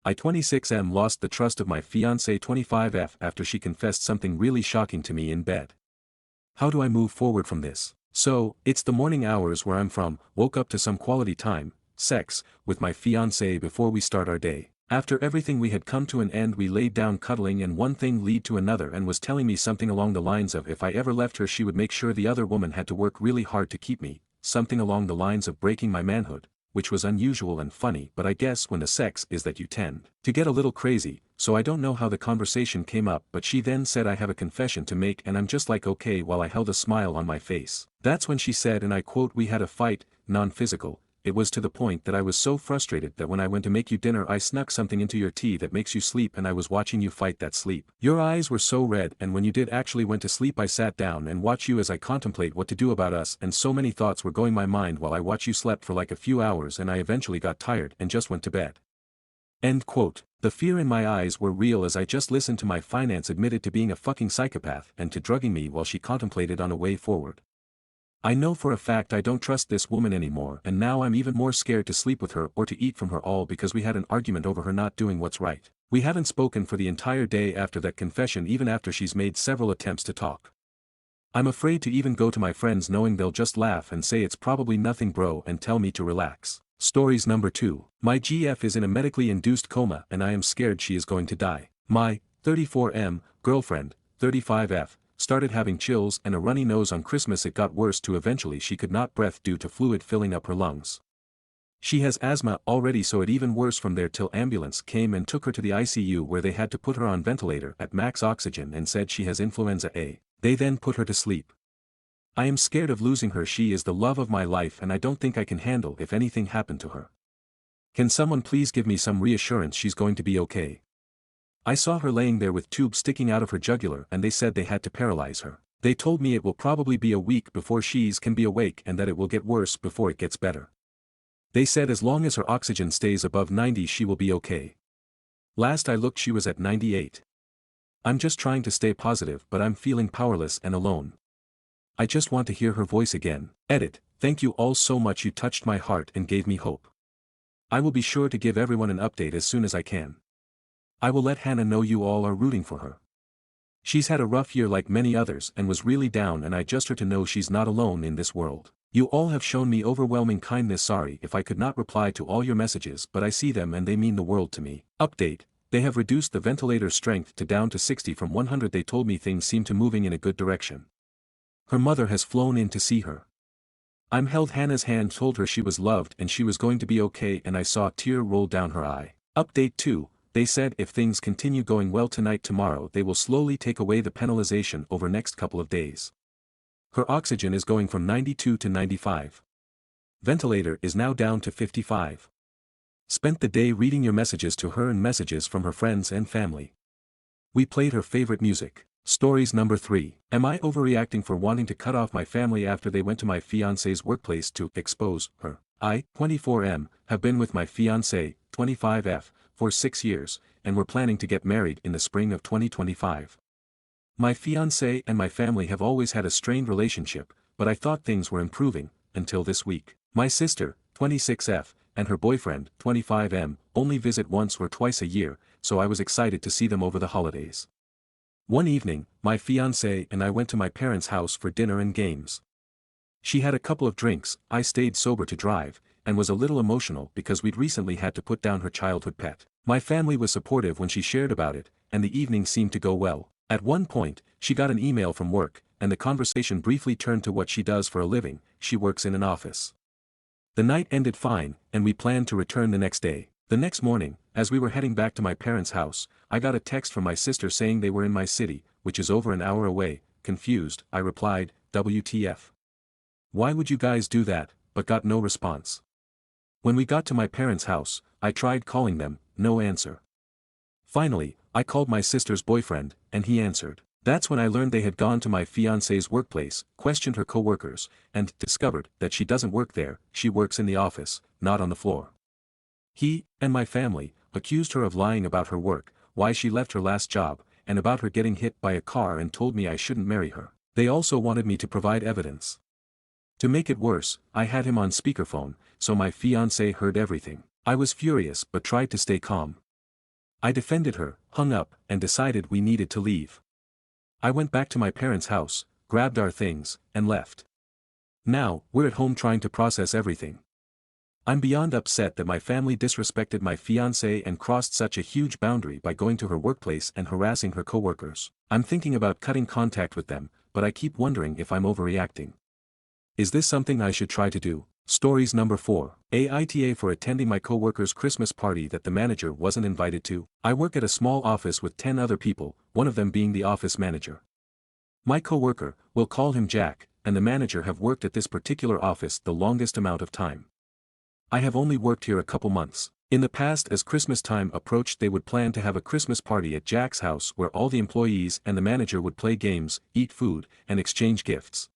I 26M lost the trust of my fiancée 25F after she confessed something really shocking to me in bed. How do I move forward from this? So, it's the morning hours where I'm from, woke up to some quality time, sex, with my fiancée before we start our day. After everything we had come to an end, we laid down cuddling and one thing lead to another and was telling me something along the lines of if I ever left her she would make sure the other woman had to work really hard to keep me, something along the lines of breaking my manhood, which was unusual and funny, but I guess when the sex is that you tend to get a little crazy, so I don't know how the conversation came up, but she then said I have a confession to make and I'm just like okay while I held a smile on my face. That's when she said, and I quote, we had a fight, non-physical. It was to the point that I was so frustrated that when I went to make you dinner I snuck something into your tea that makes you sleep and I was watching you fight that sleep. Your eyes were so red and when you did actually went to sleep I sat down and watched you as I contemplate what to do about us and so many thoughts were going my mind while I watched you slept for like a few hours and I eventually got tired and just went to bed. End quote. The fear in my eyes were real as I just listened to my finance admitted to being a fucking psychopath and to drugging me while she contemplated on a way forward. I know for a fact I don't trust this woman anymore and now I'm even more scared to sleep with her or to eat from her all because we had an argument over her not doing what's right. We haven't spoken for the entire day after that confession even after she's made several attempts to talk. I'm afraid to even go to my friends knowing they'll just laugh and say it's probably nothing bro and tell me to relax. Stories number 2. My GF is in a medically induced coma and I am scared she is going to die. My 34M girlfriend, 35F, started having chills and a runny nose on Christmas. It got worse to eventually she could not breathe due to fluid filling up her lungs. She has asthma already so it even worse from there till ambulance came and took her to the ICU where they had to put her on ventilator at max oxygen and said she has influenza A. They then put her to sleep. I am scared of losing her. She is the love of my life and I don't think I can handle if anything happened to her. Can someone please give me some reassurance she's going to be okay? I saw her laying there with tubes sticking out of her jugular and they said they had to paralyze her. They told me it will probably be a week before she can be awake and that it will get worse before it gets better. They said as long as her oxygen stays above 90 she will be okay. Last I looked she was at 98. I'm just trying to stay positive but I'm feeling powerless and alone. I just want to hear her voice again. Edit, thank you all so much, you touched my heart and gave me hope. I will be sure to give everyone an update as soon as I can. I will let Hannah know you all are rooting for her. She's had a rough year like many others and was really down and I just her to know she's not alone in this world. You all have shown me overwhelming kindness. Sorry if I could not reply to all your messages but I see them and they mean the world to me. Update, they have reduced the ventilator strength to down to 60 from 100. They told me things seem to moving in a good direction. Her mother has flown in to see her. I'm held Hannah's hand, told her she was loved and she was going to be okay and I saw a tear roll down her eye. Update 2. They said if things continue going well tonight tomorrow they will slowly take away the penalization over next couple of days. Her oxygen is going from 92 to 95. Ventilator is now down to 55. Spent the day reading your messages to her and messages from her friends and family. We played her favorite music. Stories number 3. Am I overreacting for wanting to cut off my family after they went to my fiancé's workplace to expose her? I, 24M, have been with my fiancé, 25F, for 6 years, and we're planning to get married in the spring of 2025. My fiancé and my family have always had a strained relationship, but I thought things were improving, until this week. My sister, 26F, and her boyfriend, 25M, only visit once or twice a year, so I was excited to see them over the holidays. One evening, my fiancé and I went to my parents' house for dinner and games. She had a couple of drinks, I stayed sober to drive, and was a little emotional because we'd recently had to put down her childhood pet. My family was supportive when she shared about it, and the evening seemed to go well. At one point, she got an email from work, and the conversation briefly turned to what she does for a living. She works in an office. The night ended fine, and we planned to return the next day. The next morning, as we were heading back to my parents' house, I got a text from my sister saying they were in my city, which is over an hour away. Confused, I replied, WTF. Why would you guys do that, but got no response. When we got to my parents' house, I tried calling them, no answer. Finally, I called my sister's boyfriend, and he answered. That's when I learned they had gone to my fiancé's workplace, questioned her coworkers, and discovered that she doesn't work there, she works in the office, not on the floor. He, and my family, accused her of lying about her work, why she left her last job, and about her getting hit by a car, and told me I shouldn't marry her. They also wanted me to provide evidence. To make it worse, I had him on speakerphone, so my fiancé heard everything. I was furious but tried to stay calm. I defended her, hung up, and decided we needed to leave. I went back to my parents' house, grabbed our things, and left. Now, we're at home trying to process everything. I'm beyond upset that my family disrespected my fiancée and crossed such a huge boundary by going to her workplace and harassing her coworkers. I'm thinking about cutting contact with them, but I keep wondering if I'm overreacting. Is this something I should try to do? Stories number 4. Aita for attending my coworker's Christmas party that the manager wasn't invited to. I work at a small office with 10 other people, one of them being the office manager. My coworker, we'll call him Jack, and the manager have worked at this particular office the longest amount of time. I have only worked here a couple months. In the past, as Christmas time approached, they would plan to have a Christmas party at Jack's house where all the employees and the manager would play games, eat food, and exchange gifts.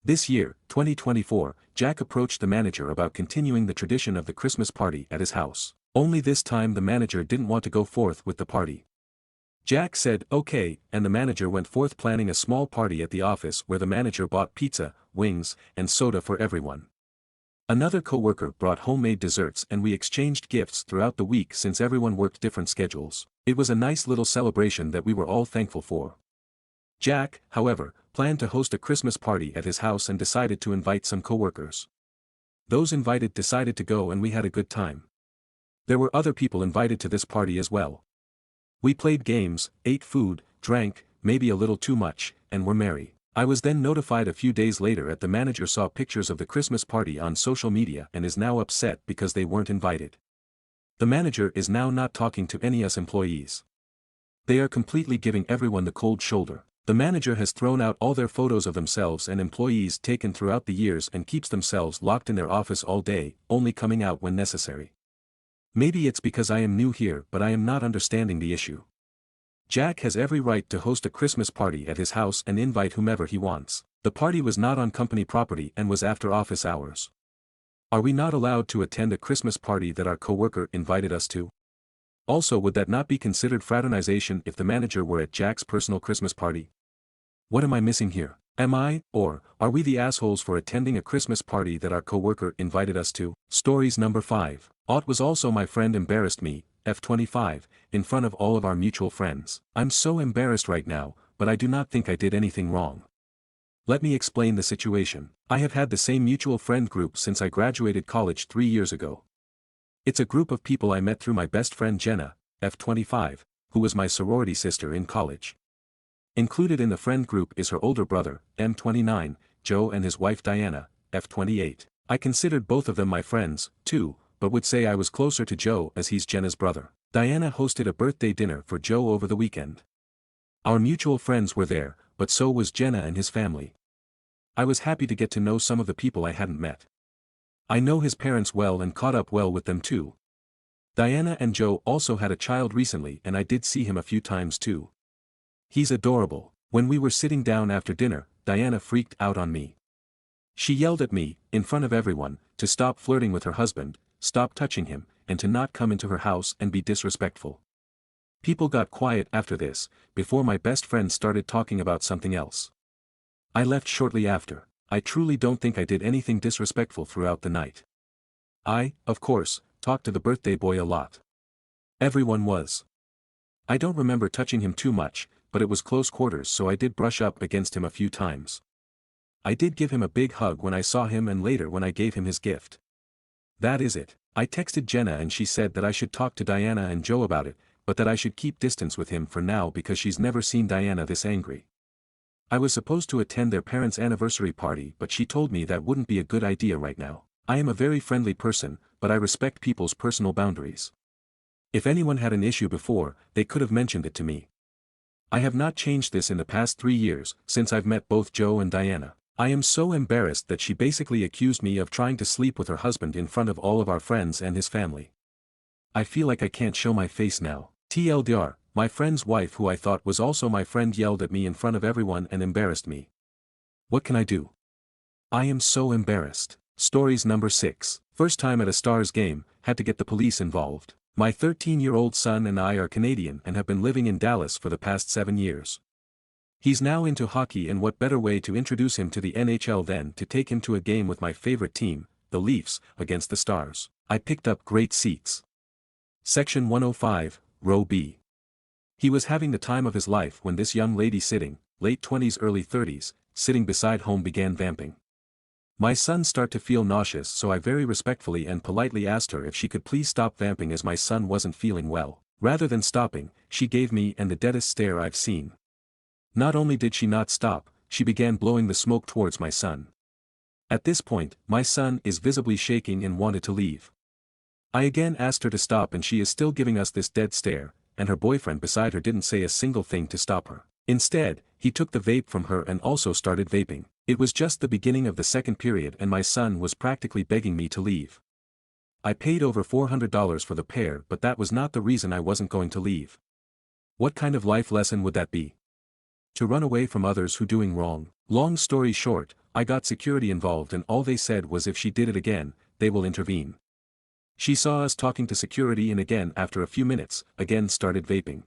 This year, 2024, Jack approached the manager about continuing the tradition of the Christmas party at his house. Only this time the manager didn't want to go forth with the party. Jack said okay, and the manager went forth planning a small party at the office where the manager bought pizza, wings, and soda for everyone. Another coworker brought homemade desserts and we exchanged gifts throughout the week since everyone worked different schedules. It was a nice little celebration that we were all thankful for. Jack, however, planned to host a Christmas party at his house and decided to invite some coworkers. Those invited decided to go and we had a good time. There were other people invited to this party as well. We played games, ate food, drank, maybe a little too much, and were merry. I was then notified a few days later that the manager saw pictures of the Christmas party on social media and is now upset because they weren't invited. The manager is now not talking to any us employees. They are completely giving everyone the cold shoulder. The manager has thrown out all their photos of themselves and employees taken throughout the years and keeps themselves locked in their office all day, only coming out when necessary. Maybe it's because I am new here, but I am not understanding the issue. Jack has every right to host a Christmas party at his house and invite whomever he wants. The party was not on company property and was after office hours. Are we not allowed to attend a Christmas party that our coworker invited us to? Also, would that not be considered fraternization if the manager were at Jack's personal Christmas party? What am I missing here? Am I, or are we the assholes for attending a Christmas party that our coworker invited us to? Stories number 5. Aught was also my friend embarrassed me, F25, in front of all of our mutual friends. I'm so embarrassed right now, but I do not think I did anything wrong. Let me explain the situation. I have had the same mutual friend group since I graduated college 3 years ago. It's a group of people I met through my best friend Jenna, F25, who was my sorority sister in college. Included in the friend group is her older brother, M29, Joe, and his wife Diana, F28. I considered both of them my friends, too, but would say I was closer to Joe as he's Jenna's brother. Diana hosted a birthday dinner for Joe over the weekend. Our mutual friends were there, but so was Jenna and his family. I was happy to get to know some of the people I hadn't met. I know his parents well and caught up well with them too. Diana and Joe also had a child recently and I did see him a few times too. He's adorable. When we were sitting down after dinner, Diana freaked out on me. She yelled at me, in front of everyone, to stop flirting with her husband, stop touching him, and to not come into her house and be disrespectful. People got quiet after this, before my best friend started talking about something else. I left shortly after. I truly don't think I did anything disrespectful throughout the night. I, of course, talked to the birthday boy a lot. Everyone was. I don't remember touching him too much, but it was close quarters so I did brush up against him a few times. I did give him a big hug when I saw him and later when I gave him his gift. That is it. I texted Jenna and she said that I should talk to Diana and Joe about it, but that I should keep distance with him for now because she's never seen Diana this angry. I was supposed to attend their parents' anniversary party but she told me that wouldn't be a good idea right now. I am a very friendly person, but I respect people's personal boundaries. If anyone had an issue before, they could have mentioned it to me. I have not changed this in the past 3 years, since I've met both Joe and Diana. I am so embarrassed that she basically accused me of trying to sleep with her husband in front of all of our friends and his family. I feel like I can't show my face now. TLDR, my friend's wife who I thought was also my friend yelled at me in front of everyone and embarrassed me. What can I do? I am so embarrassed. Stories number 6. First time at a Stars game, had to get the police involved. My 13-year-old son and I are Canadian and have been living in Dallas for the past 7 years. He's now into hockey and what better way to introduce him to the NHL than to take him to a game with my favorite team, the Leafs, against the Stars. I picked up great seats. Section 105, Row B. He was having the time of his life when this young lady sitting, late 20s early 30s, sitting beside home began vamping. My son started to feel nauseous, so I very respectfully and politely asked her if she could please stop vamping as my son wasn't feeling well. Rather than stopping, she gave me the deadest stare I've seen. Not only did she not stop, she began blowing the smoke towards my son. At this point, my son is visibly shaking and wanted to leave. I again asked her to stop and she is still giving us this dead stare, and her boyfriend beside her didn't say a single thing to stop her. Instead, he took the vape from her and also started vaping. It was just the beginning of the second period and my son was practically begging me to leave. I paid over $400 for the pair, but that was not the reason I wasn't going to leave. What kind of life lesson would that be? To run away from others who doing wrong. Long story short, I got security involved and all they said was if she did it again, they will intervene. She saw us talking to security and again after a few minutes, again started vaping.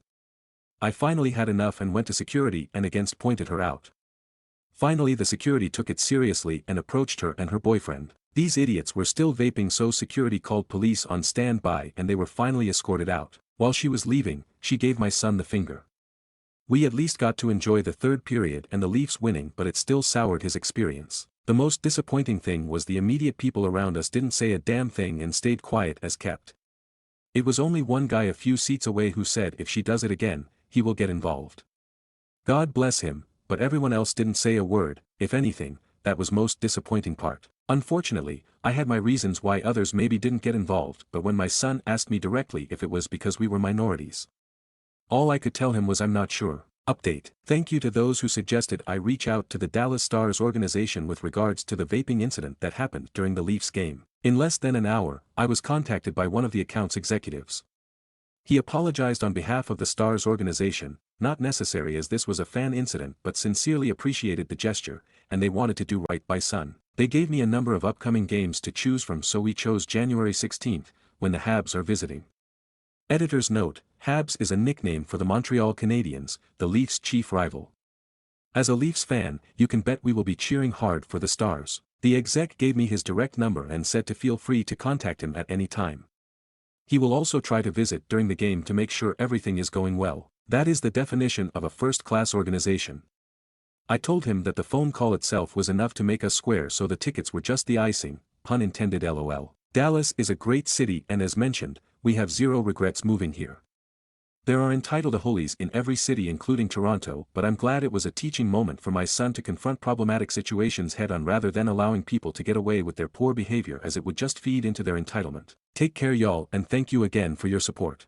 I finally had enough and went to security and again pointed her out. Finally the security took it seriously and approached her and her boyfriend. These idiots were still vaping, so security called police on standby and they were finally escorted out. While she was leaving, she gave my son the finger. We at least got to enjoy the third period and the Leafs winning, but it still soured his experience. The most disappointing thing was the immediate people around us didn't say a damn thing and stayed quiet as kept. It was only one guy a few seats away who said if she does it again, he will get involved. God bless him, but everyone else didn't say a word. If anything, that was most disappointing part. Unfortunately, I had my reasons why others maybe didn't get involved, but when my son asked me directly if it was because we were minorities, all I could tell him was I'm not sure. Update. Thank you to those who suggested I reach out to the Dallas Stars organization with regards to the vaping incident that happened during the Leafs game. In less than an hour, I was contacted by one of the account's executives. He apologized on behalf of the Stars organization, not necessary as this was a fan incident, but sincerely appreciated the gesture, and they wanted to do right by son. They gave me a number of upcoming games to choose from, so we chose January 16th, when the Habs are visiting. Editor's note: Habs is a nickname for the Montreal Canadiens, the Leafs' chief rival. As a Leafs fan, you can bet we will be cheering hard for the Stars. The exec gave me his direct number and said to feel free to contact him at any time. He will also try to visit during the game to make sure everything is going well. That is the definition of a first-class organization. I told him that the phone call itself was enough to make us square, so the tickets were just the icing, pun intended lol. Dallas is a great city and as mentioned, we have zero regrets moving here. There are entitled holies in every city including Toronto, but I'm glad it was a teaching moment for my son to confront problematic situations head-on rather than allowing people to get away with their poor behavior, as it would just feed into their entitlement. Take care y'all, and thank you again for your support.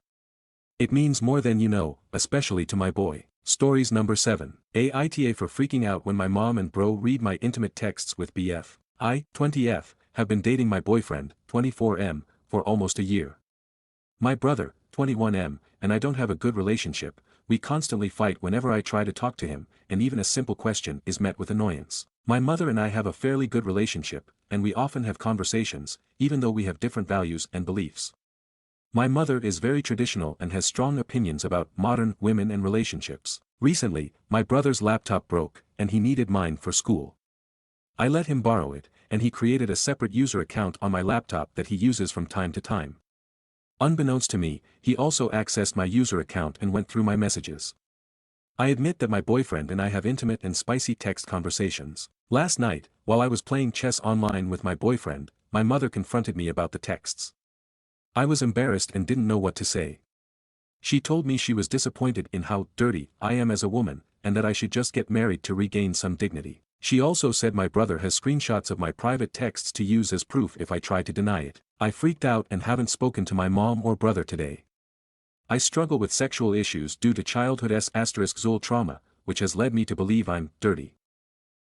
It means more than you know, especially to my boy. Stories number 7. Aita for freaking out when my mom and bro read my intimate texts with BF. I, 20F, have been dating my boyfriend, 24M, for almost a year. My brother, 21M, and I don't have a good relationship. We constantly fight whenever I try to talk to him, and even a simple question is met with annoyance. My mother and I have a fairly good relationship, and we often have conversations, even though we have different values and beliefs. My mother is very traditional and has strong opinions about modern women and relationships. Recently, my brother's laptop broke, and he needed mine for school. I let him borrow it, and he created a separate user account on my laptop that he uses from time to time. Unbeknownst to me, he also accessed my user account and went through my messages. I admit that my boyfriend and I have intimate and spicy text conversations. Last night, while I was playing chess online with my boyfriend, my mother confronted me about the texts. I was embarrassed and didn't know what to say. She told me she was disappointed in how dirty I am as a woman, and that I should just get married to regain some dignity. She also said my brother has screenshots of my private texts to use as proof if I try to deny it. I freaked out and haven't spoken to my mom or brother today. I struggle with sexual issues due to childhood *Zul trauma, which has led me to believe I'm dirty.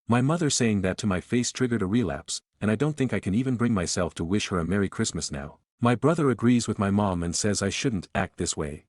My mother saying that to my face triggered a relapse, and I don't think I can even bring myself to wish her a Merry Christmas now. My brother agrees with my mom and says I shouldn't act this way.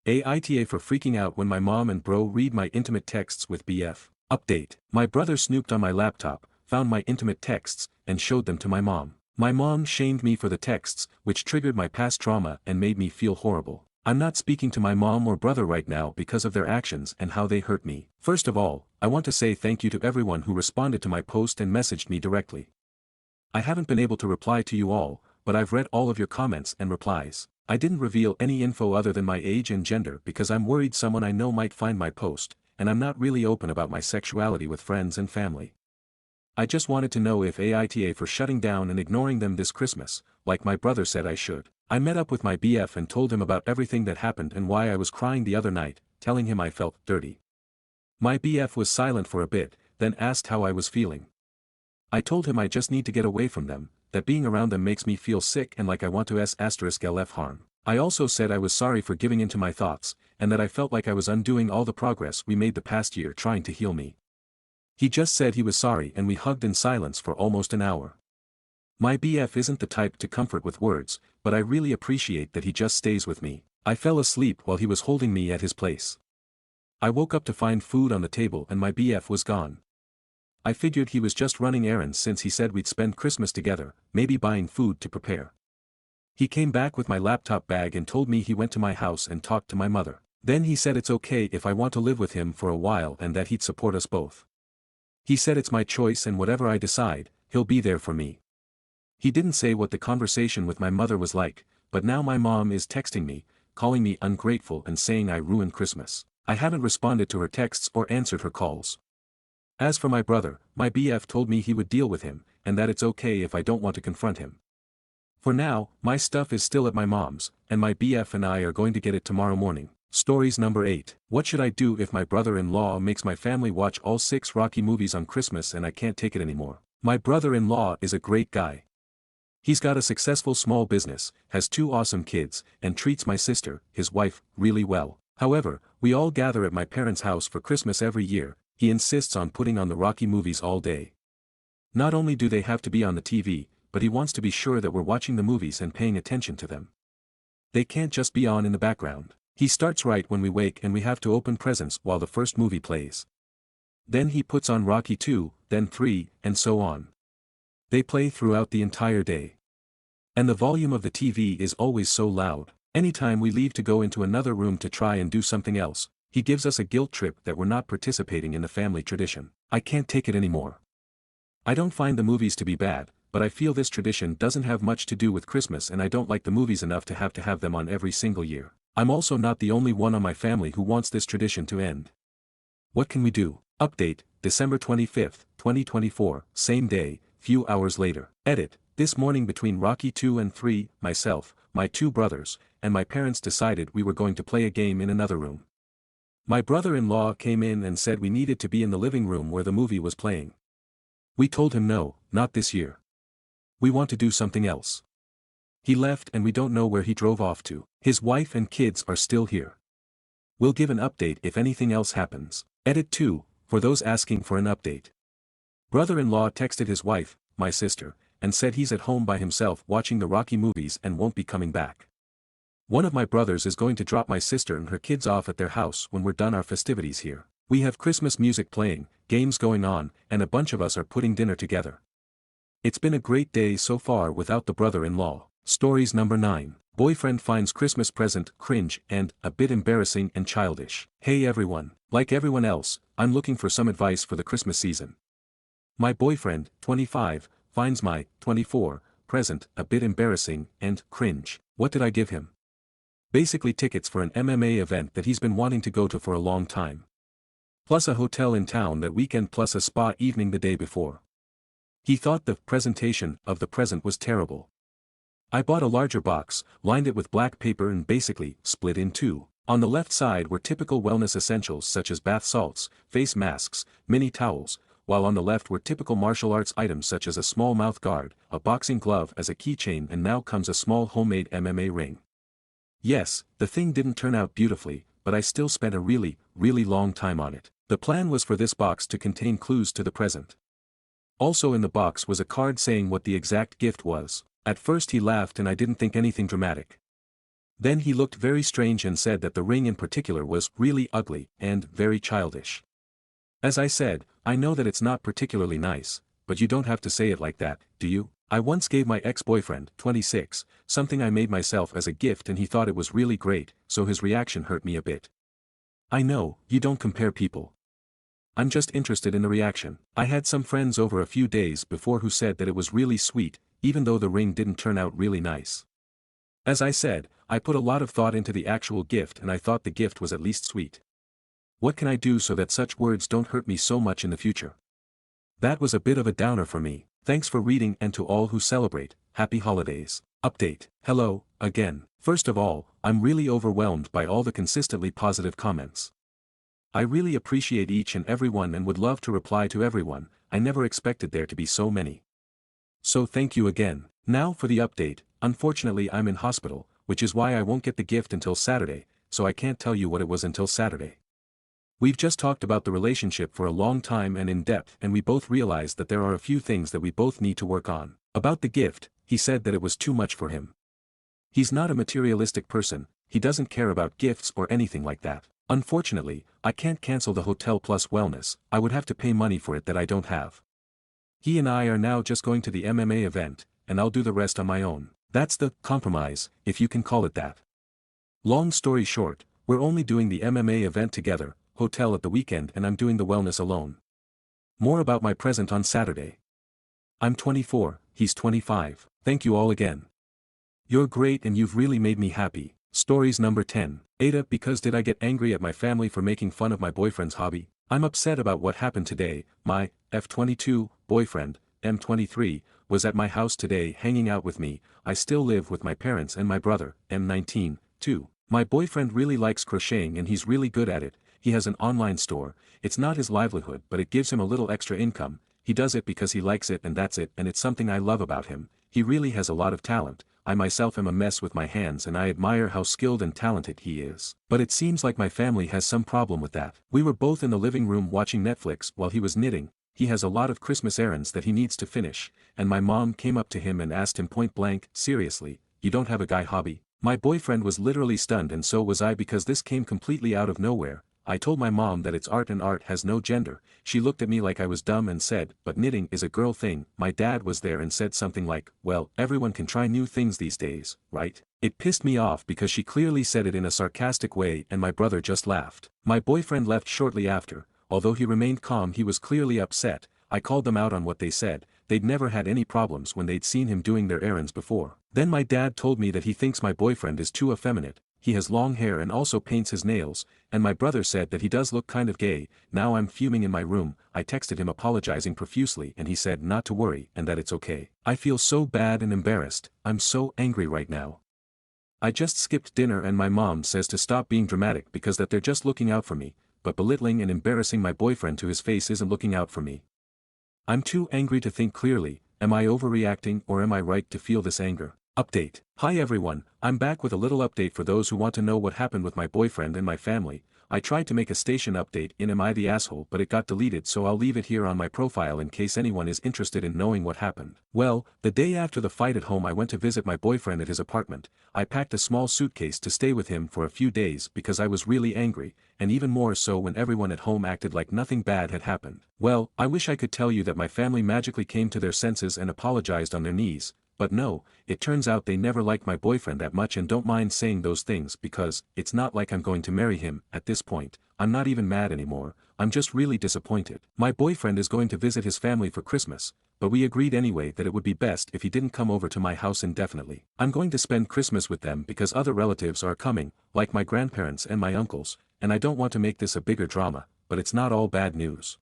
Aita for freaking out when my mom and bro read my intimate texts with BF. Update. My brother snooped on my laptop, found my intimate texts, and showed them to my mom. My mom shamed me for the texts, which triggered my past trauma and made me feel horrible. I'm not speaking to my mom or brother right now because of their actions and how they hurt me. First of all, I want to say thank you to everyone who responded to my post and messaged me directly. I haven't been able to reply to you all, but I've read all of your comments and replies. I didn't reveal any info other than my age and gender because I'm worried someone I know might find my post, and I'm not really open about my sexuality with friends and family. I just wanted to know if Aita for shutting down and ignoring them this Christmas, like my brother said I should. I met up with my BF and told him about everything that happened and why I was crying the other night, telling him I felt dirty. My BF was silent for a bit, then asked how I was feeling. I told him I just need to get away from them, that being around them makes me feel sick and like I want to *LF harm. I also said I was sorry for giving in to my thoughts, and that I felt like I was undoing all the progress we made the past year trying to heal me. He just said he was sorry and we hugged in silence for almost an hour. My BF isn't the type to comfort with words, but I really appreciate that he just stays with me. I fell asleep while he was holding me at his place. I woke up to find food on the table and my BF was gone. I figured he was just running errands since he said we'd spend Christmas together, maybe buying food to prepare. He came back with my laptop bag and told me he went to my house and talked to my mother. Then he said it's okay if I want to live with him for a while and that he'd support us both. He said it's my choice and whatever I decide, he'll be there for me. He didn't say what the conversation with my mother was like, but now my mom is texting me, calling me ungrateful and saying I ruined Christmas. I haven't responded to her texts or answered her calls. As for my brother, my BF told me he would deal with him, and that it's okay if I don't want to confront him. For now, my stuff is still at my mom's, and my BF and I are going to get it tomorrow morning. Stories number 8. What should I do if my brother-in-law makes my family watch all 6 Rocky movies on Christmas and I can't take it anymore? My brother-in-law is a great guy. He's got a successful small business, has 2 awesome kids, and treats my sister, his wife, really well. However, we all gather at my parents' house for Christmas every year. He insists on putting on the Rocky movies all day. Not only do they have to be on the TV, but he wants to be sure that we're watching the movies and paying attention to them. They can't just be on in the background. He starts right when we wake and we have to open presents while the first movie plays. Then he puts on Rocky 2, then 3, and so on. They play throughout the entire day. And the volume of the TV is always so loud. Anytime we leave to go into another room to try and do something else, he gives us a guilt trip that we're not participating in the family tradition. I can't take it anymore. I don't find the movies to be bad, but I feel this tradition doesn't have much to do with Christmas and I don't like the movies enough to have them on every single year. I'm also not the only one on my family who wants this tradition to end. What can we do? Update, December 25th, 2024, same day, few hours later. Edit, this morning between Rocky 2 and 3, myself, my 2 brothers, and my parents decided we were going to play a game in another room. My brother-in-law came in and said we needed to be in the living room where the movie was playing. We told him no, not this year. We want to do something else. He left and we don't know where he drove off to. His wife and kids are still here. We'll give an update if anything else happens. Edit 2, for those asking for an update. Brother-in-law texted his wife, my sister, and said he's at home by himself watching the Rocky movies and won't be coming back. One of my brothers is going to drop my sister and her kids off at their house when we're done our festivities here. We have Christmas music playing, games going on, and a bunch of us are putting dinner together. It's been a great day so far without the brother-in-law. Stories number 9. Boyfriend finds Christmas present cringe and a bit embarrassing and childish. Hey everyone, like everyone else, I'm looking for some advice for the Christmas season. My boyfriend, 25, finds my 24 present a bit embarrassing and cringe. What did I give him? Basically tickets for an MMA event that he's been wanting to go to for a long time. Plus a hotel in town that weekend plus a spa evening the day before. He thought the presentation of the present was terrible. I bought a larger box, lined it with black paper and basically split in 2. On the left side were typical wellness essentials such as bath salts, face masks, mini towels, while on the left were typical martial arts items such as a small mouth guard, a boxing glove as a keychain, and now comes a small homemade MMA ring. Yes, the thing didn't turn out beautifully, but I still spent a really long time on it. The plan was for this box to contain clues to the present. Also in the box was a card saying what the exact gift was. At first he laughed and I didn't think anything dramatic. Then he looked very strange and said that the ring in particular was really ugly and very childish. As I said, I know that it's not particularly nice, but you don't have to say it like that, do you? I once gave my ex-boyfriend, 26, something I made myself as a gift and he thought it was really great, so his reaction hurt me a bit. I know, you don't compare people. I'm just interested in the reaction. I had some friends over a few days before who said that it was really sweet, even though the ring didn't turn out really nice. As I said, I put a lot of thought into the actual gift and I thought the gift was at least sweet. What can I do so that such words don't hurt me so much in the future? That was a bit of a downer for me. Thanks for reading, and to all who celebrate, happy holidays. Update. Hello, again. First of all, I'm really overwhelmed by all the consistently positive comments. I really appreciate each and every one and would love to reply to everyone. I never expected there to be so many. So thank you again. Now for the update. Unfortunately I'm in hospital, which is why I won't get the gift until Saturday, so I can't tell you what it was until Saturday. We've just talked about the relationship for a long time and in depth, and we both realized that there are a few things that we both need to work on. About the gift, he said that it was too much for him. He's not a materialistic person, he doesn't care about gifts or anything like that. Unfortunately, I can't cancel the hotel plus wellness, I would have to pay money for it that I don't have. He and I are now just going to the MMA event, and I'll do the rest on my own. That's the compromise, if you can call it that. Long story short, we're only doing the MMA event together, hotel at the weekend, and I'm doing the wellness alone. More about my present on Saturday. I'm 24, he's 25. Thank you all again. You're great and you've really made me happy. Stories number 10. Aita, because did I get angry at my family for making fun of my boyfriend's hobby? I'm upset about what happened today. My F22 boyfriend, M23, was at my house today hanging out with me. I still live with my parents and my brother, M19, too. My boyfriend really likes crocheting and he's really good at it. He has an online store. It's not his livelihood, but it gives him a little extra income. He does it because he likes it and that's it, and it's something I love about him. He really has a lot of talent. I myself am a mess with my hands and I admire how skilled and talented he is. But it seems like my family has some problem with that. We were both in the living room watching Netflix while he was knitting. He has a lot of Christmas errands that he needs to finish, and my mom came up to him and asked him point blank, seriously, you don't have a guy hobby? My boyfriend was literally stunned, and so was I, because this came completely out of nowhere. I told my mom that it's art and art has no gender. She looked at me like I was dumb and said, but knitting is a girl thing. My dad was there and said something like, well, everyone can try new things these days, right? It pissed me off because she clearly said it in a sarcastic way and my brother just laughed. My boyfriend left shortly after. Although he remained calm, he was clearly upset. I called them out on what they said. They'd never had any problems when they'd seen him doing their errands before. Then my dad told me that he thinks my boyfriend is too effeminate. He has long hair and also paints his nails, and my brother said that he does look kind of gay. Now I'm fuming in my room. I texted him apologizing profusely and he said not to worry and that it's okay. I feel so bad and embarrassed. I'm so angry right now. I just skipped dinner and my mom says to stop being dramatic because that they're just looking out for me, but belittling and embarrassing my boyfriend to his face isn't looking out for me. I'm too angry to think clearly. Am I overreacting or am I right to feel this anger? Update. Hi everyone, I'm back with a little update for those who want to know what happened with my boyfriend and my family. I tried to make a station update in Am I the Asshole, but it got deleted, so I'll leave it here on my profile in case anyone is interested in knowing what happened. Well, the day after the fight at home I went to visit my boyfriend at his apartment. I packed a small suitcase to stay with him for a few days because I was really angry, and even more so when everyone at home acted like nothing bad had happened. Well, I wish I could tell you that my family magically came to their senses and apologized on their knees. But no, it turns out they never liked my boyfriend that much and don't mind saying those things because it's not like I'm going to marry him. At this point, I'm not even mad anymore, I'm just really disappointed. My boyfriend is going to visit his family for Christmas, but we agreed anyway that it would be best if he didn't come over to my house indefinitely. I'm going to spend Christmas with them because other relatives are coming, like my grandparents and my uncles, and I don't want to make this a bigger drama, but it's not all bad news.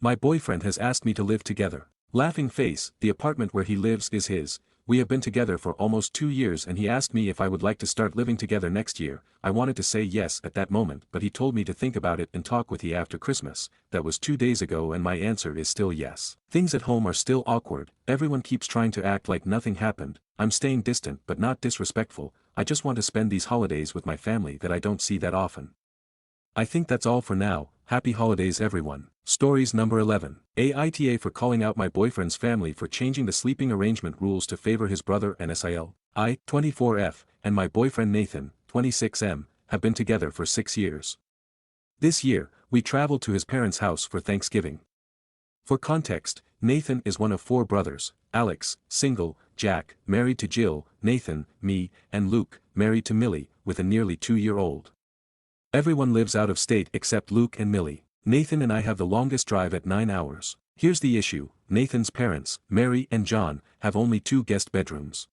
My boyfriend has asked me to live together. Laughing face, the apartment where he lives is his. We have been together for almost 2 years and he asked me if I would like to start living together next year. I wanted to say yes at that moment, but he told me to think about it and talk with you after Christmas. That was 2 days ago and my answer is still yes. Things at home are still awkward. Everyone keeps trying to act like nothing happened. I'm staying distant but not disrespectful. I just want to spend these holidays with my family that I don't see that often. I think that's all for now. Happy holidays everyone. Stories number 11. Aita for calling out my boyfriend's family for changing the sleeping arrangement rules to favor his brother NSIL. I, 24F, and my boyfriend Nathan, 26M, have been together for 6 years. This year, we traveled to his parents' house for Thanksgiving. For context, Nathan is one of 4 brothers: Alex, single; Jack, married to Jill; Nathan, me, and Luke, married to Millie, with a nearly 2-year-old. Everyone lives out of state except Luke and Millie. Nathan and I have the longest drive at 9 hours. Here's the issue: Nathan's parents, Mary and John, have only 2 guest bedrooms.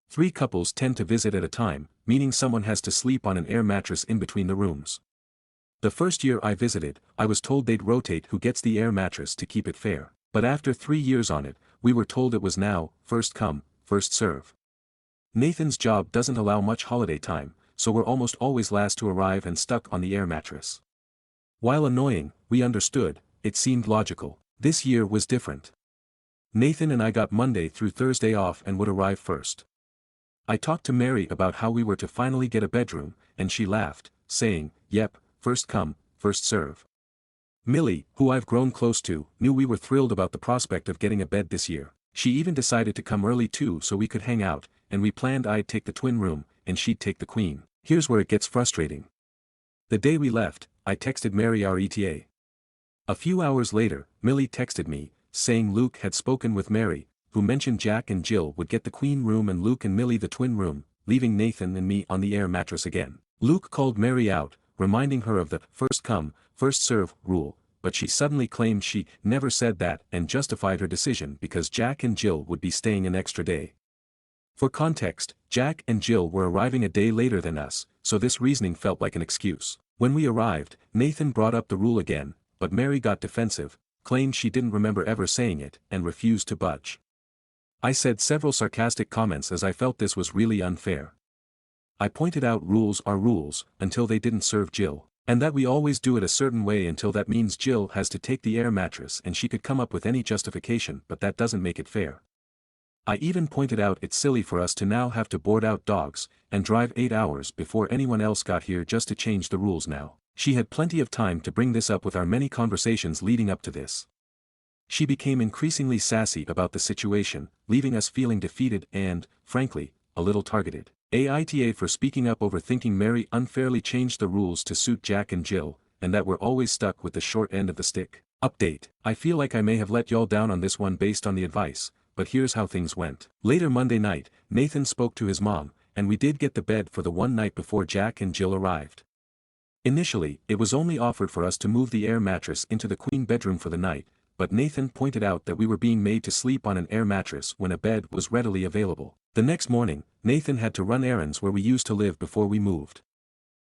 3 couples tend to visit at a time, meaning someone has to sleep on an air mattress in between the rooms. The first year I visited, I was told they'd rotate who gets the air mattress to keep it fair. But after 3 years on it, we were told it was now, first come, first serve. Nathan's job doesn't allow much holiday time, so we're almost always last to arrive and stuck on the air mattress. While annoying, we understood, it seemed logical. This year was different. Nathan and I got Monday through Thursday off and would arrive first. I talked to Mary about how we were to finally get a bedroom, and she laughed, saying, "Yep, first come, first serve." Millie, who I've grown close to, knew we were thrilled about the prospect of getting a bed this year. She even decided to come early too so we could hang out, and we planned I'd take the twin room, and she'd take the queen. Here's where it gets frustrating. The day we left, I texted Mary our ETA. A few hours later, Millie texted me, saying Luke had spoken with Mary, who mentioned Jack and Jill would get the queen room and Luke and Millie the twin room, leaving Nathan and me on the air mattress again. Luke called Mary out, reminding her of the first come, first serve rule, but she suddenly claimed she never said that and justified her decision because Jack and Jill would be staying an extra day. For context, Jack and Jill were arriving a day later than us, so this reasoning felt like an excuse. When we arrived, Nathan brought up the rule again, but Mary got defensive, claimed she didn't remember ever saying it, and refused to budge. I said several sarcastic comments as I felt this was really unfair. I pointed out rules are rules, until they didn't serve Jill, and that we always do it a certain way until that means Jill has to take the air mattress and she could come up with any justification but that doesn't make it fair. I even pointed out it's silly for us to now have to board out dogs, and drive 8 hours before anyone else got here just to change the rules now. She had plenty of time to bring this up with our many conversations leading up to this. She became increasingly sassy about the situation, leaving us feeling defeated and, frankly, a little targeted. Aita for speaking up over thinking Mary unfairly changed the rules to suit Jack and Jill, and that we're always stuck with the short end of the stick. Update. I feel like I may have let y'all down on this one based on the advice, but here's how things went. Later Monday night, Nathan spoke to his mom, and we did get the bed for the one night before Jack and Jill arrived. Initially, it was only offered for us to move the air mattress into the queen bedroom for the night, but Nathan pointed out that we were being made to sleep on an air mattress when a bed was readily available. The next morning, Nathan had to run errands where we used to live before we moved.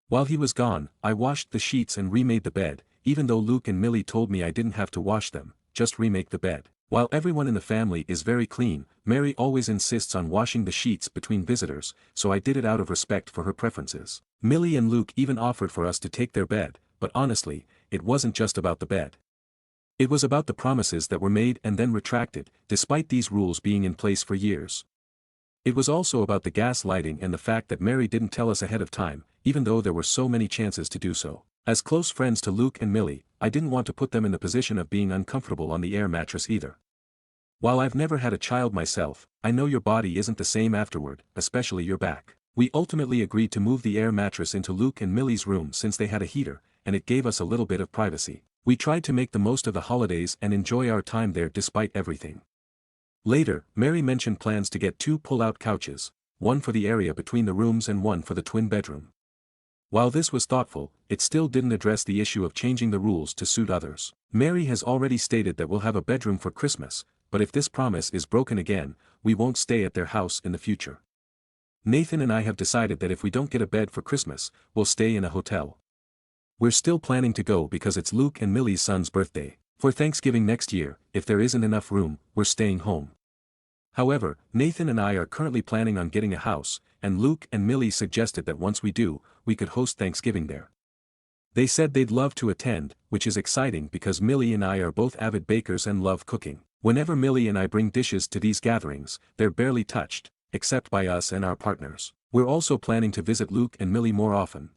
While he was gone, I washed the sheets and remade the bed, even though Luke and Millie told me I didn't have to wash them, just remake the bed. While everyone in the family is very clean, Mary always insists on washing the sheets between visitors, so I did it out of respect for her preferences. Millie and Luke even offered for us to take their bed, but honestly, it wasn't just about the bed. It was about the promises that were made and then retracted, despite these rules being in place for years. It was also about the gas lighting and the fact that Mary didn't tell us ahead of time, even though there were so many chances to do so. As close friends to Luke and Millie, I didn't want to put them in the position of being uncomfortable on the air mattress either. While I've never had a child myself, I know your body isn't the same afterward, especially your back. We ultimately agreed to move the air mattress into Luke and Millie's room since they had a heater, and it gave us a little bit of privacy. We tried to make the most of the holidays and enjoy our time there despite everything. Later, Mary mentioned plans to get 2 pull-out couches, one for the area between the rooms and one for the twin bedroom. While this was thoughtful, it still didn't address the issue of changing the rules to suit others. Mary has already stated that we'll have a bedroom for Christmas, but if this promise is broken again, we won't stay at their house in the future. Nathan and I have decided that if we don't get a bed for Christmas, we'll stay in a hotel. We're still planning to go because it's Luke and Millie's son's birthday. For Thanksgiving next year, if there isn't enough room, we're staying home. However, Nathan and I are currently planning on getting a house, and Luke and Millie suggested that once we do, we could host Thanksgiving there. They said they'd love to attend, which is exciting because Millie and I are both avid bakers and love cooking. Whenever Millie and I bring dishes to these gatherings, they're barely touched, except by us and our partners. We're also planning to visit Luke and Millie more often.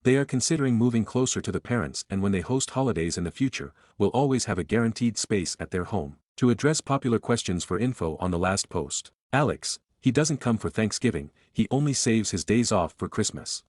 They are considering moving closer to the parents, and when they host holidays in the future, we'll always have a guaranteed space at their home. To address popular questions for info on the last post. Alex, he doesn't come for Thanksgiving, he only saves his days off for Christmas.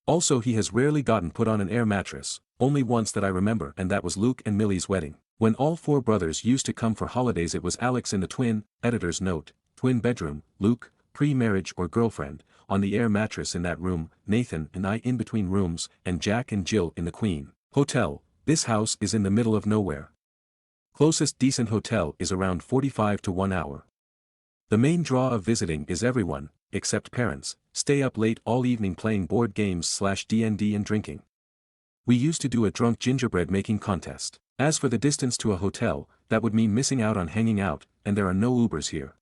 Also, he has rarely gotten put on an air mattress, only once that I remember, and that was Luke and Millie's wedding. When all 4 brothers used to come for holidays, it was Alex in the twin, editor's note, twin bedroom, Luke, pre-marriage or girlfriend, on the air mattress in that room, Nathan and I in between rooms, and Jack and Jill in the queen hotel. This house is in the middle of nowhere. Closest decent hotel is around 45 to 1 hour. The main draw of visiting is everyone, except parents, stay up late all evening playing board games/D&D and drinking. We used to do a drunk gingerbread making contest. As for the distance to a hotel, that would mean missing out on hanging out, and there are no Ubers here.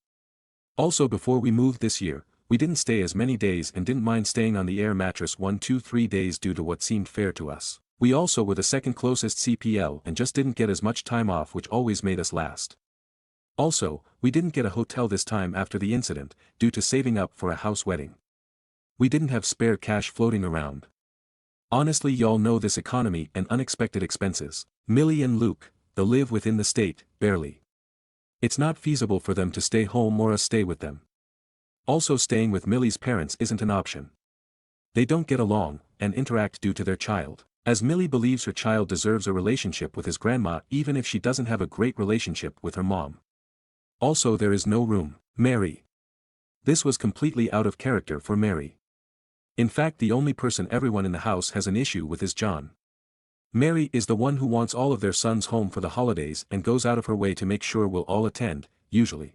Also before we moved this year, we didn't stay as many days and didn't mind staying on the air mattress 1 2 3 days due to what seemed fair to us. We also were the second closest CPL and just didn't get as much time off, which always made us last. Also, we didn't get a hotel this time after the incident, due to saving up for a house wedding. We didn't have spare cash floating around. Honestly, y'all know this economy and unexpected expenses. Millie and Luke, they live within the state, barely. It's not feasible for them to stay home or us stay with them. Also, staying with Millie's parents isn't an option. They don't get along, and interact due to their child. As Millie believes her child deserves a relationship with his grandma even if she doesn't have a great relationship with her mom. Also, there is no room. Mary. This was completely out of character for Mary. In fact, the only person everyone in the house has an issue with is John. Mary is the one who wants all of their sons home for the holidays and goes out of her way to make sure we'll all attend, usually.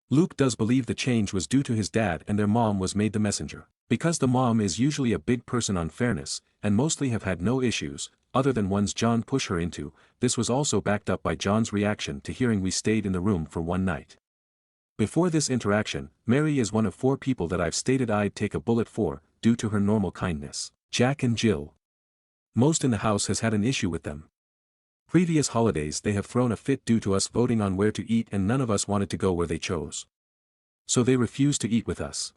Luke does believe the change was due to his dad and their mom was made the messenger. Because the mom is usually a big person on fairness, and mostly have had no issues, other than ones John pushed her into, this was also backed up by John's reaction to hearing we stayed in the room for one night. Before this interaction, Mary is one of 4 people that I've stated I'd take a bullet for, due to her normal kindness. Jack and Jill. Most in the house has had an issue with them. Previous holidays they have thrown a fit due to us voting on where to eat and none of us wanted to go where they chose. So they refused to eat with us.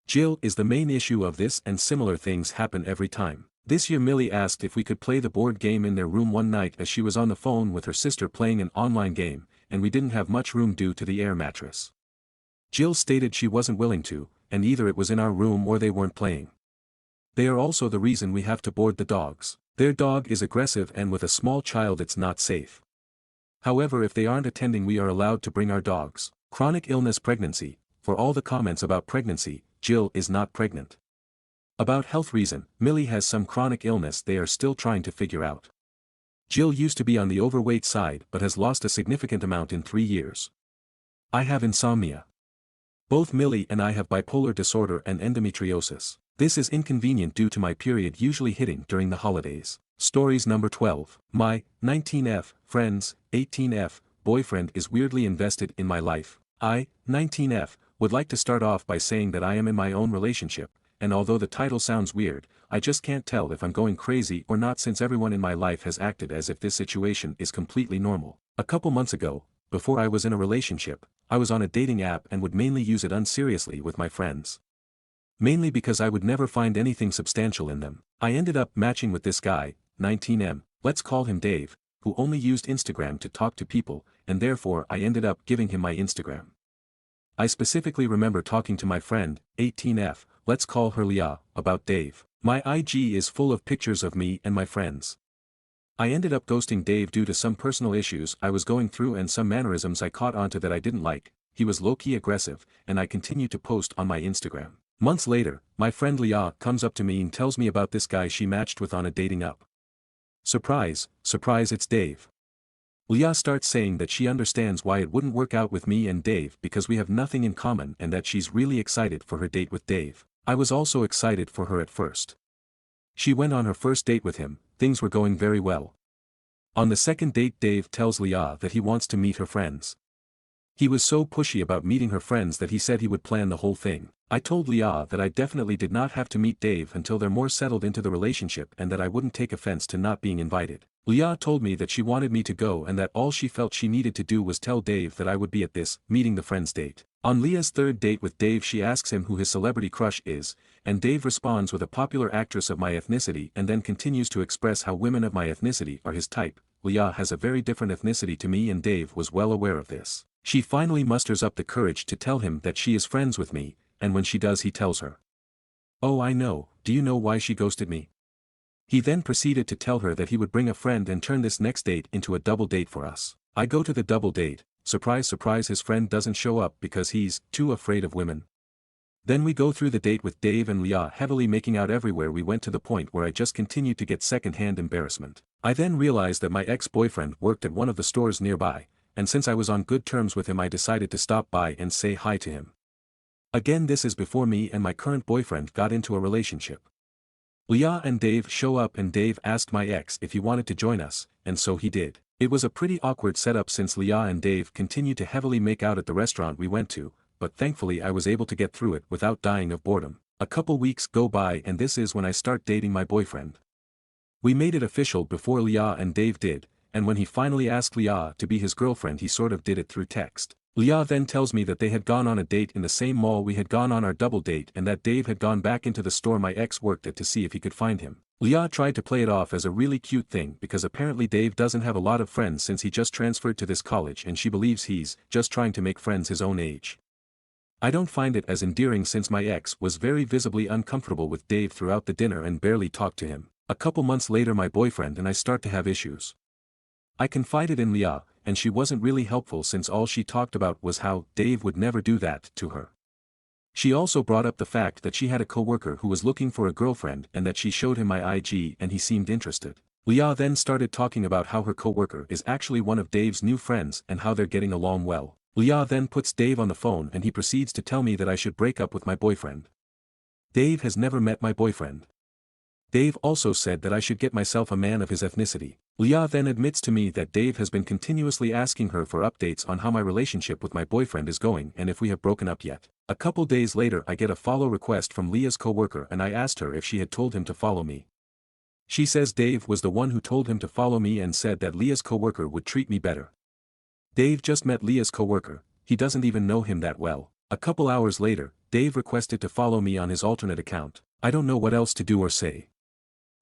Jill is the main issue of this, and similar things happen every time. This year Millie asked if we could play the board game in their room one night as she was on the phone with her sister playing an online game, and we didn't have much room due to the air mattress. Jill stated she wasn't willing to, and either it was in our room or they weren't playing. They are also the reason we have to board the dogs. Their dog is aggressive and with a small child it's not safe. However, if they aren't attending we are allowed to bring our dogs. Chronic illness pregnancy. For all the comments about pregnancy, Jill is not pregnant. About health reason, Millie has some chronic illness they are still trying to figure out. Jill used to be on the overweight side but has lost a significant amount in 3 years. I have insomnia. Both Millie and I have bipolar disorder and endometriosis. This is inconvenient due to my period usually hitting during the holidays. Stories number 12. My 19F friends, 18F boyfriend is weirdly invested in my life. I, 19F, would like to start off by saying that I am in my own relationship, and although the title sounds weird, I just can't tell if I'm going crazy or not since everyone in my life has acted as if this situation is completely normal. A couple months ago, before I was in a relationship, I was on a dating app and would mainly use it unseriously with my friends. Mainly because I would never find anything substantial in them. I ended up matching with this guy, 19M, let's call him Dave, who only used Instagram to talk to people, and therefore I ended up giving him my Instagram. I specifically remember talking to my friend, 18F, let's call her Leah, about Dave. My IG is full of pictures of me and my friends. I ended up ghosting Dave due to some personal issues I was going through and some mannerisms I caught onto that I didn't like. He was low-key aggressive, and I continued to post on my Instagram. Months later, my friend Leah comes up to me and tells me about this guy she matched with on a dating app. Surprise, surprise, it's Dave. Leah starts saying that she understands why it wouldn't work out with me and Dave because we have nothing in common and that she's really excited for her date with Dave. I was also excited for her at first. She went on her first date with him, things were going very well. On the second date Dave tells Leah that he wants to meet her friends. He was so pushy about meeting her friends that he said he would plan the whole thing. I told Leah that I definitely did not have to meet Dave until they're more settled into the relationship and that I wouldn't take offense to not being invited. Leah told me that she wanted me to go and that all she felt she needed to do was tell Dave that I would be at this, meeting the friends date. On Leah's third date with Dave she asks him who his celebrity crush is, and Dave responds with a popular actress of my ethnicity and then continues to express how women of my ethnicity are his type. Leah has a very different ethnicity to me and Dave was well aware of this. She finally musters up the courage to tell him that she is friends with me, and when she does he tells her. Oh, I know, do you know why she ghosted me? He then proceeded to tell her that he would bring a friend and turn this next date into a double date for us. I go to the double date, surprise surprise his friend doesn't show up because he's too afraid of women. Then we go through the date with Dave and Leah heavily making out everywhere we went to the point where I just continued to get second-hand embarrassment. I then realized that my ex-boyfriend worked at one of the stores nearby, and since I was on good terms with him I decided to stop by and say hi to him. Again, this is before me and my current boyfriend got into a relationship. Leah and Dave show up and Dave asked my ex if he wanted to join us, and so he did. It was a pretty awkward setup since Leah and Dave continued to heavily make out at the restaurant we went to, but thankfully I was able to get through it without dying of boredom. A couple weeks go by and this is when I start dating my boyfriend. We made it official before Leah and Dave did, and when he finally asked Leah to be his girlfriend he sort of did it through text. Leah then tells me that they had gone on a date in the same mall we had gone on our double date and that Dave had gone back into the store my ex worked at to see if he could find him. Leah tried to play it off as a really cute thing because apparently Dave doesn't have a lot of friends since he just transferred to this college and she believes he's just trying to make friends his own age. I don't find it as endearing since my ex was very visibly uncomfortable with Dave throughout the dinner and barely talked to him. A couple months later my boyfriend and I start to have issues. I confided in Leah, and she wasn't really helpful since all she talked about was how Dave would never do that to her. She also brought up the fact that she had a coworker who was looking for a girlfriend and that she showed him my IG and he seemed interested. Leah then started talking about how her coworker is actually one of Dave's new friends and how they're getting along well. Leah then puts Dave on the phone and he proceeds to tell me that I should break up with my boyfriend. Dave has never met my boyfriend. Dave also said that I should get myself a man of his ethnicity. Leah then admits to me that Dave has been continuously asking her for updates on how my relationship with my boyfriend is going and if we have broken up yet. A couple days later I get a follow request from Leah's coworker and I asked her if she had told him to follow me. She says Dave was the one who told him to follow me and said that Leah's coworker would treat me better. Dave just met Leah's coworker, he doesn't even know him that well. A couple hours later, Dave requested to follow me on his alternate account. I don't know what else to do or say.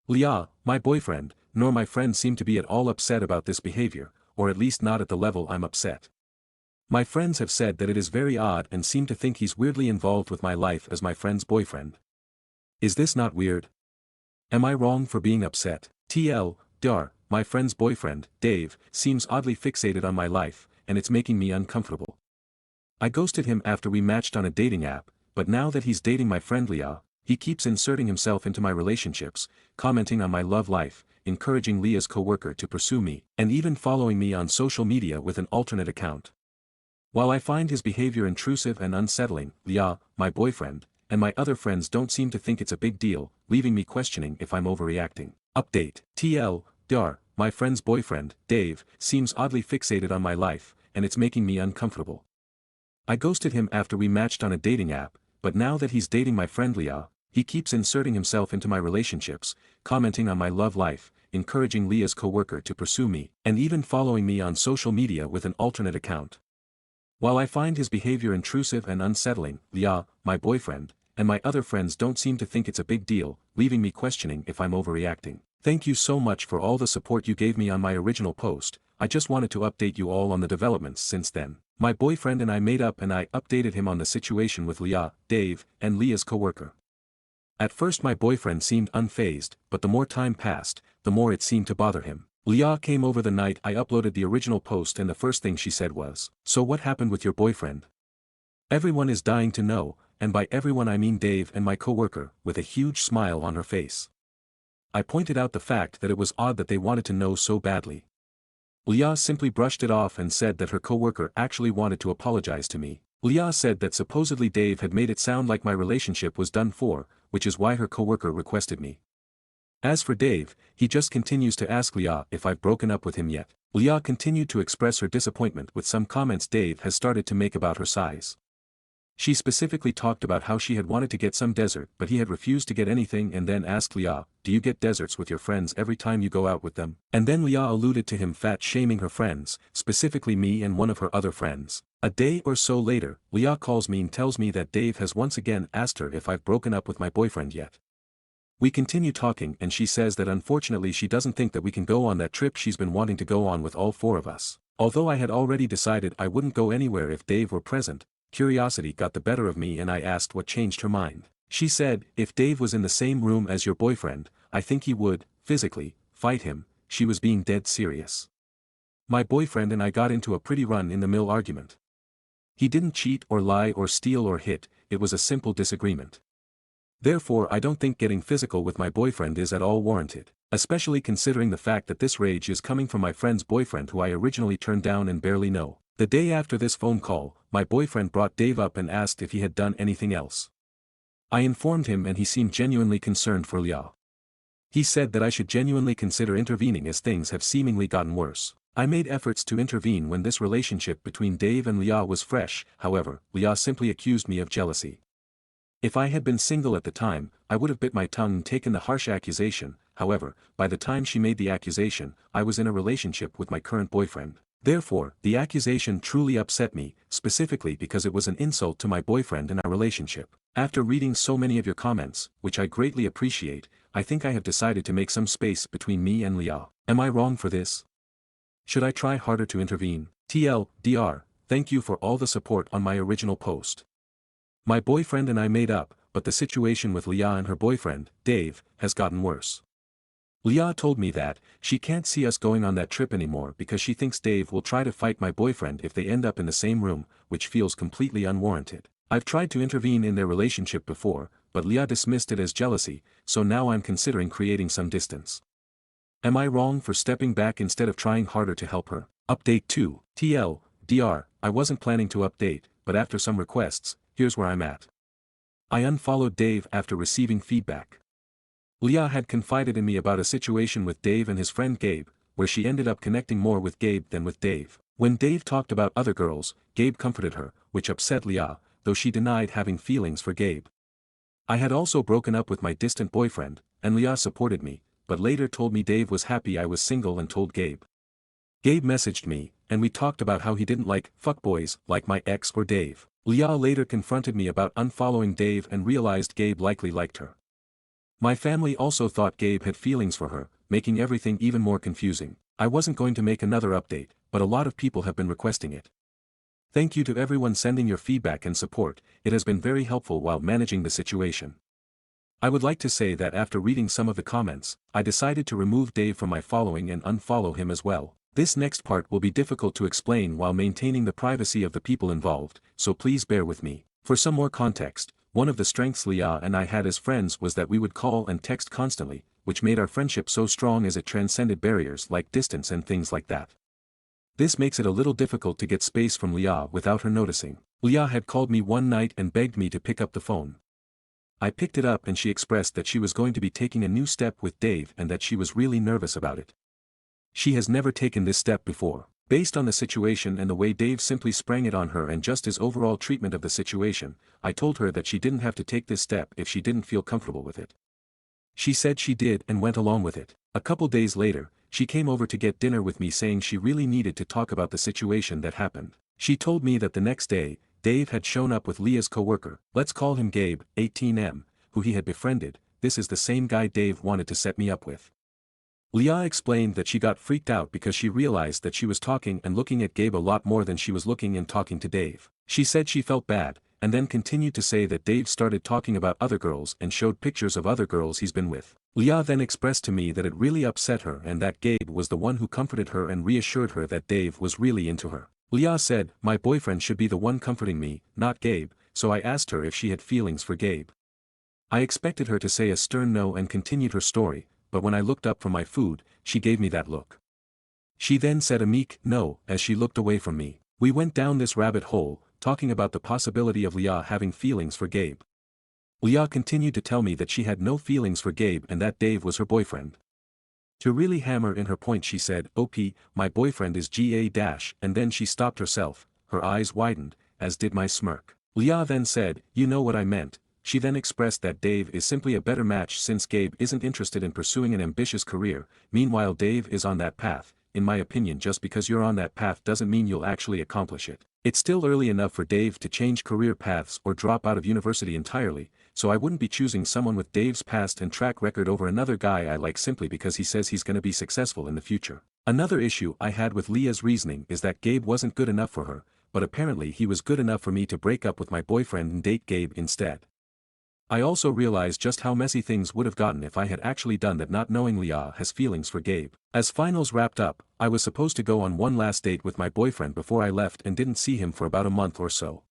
Leah, my boyfriend, nor my friend seem to be at all upset about this behavior, or at least not at the level I'm upset. My friends have said that it is very odd and seem to think he's weirdly involved with my life as my friend's boyfriend. Is this not weird? Am I wrong for being upset? TLDR, my friend's boyfriend, Dave, seems oddly fixated on my life, and it's making me uncomfortable. I ghosted him after we matched on a dating app, but now that he's dating my friend Leah, he keeps inserting himself into my relationships, commenting on my love life, encouraging Leah's coworker to pursue me, and even following me on social media with an alternate account. While I find his behavior intrusive and unsettling, Leah, my boyfriend, and my other friends don't seem to think it's a big deal, leaving me questioning if I'm overreacting. Update. TLDR, my friend's boyfriend, Dave, seems oddly fixated on my life, and it's making me uncomfortable. I ghosted him after we matched on a dating app, but now that he's dating my friend Leah, he keeps inserting himself into my relationships, commenting on my love life, encouraging Leah's coworker to pursue me, and even following me on social media with an alternate account. While I find his behavior intrusive and unsettling, Leah, my boyfriend, and my other friends don't seem to think it's a big deal, leaving me questioning if I'm overreacting. Thank you so much for all the support you gave me on my original post. I just wanted to update you all on the developments since then. My boyfriend and I made up and I updated him on the situation with Leah, Dave, and Leah's coworker. At first my boyfriend seemed unfazed, but the more time passed, the more it seemed to bother him. Leah came over the night I uploaded the original post and the first thing she said was, "So what happened with your boyfriend?" Everyone is dying to know, and by everyone I mean Dave and my coworker, with a huge smile on her face. I pointed out the fact that it was odd that they wanted to know so badly. Leah simply brushed it off and said that her coworker actually wanted to apologize to me. Leah said that supposedly Dave had made it sound like my relationship was done for, which is why her coworker requested me. As for Dave, he just continues to ask Leah if I've broken up with him yet. Leah continued to express her disappointment with some comments Dave has started to make about her size. She specifically talked about how she had wanted to get some dessert but he had refused to get anything and then asked Leah, "Do you get desserts with your friends every time you go out with them?" And then Leah alluded to him fat-shaming her friends, specifically me and one of her other friends. A day or so later, Leah calls me and tells me that Dave has once again asked her if I've broken up with my boyfriend yet. We continue talking and she says that unfortunately she doesn't think that we can go on that trip she's been wanting to go on with all four of us. Although I had already decided I wouldn't go anywhere if Dave were present, curiosity got the better of me and I asked what changed her mind. She said, "If Dave was in the same room as your boyfriend, I think he would, physically, fight him." She was being dead serious. My boyfriend and I got into a pretty run-in-the-mill argument. He didn't cheat or lie or steal or hit, it was a simple disagreement. Therefore I don't think getting physical with my boyfriend is at all warranted. Especially considering the fact that this rage is coming from my friend's boyfriend who I originally turned down and barely know. The day after this phone call, my boyfriend brought Dave up and asked if he had done anything else. I informed him and he seemed genuinely concerned for Leah. He said that I should genuinely consider intervening as things have seemingly gotten worse. I made efforts to intervene when this relationship between Dave and Leah was fresh, however, Leah simply accused me of jealousy. If I had been single at the time, I would have bit my tongue and taken the harsh accusation. However, by the time she made the accusation, I was in a relationship with my current boyfriend. Therefore, the accusation truly upset me, specifically because it was an insult to my boyfriend and our relationship. After reading so many of your comments, which I greatly appreciate, I think I have decided to make some space between me and Leah. Am I wrong for this? Should I try harder to intervene? TLDR, thank you for all the support on my original post. My boyfriend and I made up, but the situation with Leah and her boyfriend, Dave, has gotten worse. Leah told me that she can't see us going on that trip anymore because she thinks Dave will try to fight my boyfriend if they end up in the same room, which feels completely unwarranted. I've tried to intervene in their relationship before, but Leah dismissed it as jealousy, so now I'm considering creating some distance. Am I wrong for stepping back instead of trying harder to help her? Update 2. TLDR, I wasn't planning to update, but after some requests, here's where I'm at. I unfollowed Dave after receiving feedback. Leah had confided in me about a situation with Dave and his friend Gabe, where she ended up connecting more with Gabe than with Dave. When Dave talked about other girls, Gabe comforted her, which upset Leah, though she denied having feelings for Gabe. I had also broken up with my distant boyfriend, and Leah supported me, but later told me Dave was happy I was single and told Gabe. Gabe messaged me, and we talked about how he didn't like fuckboys like my ex or Dave. Leah later confronted me about unfollowing Dave and realized Gabe likely liked her. My family also thought Gabe had feelings for her, making everything even more confusing. I wasn't going to make another update, but a lot of people have been requesting it. Thank you to everyone sending your feedback and support, it has been very helpful while managing the situation. I would like to say that after reading some of the comments, I decided to remove Dave from my following and unfollow him as well. This next part will be difficult to explain while maintaining the privacy of the people involved, so please bear with me. For some more context, one of the strengths Leah and I had as friends was that we would call and text constantly, which made our friendship so strong as it transcended barriers like distance and things like that. This makes it a little difficult to get space from Leah without her noticing. Leah had called me one night and begged me to pick up the phone. I picked it up and she expressed that she was going to be taking a new step with Dave and that she was really nervous about it. She has never taken this step before. Based on the situation and the way Dave simply sprang it on her and just his overall treatment of the situation, I told her that she didn't have to take this step if she didn't feel comfortable with it. She said she did and went along with it. A couple days later, she came over to get dinner with me saying she really needed to talk about the situation that happened. She told me that the next day, Dave had shown up with Leah's coworker, let's call him Gabe, 18M, who he had befriended. This is the same guy Dave wanted to set me up with. Leah explained that she got freaked out because she realized that she was talking and looking at Gabe a lot more than she was looking and talking to Dave. She said she felt bad, and then continued to say that Dave started talking about other girls and showed pictures of other girls he's been with. Leah then expressed to me that it really upset her and that Gabe was the one who comforted her and reassured her that Dave was really into her. Leah said, my boyfriend should be the one comforting me, not Gabe, so I asked her if she had feelings for Gabe. I expected her to say a stern no and continued her story, but when I looked up from my food, she gave me that look. She then said a meek no as she looked away from me. We went down this rabbit hole, talking about the possibility of Leah having feelings for Gabe. Leah continued to tell me that she had no feelings for Gabe and that Dave was her boyfriend. To really hammer in her point she said, OP, my boyfriend is GA-, and then she stopped herself, her eyes widened, as did my smirk. Leah then said, you know what I meant. She then expressed that Dave is simply a better match since Gabe isn't interested in pursuing an ambitious career, meanwhile Dave is on that path. In my opinion, just because you're on that path doesn't mean you'll actually accomplish it. It's still early enough for Dave to change career paths or drop out of university entirely, so I wouldn't be choosing someone with Dave's past and track record over another guy I like simply because he says he's gonna be successful in the future. Another issue I had with Leah's reasoning is that Gabe wasn't good enough for her, but apparently he was good enough for me to break up with my boyfriend and date Gabe instead. I also realized just how messy things would have gotten if I had actually done that, not knowing Leah has feelings for Gabe. As finals wrapped up, I was supposed to go on one last date with my boyfriend before I left and didn't see him for about a month or so.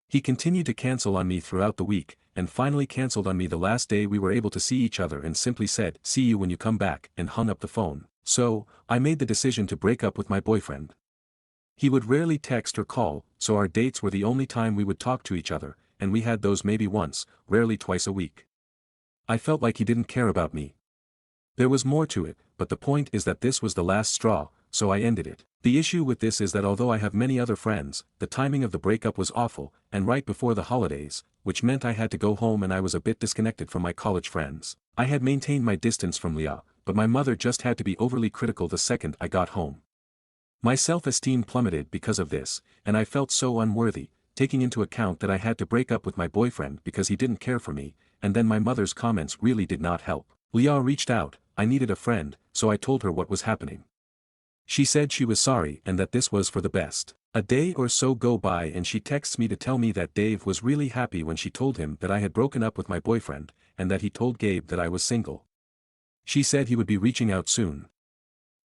He continued to cancel on me throughout the week, and finally canceled on me the last day we were able to see each other and simply said, "See you when you come back," and hung up the phone. So, I made the decision to break up with my boyfriend. He would rarely text or call, so our dates were the only time we would talk to each other, and we had those maybe once, rarely twice a week. I felt like he didn't care about me. There was more to it, but the point is that this was the last straw, so I ended it. The issue with this is that although I have many other friends, the timing of the breakup was awful, and right before the holidays, which meant I had to go home and I was a bit disconnected from my college friends. I had maintained my distance from Leah, but my mother just had to be overly critical the second I got home. My self-esteem plummeted because of this, and I felt so unworthy, taking into account that I had to break up with my boyfriend because he didn't care for me, and then my mother's comments really did not help. Leah reached out, I needed a friend, so I told her what was happening. She said she was sorry and that this was for the best. A day or so go by and she texts me to tell me that Dave was really happy when she told him that I had broken up with my boyfriend, and that he told Gabe that I was single. She said he would be reaching out soon.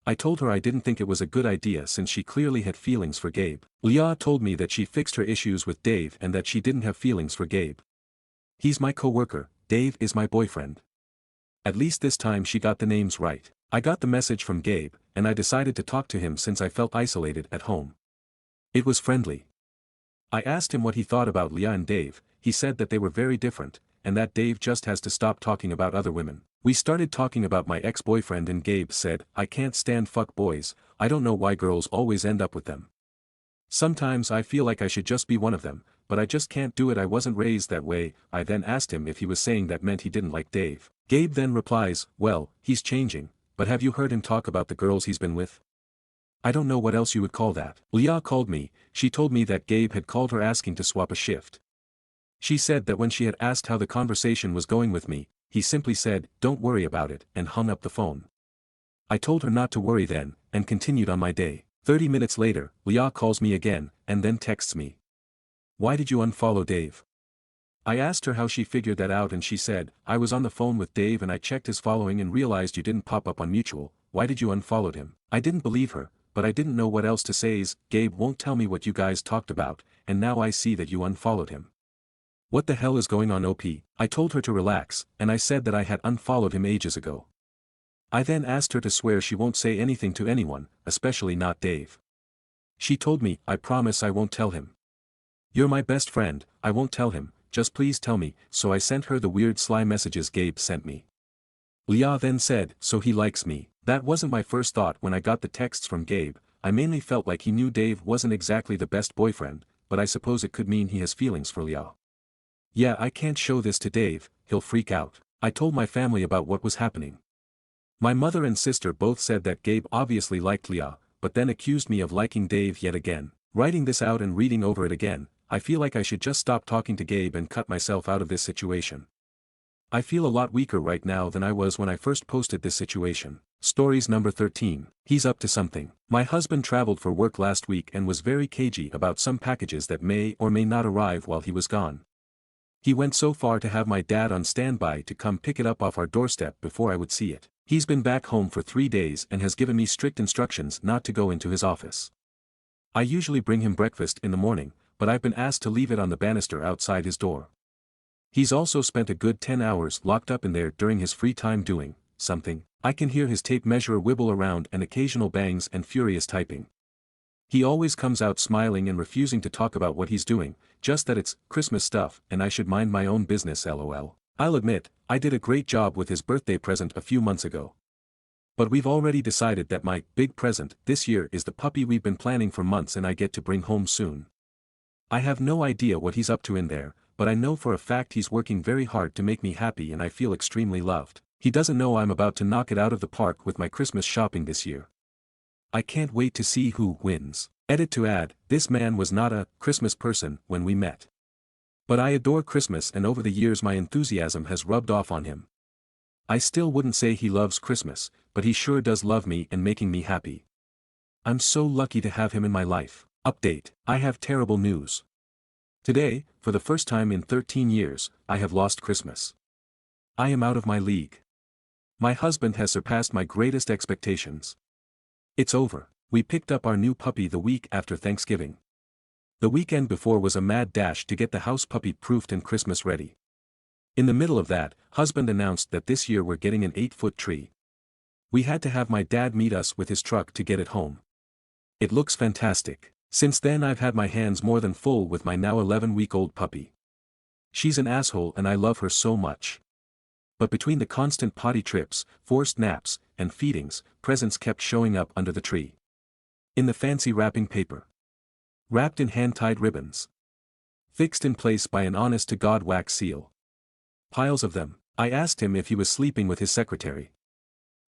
I told her I didn't think it was a good idea since she clearly had feelings for Gabe. Leah told me that she fixed her issues with Dave and that she didn't have feelings for Gabe. He's my coworker, Dave is my boyfriend. At least this time she got the names right. I got the message from Gabe, and I decided to talk to him since I felt isolated at home. It was friendly. I asked him what he thought about Leah and Dave. He said that they were very different, and that Dave just has to stop talking about other women. We started talking about my ex-boyfriend and Gabe said, I can't stand fuck boys, I don't know why girls always end up with them. Sometimes I feel like I should just be one of them, but I just can't do it, I wasn't raised that way. I then asked him if he was saying that meant he didn't like Dave. Gabe then replies, well, he's changing, but have you heard him talk about the girls he's been with? I don't know what else you would call that. Leah called me, she told me that Gabe had called her asking to swap a shift. She said that when she had asked how the conversation was going with me, he simply said, don't worry about it, and hung up the phone. I told her not to worry then, and continued on my day. 30 minutes later, Leah calls me again, and then texts me. Why did you unfollow Dave? I asked her how she figured that out and she said, I was on the phone with Dave and I checked his following and realized you didn't pop up on mutual, why did you unfollow him? I didn't believe her, but I didn't know what else to say. Gabe won't tell me what you guys talked about, and now I see that you unfollowed him. What the hell is going on, OP? I told her to relax, and I said that I had unfollowed him ages ago. I then asked her to swear she won't say anything to anyone, especially not Dave. She told me, I promise I won't tell him. You're my best friend, I won't tell him, just please tell me, so I sent her the weird sly messages Gabe sent me. Leah then said, so he likes me. That wasn't my first thought when I got the texts from Gabe. I mainly felt like he knew Dave wasn't exactly the best boyfriend, but I suppose it could mean he has feelings for Leah. Yeah, I can't show this to Dave, he'll freak out. I told my family about what was happening. My mother and sister both said that Gabe obviously liked Leah, but then accused me of liking Dave yet again. Writing this out and reading over it again, I feel like I should just stop talking to Gabe and cut myself out of this situation. I feel a lot weaker right now than I was when I first posted this situation. Stories number 13. He's up to something. My husband traveled for work last week and was very cagey about some packages that may or may not arrive while he was gone. He went so far to have my dad on standby to come pick it up off our doorstep before I would see it. He's been back home for 3 days and has given me strict instructions not to go into his office. I usually bring him breakfast in the morning, but I've been asked to leave it on the banister outside his door. He's also spent a good 10 hours locked up in there during his free time doing something. I can hear his tape measure wibble around and occasional bangs and furious typing. He always comes out smiling and refusing to talk about what he's doing, just that it's Christmas stuff and I should mind my own business, lol. I'll admit, I did a great job with his birthday present a few months ago. But we've already decided that my big present this year is the puppy we've been planning for months and I get to bring home soon. I have no idea what he's up to in there, but I know for a fact he's working very hard to make me happy and I feel extremely loved. He doesn't know I'm about to knock it out of the park with my Christmas shopping this year. I can't wait to see who wins. Edit to add, this man was not a Christmas person when we met. But I adore Christmas and over the years my enthusiasm has rubbed off on him. I still wouldn't say he loves Christmas, but he sure does love me and making me happy. I'm so lucky to have him in my life. Update, I have terrible news. Today, for the first time in 13 years, I have lost Christmas. I am out of my league. My husband has surpassed my greatest expectations. It's over. We picked up our new puppy the week after Thanksgiving. The weekend before was a mad dash to get the house puppy proofed and Christmas ready. In the middle of that, husband announced that this year we're getting an 8-foot tree. We had to have my dad meet us with his truck to get it home. It looks fantastic. Since then I've had my hands more than full with my now 11-week-old puppy. She's an asshole and I love her so much. But between the constant potty trips, forced naps, and feedings, presents kept showing up under the tree. In the fancy wrapping paper. Wrapped in hand-tied ribbons. Fixed in place by an honest-to-God wax seal. Piles of them. I asked him if he was sleeping with his secretary.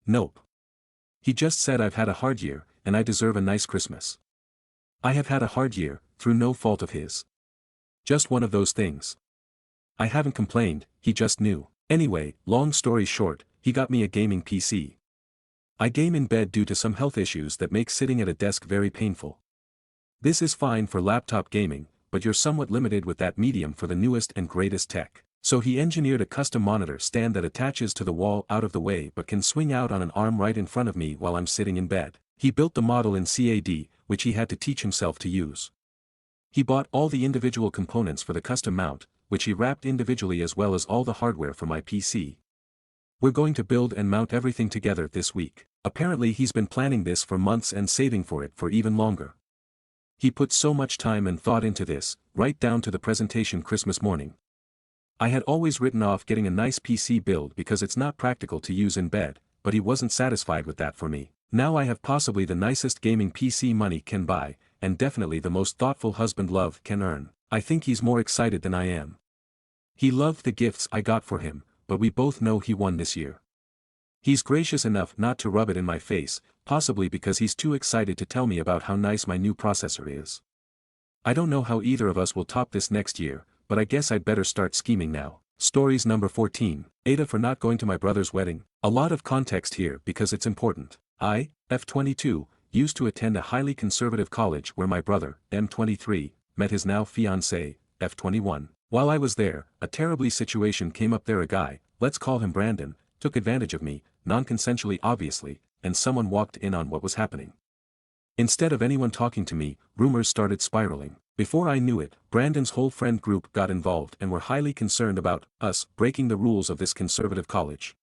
Nope. He just said I've had a hard year, and I deserve a nice Christmas. I have had a hard year, through no fault of his. Just one of those things. I haven't complained, he just knew. Anyway, long story short, he got me a gaming PC. I game in bed due to some health issues that make sitting at a desk very painful. This is fine for laptop gaming, but you're somewhat limited with that medium for the newest and greatest tech. So he engineered a custom monitor stand that attaches to the wall out of the way but can swing out on an arm right in front of me while I'm sitting in bed. He built the model in CAD, which he had to teach himself to use. He bought all the individual components for the custom mount, which he wrapped individually as well as all the hardware for my PC. We're going to build and mount everything together this week. Apparently he's been planning this for months and saving for it for even longer. He put so much time and thought into this, right down to the presentation Christmas morning. I had always written off getting a nice PC build because it's not practical to use in bed, but he wasn't satisfied with that for me. Now I have possibly the nicest gaming PC money can buy, and definitely the most thoughtful husband love can earn. I think he's more excited than I am. He loved the gifts I got for him, but we both know he won this year. He's gracious enough not to rub it in my face, possibly because he's too excited to tell me about how nice my new processor is. I don't know how either of us will top this next year, but I guess I'd better start scheming now. Stories number 14. Aita for not going to my brother's wedding. A lot of context here because it's important. I, F22, used to attend a highly conservative college where my brother, M23, met his now fiancée, F21. While I was there, a terribly situation came up there. A guy, let's call him Brandon, took advantage of me, non-consensually obviously, and someone walked in on what was happening. Instead of anyone talking to me, rumors started spiraling. Before I knew it, Brandon's whole friend group got involved and were highly concerned about us breaking the rules of this conservative college.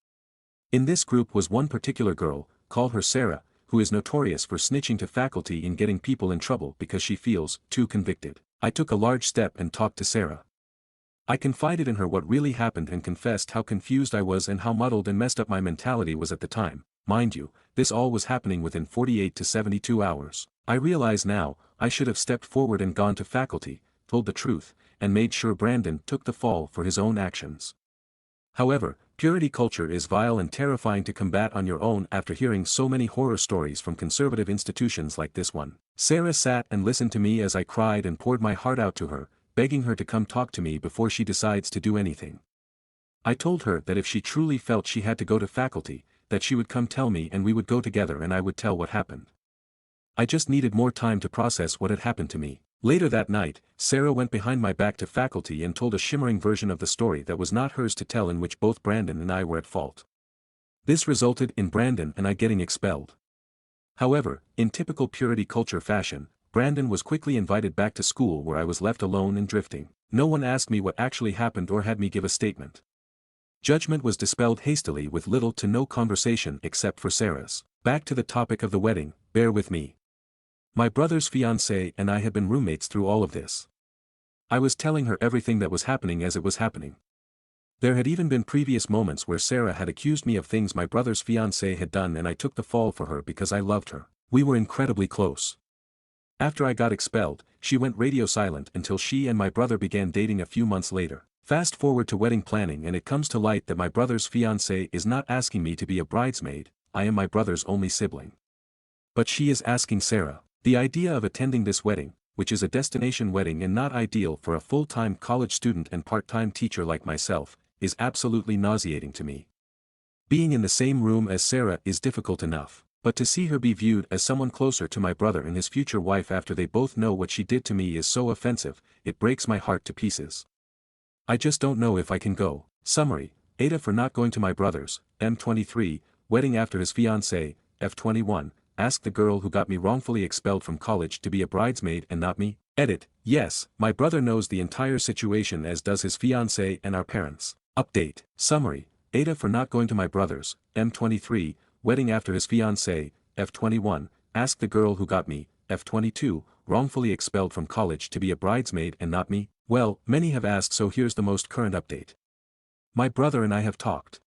In this group was one particular girl, call her Sarah, who is notorious for snitching to faculty and getting people in trouble because she feels too convicted. I took a large step and talked to Sarah. I confided in her what really happened and confessed how confused I was and how muddled and messed up my mentality was at the time. Mind you, this all was happening within 48 to 72 hours. I realize now, I should have stepped forward and gone to faculty, told the truth, and made sure Brandon took the fall for his own actions. However, purity culture is vile and terrifying to combat on your own after hearing so many horror stories from conservative institutions like this one. Sarah sat and listened to me as I cried and poured my heart out to her, begging her to come talk to me before she decides to do anything. I told her that if she truly felt she had to go to faculty, that she would come tell me and we would go together and I would tell what happened. I just needed more time to process what had happened to me. Later that night, Sarah went behind my back to faculty and told a shimmering version of the story that was not hers to tell, in which both Brandon and I were at fault. This resulted in Brandon and I getting expelled. However, in typical purity culture fashion, Brandon was quickly invited back to school where I was left alone and drifting. No one asked me what actually happened or had me give a statement. Judgment was dispelled hastily with little to no conversation except for Sarah's. Back to the topic of the wedding, bear with me. My brother's fiancée and I had been roommates through all of this. I was telling her everything that was happening as it was happening. There had even been previous moments where Sarah had accused me of things my brother's fiancée had done and I took the fall for her because I loved her. We were incredibly close. After I got expelled, she went radio silent until she and my brother began dating a few months later. Fast forward to wedding planning and it comes to light that my brother's fiancée is not asking me to be a bridesmaid, I am my brother's only sibling. But she is asking Sarah. The idea of attending this wedding, which is a destination wedding and not ideal for a full-time college student and part-time teacher like myself, is absolutely nauseating to me. Being in the same room as Sarah is difficult enough, but to see her be viewed as someone closer to my brother and his future wife after they both know what she did to me is so offensive, it breaks my heart to pieces. I just don't know if I can go. Summary: Aita for not going to my brother's, M23, wedding after his fiancée, F21, ask the girl who got me wrongfully expelled from college to be a bridesmaid and not me? Edit, yes, my brother knows the entire situation as does his fiancée and our parents. Update, summary, Aita for not going to my brother's, M23, wedding after his fiancée, F21, asked the girl who got me, F22, wrongfully expelled from college to be a bridesmaid and not me? Well, many have asked, so here's the most current update. My brother and I have talked.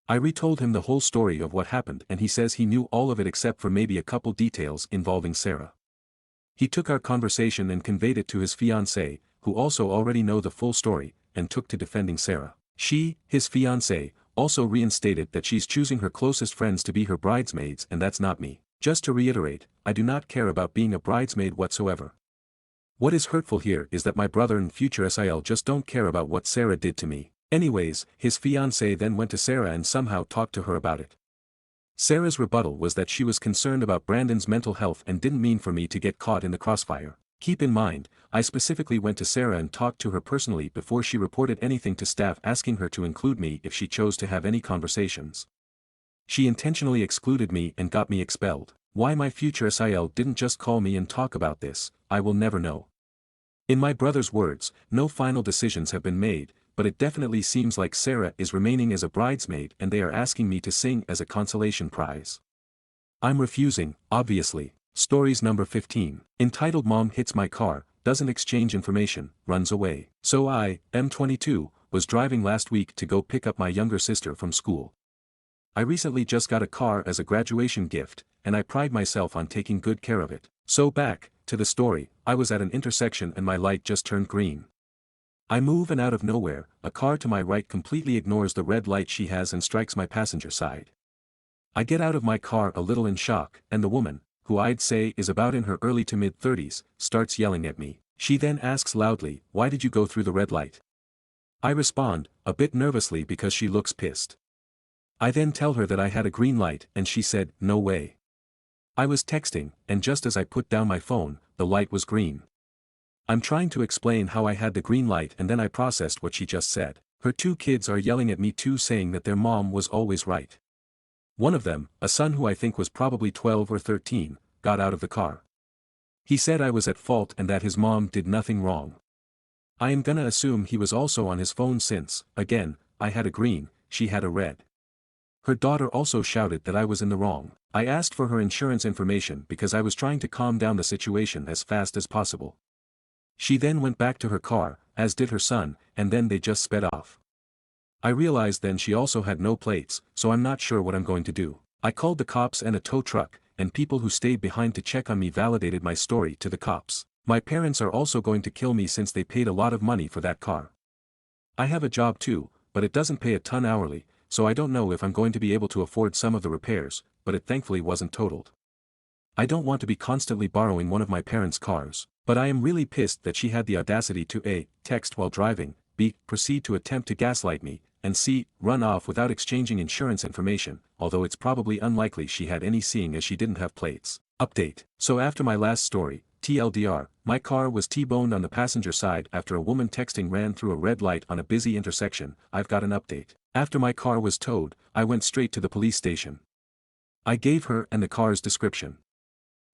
I retold him the whole story of what happened and he says he knew all of it except for maybe a couple details involving Sarah. He took our conversation and conveyed it to his fiancée, who also already know the full story, and took to defending Sarah. She, his fiancée, also reinstated that she's choosing her closest friends to be her bridesmaids and that's not me. Just to reiterate, I do not care about being a bridesmaid whatsoever. What is hurtful here is that my brother and future SIL just don't care about what Sarah did to me. Anyways, his fiancée then went to Sarah and somehow talked to her about it. Sarah's rebuttal was that she was concerned about Brandon's mental health and didn't mean for me to get caught in the crossfire. Keep in mind, I specifically went to Sarah and talked to her personally before she reported anything to staff, asking her to include me if she chose to have any conversations. She intentionally excluded me and got me expelled. Why my future SIL didn't just call me and talk about this, I will never know. In my brother's words, no final decisions have been made, but it definitely seems like Sarah is remaining as a bridesmaid and they are asking me to sing as a consolation prize. I'm refusing, obviously. Stories number 15. Entitled Mom Hits My Car, Doesn't Exchange Information, Runs Away. So I, M22, was driving last week to go pick up my younger sister from school. I recently just got a car as a graduation gift, and I pride myself on taking good care of it. So back to the story, I was at an intersection and my light just turned green. I move and out of nowhere, a car to my right completely ignores the red light she has and strikes my passenger side. I get out of my car a little in shock, and the woman, who I'd say is about in her early to mid-30s, starts yelling at me. She then asks loudly, "Why did you go through the red light?" I respond, a bit nervously because she looks pissed. I then tell her that I had a green light and she said, "No way." I was texting, and just as I put down my phone, the light was green. I'm trying to explain how I had the green light and then I processed what she just said. Her two kids are yelling at me too, saying that their mom was always right. One of them, a son who I think was probably 12 or 13, got out of the car. He said I was at fault and that his mom did nothing wrong. I am gonna assume he was also on his phone since, again, I had a green, she had a red. Her daughter also shouted that I was in the wrong. I asked for her insurance information because I was trying to calm down the situation as fast as possible. She then went back to her car, as did her son, and then they just sped off. I realized then she also had no plates, so I'm not sure what I'm going to do. I called the cops and a tow truck, and people who stayed behind to check on me validated my story to the cops. My parents are also going to kill me since they paid a lot of money for that car. I have a job too, but it doesn't pay a ton hourly, so I don't know if I'm going to be able to afford some of the repairs, but it thankfully wasn't totaled. I don't want to be constantly borrowing one of my parents' cars, but I am really pissed that she had the audacity to A. Text while driving, B. Proceed to attempt to gaslight me, and C. Run off without exchanging insurance information, although it's probably unlikely she had any seeing as she didn't have plates. Update. So after my last story, TLDR, my car was T-boned on the passenger side after a woman texting ran through a red light on a busy intersection. I've got an update. After my car was towed, I went straight to the police station. I gave her and the car's description.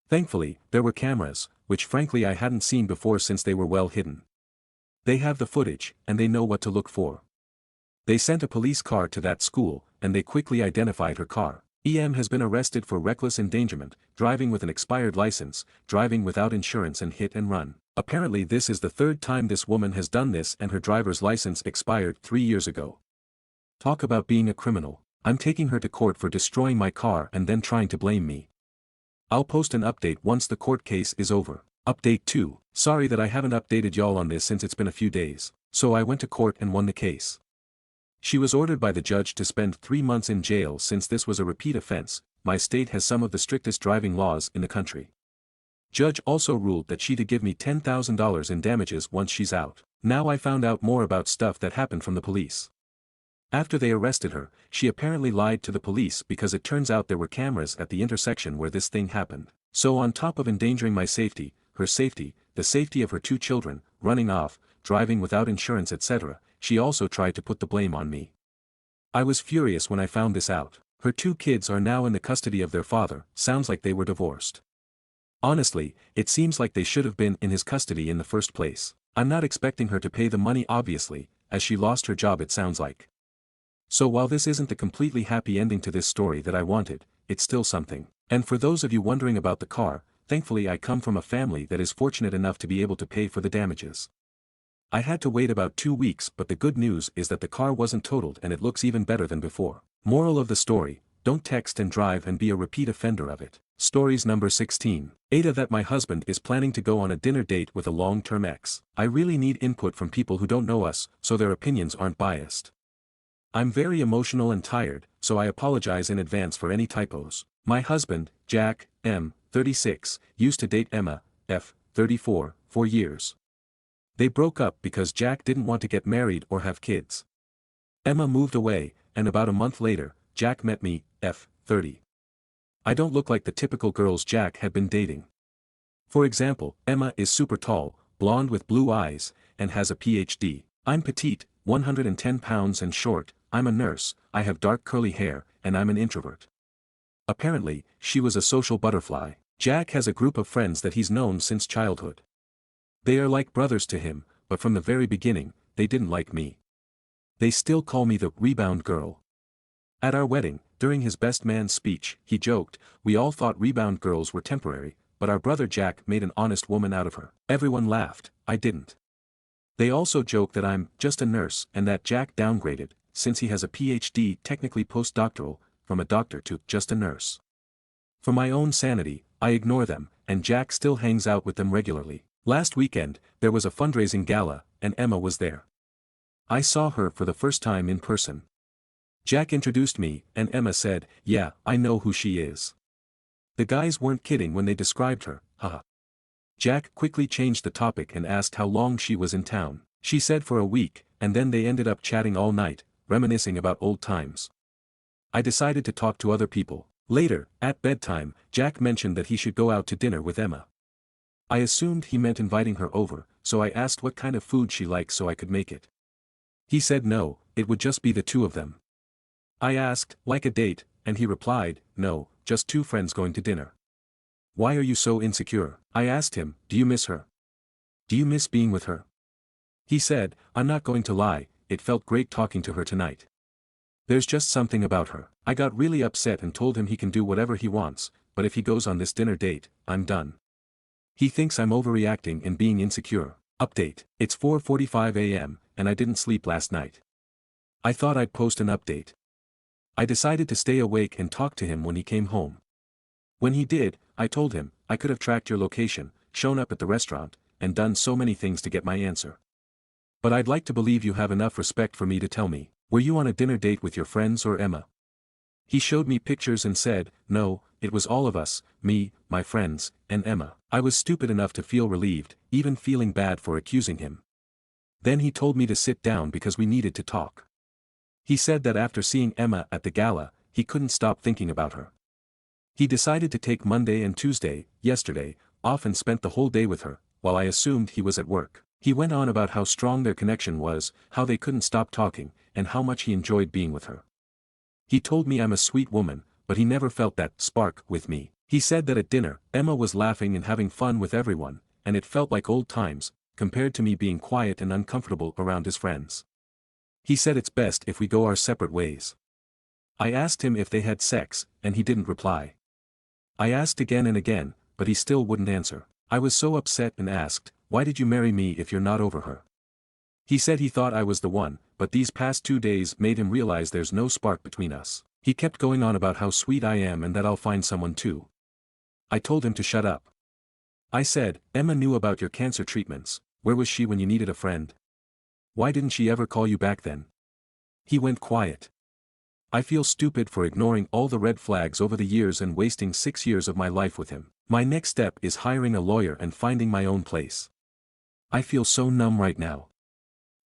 Thankfully, there were cameras, which frankly I hadn't seen before since they were well hidden. They have the footage, and they know what to look for. They sent a police car to that school, and they quickly identified her car. EM has been arrested for reckless endangerment, driving with an expired license, driving without insurance and hit and run. Apparently this is the third time this woman has done this and her driver's license expired 3 years ago. Talk about being a criminal. I'm taking her to court for destroying my car and then trying to blame me. I'll post an update once the court case is over. Update 2. Sorry that I haven't updated y'all on this since it's been a few days. So I went to court and won the case. She was ordered by the judge to spend 3 months in jail since this was a repeat offense. My state has some of the strictest driving laws in the country. Judge also ruled that she to give me $10,000 in damages once she's out. Now I found out more about stuff that happened from the police. After they arrested her, she apparently lied to the police because it turns out there were cameras at the intersection where this thing happened. So on top of endangering my safety, her safety, the safety of her 2 children, running off, driving without insurance etc., she also tried to put the blame on me. I was furious when I found this out. Her 2 kids are now in the custody of their father, sounds like they were divorced. Honestly, it seems like they should have been in his custody in the first place. I'm not expecting her to pay the money obviously, as she lost her job it sounds like. So while this isn't the completely happy ending to this story that I wanted, it's still something. And for those of you wondering about the car, thankfully I come from a family that is fortunate enough to be able to pay for the damages. I had to wait about 2 weeks, but the good news is that the car wasn't totaled and it looks even better than before. Moral of the story, don't text and drive and be a repeat offender of it. Stories number 16. Aita, that my husband is planning to go on a dinner date with a long-term ex. I really need input from people who don't know us, so their opinions aren't biased. I'm very emotional and tired, so I apologize in advance for any typos. My husband, Jack, M, 36, used to date Emma, F, 34, for years. They broke up because Jack didn't want to get married or have kids. Emma moved away, and about a month later, Jack met me, F, 30. I don't look like the typical girls Jack had been dating. For example, Emma is super tall, blonde with blue eyes, and has a PhD. I'm petite, 110 pounds and short, I'm a nurse, I have dark curly hair, and I'm an introvert. Apparently, she was a social butterfly. Jack has a group of friends that he's known since childhood. They are like brothers to him, but from the very beginning, they didn't like me. They still call me the rebound girl. At our wedding, during his best man speech, he joked, we all thought rebound girls were temporary, but our brother Jack made an honest woman out of her. Everyone laughed, I didn't. They also joke that I'm just a nurse and that Jack downgraded, since he has a PhD, technically postdoctoral, from a doctor to just a nurse. For my own sanity, I ignore them, and Jack still hangs out with them regularly. Last weekend, there was a fundraising gala, and Emma was there. I saw her for the first time in person. Jack introduced me, and Emma said, yeah, I know who she is. The guys weren't kidding when they described her, haha. Jack quickly changed the topic and asked how long she was in town. She said for a week, and then they ended up chatting all night, reminiscing about old times. I decided to talk to other people. Later, at bedtime, Jack mentioned that he should go out to dinner with Emma. I assumed he meant inviting her over, so I asked what kind of food she likes so I could make it. He said no, it would just be the two of them. I asked, like a date, and he replied, no, just two friends going to dinner. Why are you so insecure? I asked him, do you miss her? Do you miss being with her? He said, I'm not going to lie, it felt great talking to her tonight. There's just something about her. I got really upset and told him he can do whatever he wants, but if he goes on this dinner date, I'm done. He thinks I'm overreacting and being insecure. Update. It's 4:45 a.m., and I didn't sleep last night. I thought I'd post an update. I decided to stay awake and talk to him when he came home. When he did, I told him, I could have tracked your location, shown up at the restaurant, and done so many things to get my answer. But I'd like to believe you have enough respect for me to tell me, were you on a dinner date with your friends or Emma? He showed me pictures and said, no, it was all of us, me, my friends, and Emma. I was stupid enough to feel relieved, even feeling bad for accusing him. Then he told me to sit down because we needed to talk. He said that after seeing Emma at the gala, he couldn't stop thinking about her. He decided to take Monday and Tuesday, yesterday, off and spent the whole day with her, while I assumed he was at work. He went on about how strong their connection was, how they couldn't stop talking, and how much he enjoyed being with her. He told me I'm a sweet woman, but he never felt that spark with me. He said that at dinner, Emma was laughing and having fun with everyone, and it felt like old times, compared to me being quiet and uncomfortable around his friends. He said it's best if we go our separate ways. I asked him if they had sex, and he didn't reply. I asked again and again, but he still wouldn't answer. I was so upset and asked, why did you marry me if you're not over her? He said he thought I was the one, but these past 2 days made him realize there's no spark between us. He kept going on about how sweet I am and that I'll find someone too. I told him to shut up. I said, Emma knew about your cancer treatments, where was she when you needed a friend? Why didn't she ever call you back then? He went quiet. I feel stupid for ignoring all the red flags over the years and wasting 6 years of my life with him. My next step is hiring a lawyer and finding my own place. I feel so numb right now.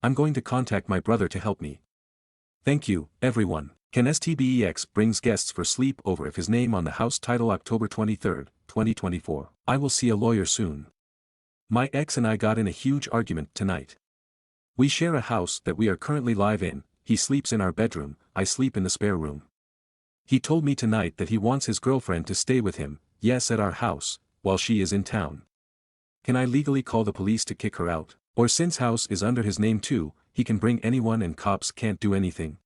I'm going to contact my brother to help me. Thank you, everyone. Can STBEX brings guests for sleep over if his name on the house title October 23, 2024. I will see a lawyer soon. My ex and I got in a huge argument tonight. We share a house that we are currently live in, he sleeps in our bedroom, I sleep in the spare room. He told me tonight that he wants his girlfriend to stay with him, yes at our house, while she is in town. Can I legally call the police to kick her out? Or since house is under his name too, he can bring anyone and cops can't do anything?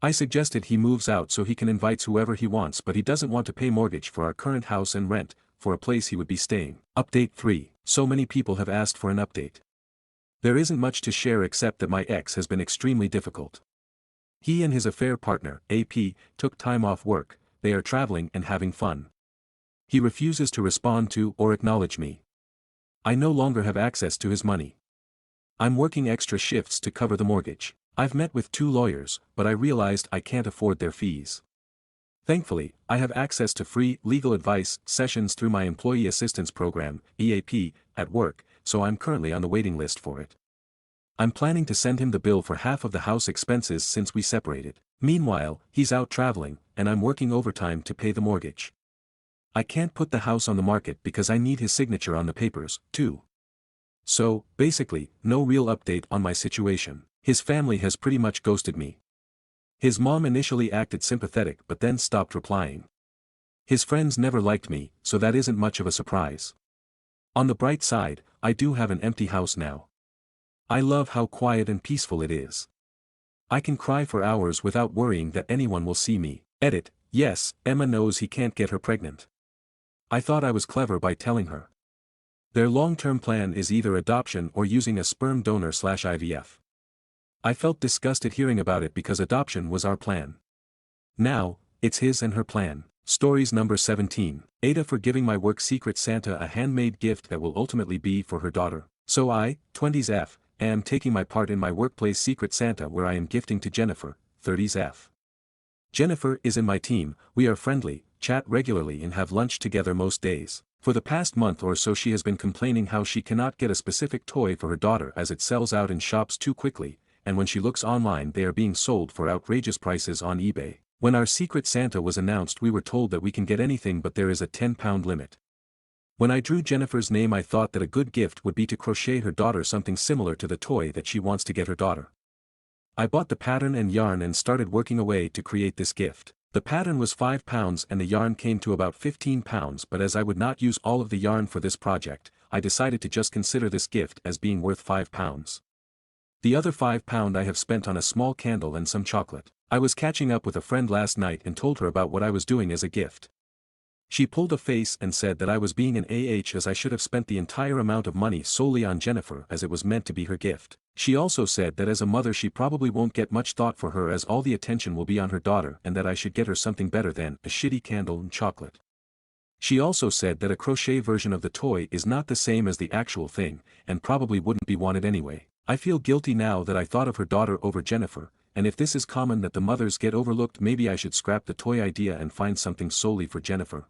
I suggested he moves out so he can invite whoever he wants, but he doesn't want to pay mortgage for our current house and rent, for a place he would be staying. Update 3. So many people have asked for an update. There isn't much to share except that my ex has been extremely difficult. He and his affair partner, AP, took time off work, they are traveling and having fun. He refuses to respond to or acknowledge me. I no longer have access to his money. I'm working extra shifts to cover the mortgage. I've met with 2 lawyers, but I realized I can't afford their fees. Thankfully, I have access to free legal advice sessions through my Employee Assistance Program, EAP, at work, so I'm currently on the waiting list for it. I'm planning to send him the bill for half of the house expenses since we separated. Meanwhile, he's out traveling, and I'm working overtime to pay the mortgage. I can't put the house on the market because I need his signature on the papers, too. So, basically, no real update on my situation. His family has pretty much ghosted me. His mom initially acted sympathetic but then stopped replying. His friends never liked me, so that isn't much of a surprise. On the bright side, I do have an empty house now. I love how quiet and peaceful it is. I can cry for hours without worrying that anyone will see me. Edit, yes, Emma knows he can't get her pregnant. I thought I was clever by telling her. Their long-term plan is either adoption or using a sperm donor/IVF. I felt disgusted hearing about it because adoption was our plan. Now, it's his and her plan. Stories number 17. Aita for giving my work secret Santa a handmade gift that will ultimately be for her daughter. So I, 20s F, am taking my part in my workplace secret Santa where I am gifting to Jennifer, 30s F. Jennifer is in my team, we are friendly, chat regularly and have lunch together most days. For the past month or so she has been complaining how she cannot get a specific toy for her daughter as it sells out in shops too quickly, and when she looks online they are being sold for outrageous prices on eBay. When our secret Santa was announced we were told that we can get anything but there is a £10 limit. When I drew Jennifer's name I thought that a good gift would be to crochet her daughter something similar to the toy that she wants to get her daughter. I bought the pattern and yarn and started working away to create this gift. The pattern was £5 and the yarn came to about £15, but as I would not use all of the yarn for this project, I decided to just consider this gift as being worth £5. The other £5 I have spent on a small candle and some chocolate. I was catching up with a friend last night and told her about what I was doing as a gift. She pulled a face and said that I was being an as I should have spent the entire amount of money solely on Jennifer as it was meant to be her gift. She also said that as a mother she probably won't get much thought for her as all the attention will be on her daughter and that I should get her something better than a shitty candle and chocolate. She also said that a crochet version of the toy is not the same as the actual thing, and probably wouldn't be wanted anyway. I feel guilty now that I thought of her daughter over Jennifer, and if this is common that the mothers get overlooked maybe I should scrap the toy idea and find something solely for Jennifer.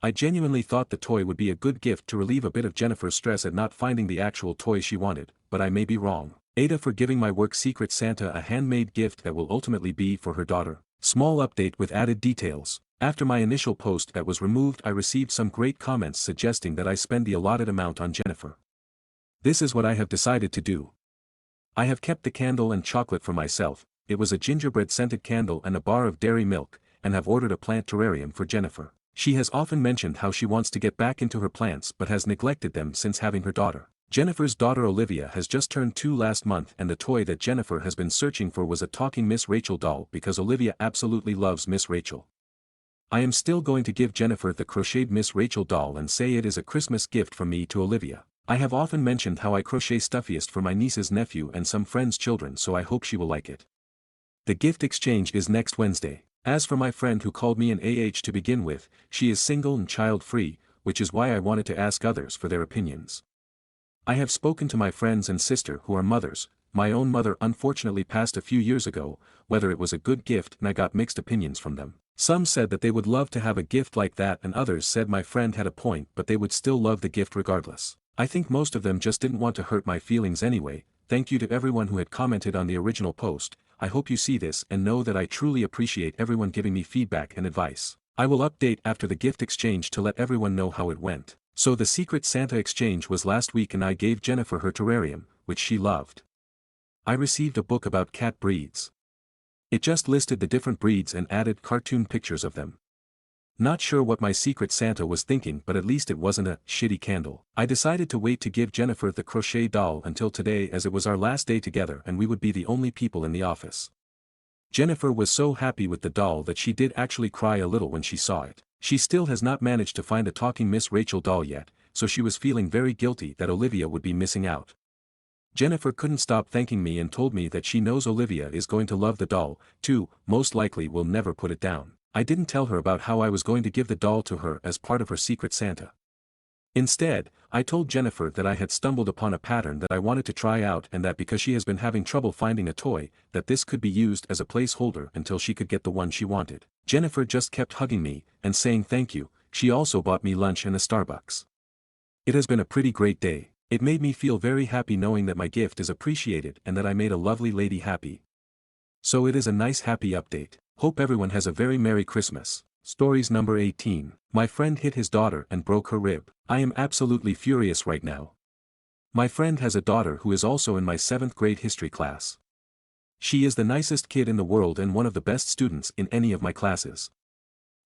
I genuinely thought the toy would be a good gift to relieve a bit of Jennifer's stress at not finding the actual toy she wanted, but I may be wrong. Aita for giving my work secret Santa a handmade gift that will ultimately be for her daughter. Small update with added details. After my initial post that was removed I received some great comments suggesting that I spend the allotted amount on Jennifer. This is what I have decided to do. I have kept the candle and chocolate for myself, it was a gingerbread scented candle and a bar of dairy milk, and have ordered a plant terrarium for Jennifer. She has often mentioned how she wants to get back into her plants but has neglected them since having her daughter. Jennifer's daughter Olivia has just turned 2 last month and the toy that Jennifer has been searching for was a talking Miss Rachel doll because Olivia absolutely loves Miss Rachel. I am still going to give Jennifer the crocheted Miss Rachel doll and say it is a Christmas gift from me to Olivia. I have often mentioned how I crochet stuffiest for my niece's nephew and some friends' children so I hope she will like it. The gift exchange is next Wednesday. As for my friend who called me an to begin with, she is single and child-free, which is why I wanted to ask others for their opinions. I have spoken to my friends and sister who are mothers, my own mother unfortunately passed a few years ago, whether it was a good gift and I got mixed opinions from them. Some said that they would love to have a gift like that and others said my friend had a point but they would still love the gift regardless. I think most of them just didn't want to hurt my feelings anyway. Thank you to everyone who had commented on the original post. I hope you see this and know that I truly appreciate everyone giving me feedback and advice. I will update after the gift exchange to let everyone know how it went. So the secret Santa exchange was last week and I gave Jennifer her terrarium, which she loved. I received a book about cat breeds. It just listed the different breeds and added cartoon pictures of them. Not sure what my secret Santa was thinking, but at least it wasn't a shitty candle. I decided to wait to give Jennifer the crochet doll until today, as it was our last day together and we would be the only people in the office. Jennifer was so happy with the doll that she did actually cry a little when she saw it. She still has not managed to find a talking Miss Rachel doll yet, so she was feeling very guilty that Olivia would be missing out. Jennifer couldn't stop thanking me and told me that she knows Olivia is going to love the doll, too, most likely will never put it down. I didn't tell her about how I was going to give the doll to her as part of her secret Santa. Instead, I told Jennifer that I had stumbled upon a pattern that I wanted to try out, and that because she has been having trouble finding a toy, that this could be used as a placeholder until she could get the one she wanted. Jennifer just kept hugging me and saying thank you. She also bought me lunch and a Starbucks. It has been a pretty great day. It made me feel very happy knowing that my gift is appreciated and that I made a lovely lady happy. So it is a nice happy update. Hope everyone has a very Merry Christmas. Stories number 18. My friend hit his daughter and broke her rib. I am absolutely furious right now. My friend has a daughter who is also in my 7th grade history class. She is the nicest kid in the world and one of the best students in any of my classes.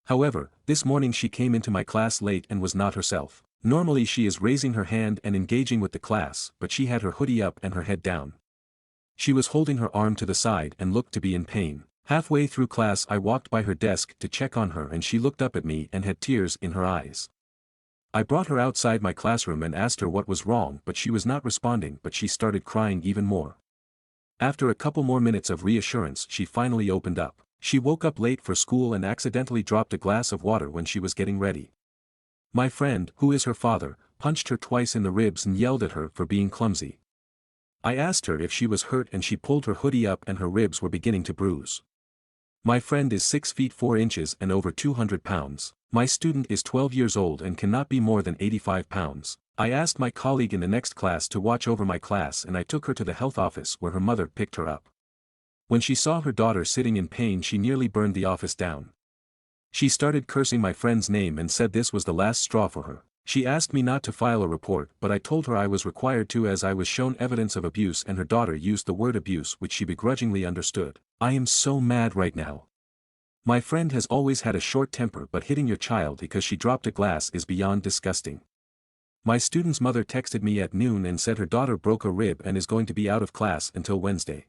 However, this morning she came into my class late and was not herself. Normally she is raising her hand and engaging with the class, but she had her hoodie up and her head down. She was holding her arm to the side and looked to be in pain. Halfway through class I walked by her desk to check on her and she looked up at me and had tears in her eyes. I brought her outside my classroom and asked her what was wrong, but she was not responding, but she started crying even more. After a couple more minutes of reassurance she finally opened up. She woke up late for school and accidentally dropped a glass of water when she was getting ready. My friend, who is her father, punched her twice in the ribs and yelled at her for being clumsy. I asked her if she was hurt and she pulled her hoodie up and her ribs were beginning to bruise. My friend is 6 feet 4 inches and over 200 pounds. My student is 12 years old and cannot be more than 85 pounds. I asked my colleague in the next class to watch over my class and I took her to the health office where her mother picked her up. When she saw her daughter sitting in pain she nearly burned the office down. She started cursing my friend's name and said this was the last straw for her. She asked me not to file a report, but I told her I was required to as I was shown evidence of abuse and her daughter used the word abuse which she begrudgingly understood. I am so mad right now. My friend has always had a short temper, but hitting your child because she dropped a glass is beyond disgusting. My student's mother texted me at noon and said her daughter broke a rib and is going to be out of class until Wednesday.